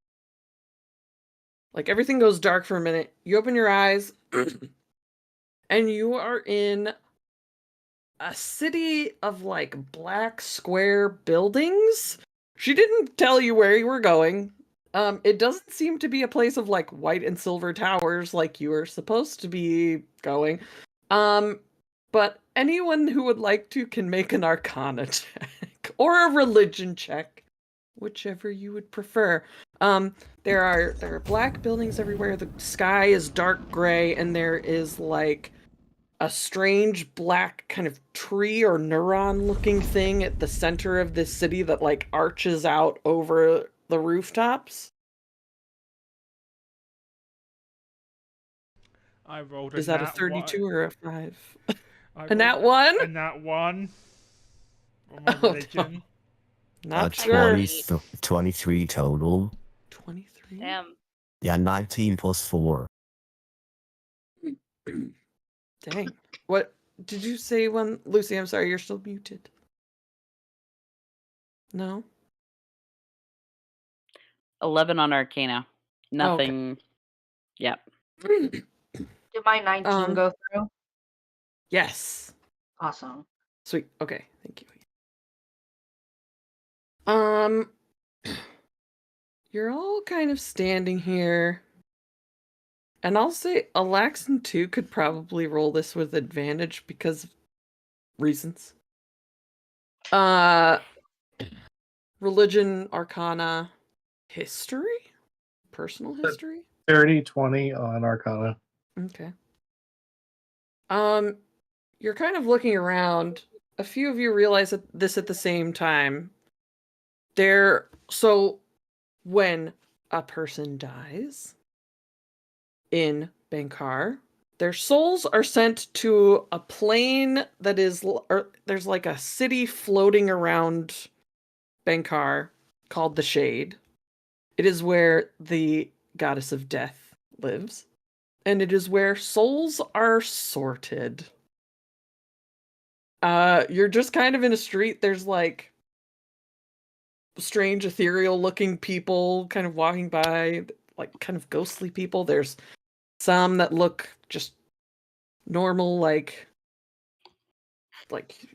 Like everything goes dark for a minute. You open your eyes and you are in a city of like black square buildings. She didn't tell you where you were going. It doesn't seem to be a place of like white and silver towers like you were supposed to be going. But anyone who would like to can make an arcana check or a religion check, whichever you would prefer. There are black buildings everywhere. The sky is dark gray, and there is like a strange black kind of tree or neuron looking thing at the center of this city that like arches out over the rooftops. I rolled a Is that a nat 32 one. or a 5? I A nat 1? A nat 1 on my Oh, no. religion. Not sure. 23 total. 23? Damn. Yeah, 19 plus 4. Dang. What did you say when Lucy, I'm sorry, you're still muted. No? 11 on Arcana. Nothing. Yep. Did my 19 go through? Yes. Awesome. Sweet. Okay. Thank you. You're all kind of standing here. And I'll say Alaxon too could probably roll this with advantage because of reasons. Religion, arcana, history? Personal history? 30-20 on Arcana. Okay. You're kind of looking around. A few of you realize this at the same time. So when a person dies in Bhenkar, their souls are sent to a plane that is, or there's like a city floating around Bhenkar called the Shade. It is where the goddess of death lives, and it is where souls are sorted. You're just kind of in a street. There's like strange ethereal looking people kind of walking by, like kind of ghostly people. There's some that look just normal, like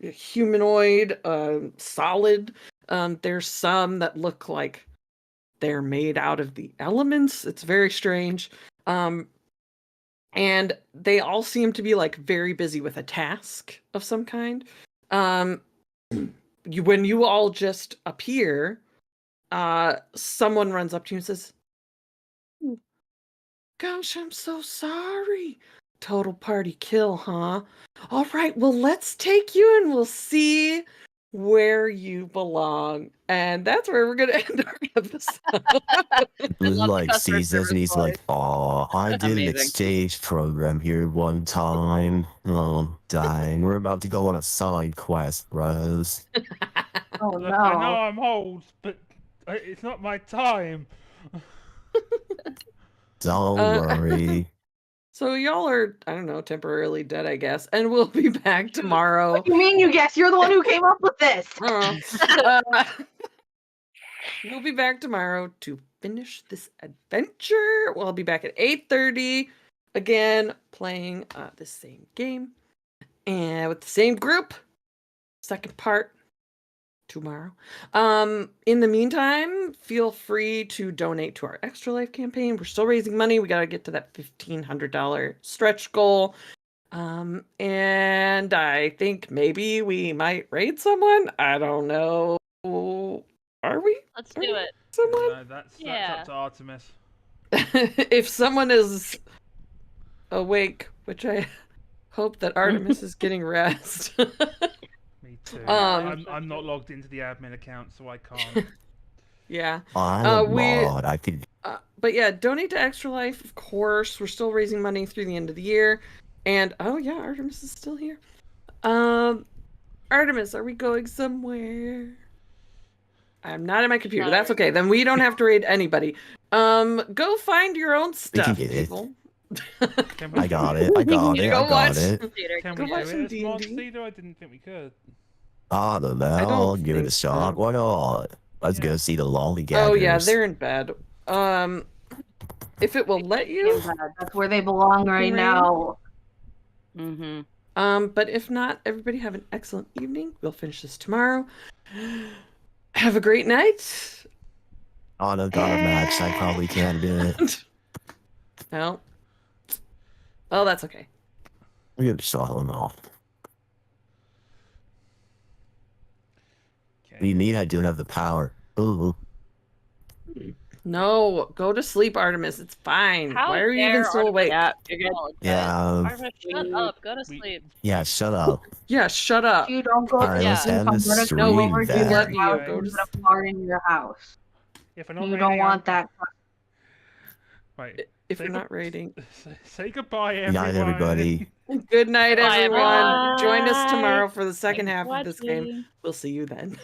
humanoid, solid. There's some that look like they're made out of the elements. It's very strange. And they all seem to be like very busy with a task of some kind. When you all just appear, someone runs up to you and says, "Gosh, I'm so sorry. Total party kill, huh? All right, well, let's take you and we'll see where you belong." And that's where we're going to end our episode. Blue love the like customer sees us and he's like, service "Oh, I did an Amazing. exchange program here one time. Oh, dang, we're about to go on a side quest, bros." Oh Look, no. I know I'm old, but it's not my time. Don't worry. So y'all are, I don't know, temporarily dead, I guess. And we'll be back tomorrow. What do you mean you guess? You're the one who came up with this. We'll be back tomorrow to finish this adventure. We'll be back at 8:30 again, playing the same game and with the same group. Second part tomorrow. In the meantime, feel free to donate to our Extra Life campaign. We're still raising money. We got to get to that $1,500 stretch goal. And I think maybe we might raid someone. I don't know. Are we? Let's do it. Someone? No, that's up to Artemis. If someone is awake, which I hope that Artemis is getting rest. Me too. Um, I'm not logged into the admin account, so I can't. Yeah. I'm a we- mod. I could. But yeah, donate to Extra Life, of course. We're still raising money through the end of the year. And oh yeah, Artemis is still here. Artemis, are we going somewhere? I'm not at my computer. That's okay. Then we don't have to raid anybody. Go find your own stuff, get it. people. Can we I got it. I got it. Go I watch- got it. Theater. Can Go we watch do some it as mod D&D. Cedar? I didn't think we could. I don't know. don't I'll give it a think shot. so. Why not? Let's Yeah. go see the lollygaggers. Oh yeah, they're in bed. if it will let In you. bed. That's where they belong right Rain? now. Mm-hmm. But if not, everybody have an excellent evening. We'll finish this tomorrow. Have a great night. On a dark match, I probably can't do it. No. Well, that's okay. We have to saw him off. Okay. You need, I don't have the power. Ooh. No, go to sleep, Artemis. It's fine. How Why are you even dare still awake? Yeah, you're good. Apologize. Yeah, Artemis, shut up. Go to we- sleep. yeah, shut up. Yeah, shut up. If you don't go Alright, to let's sleep, end I'm the gonna stream come over to then. your Let you house go and to put a fart in your house. If we're not You raiding, don't want that. Right. If Say you're good- not rating. Say goodbye, Good everyone. night, everybody. Good night, Bye, everyone. everyone. Join us Bye. tomorrow for the second Thanks half for of this game. watching. We'll see you then.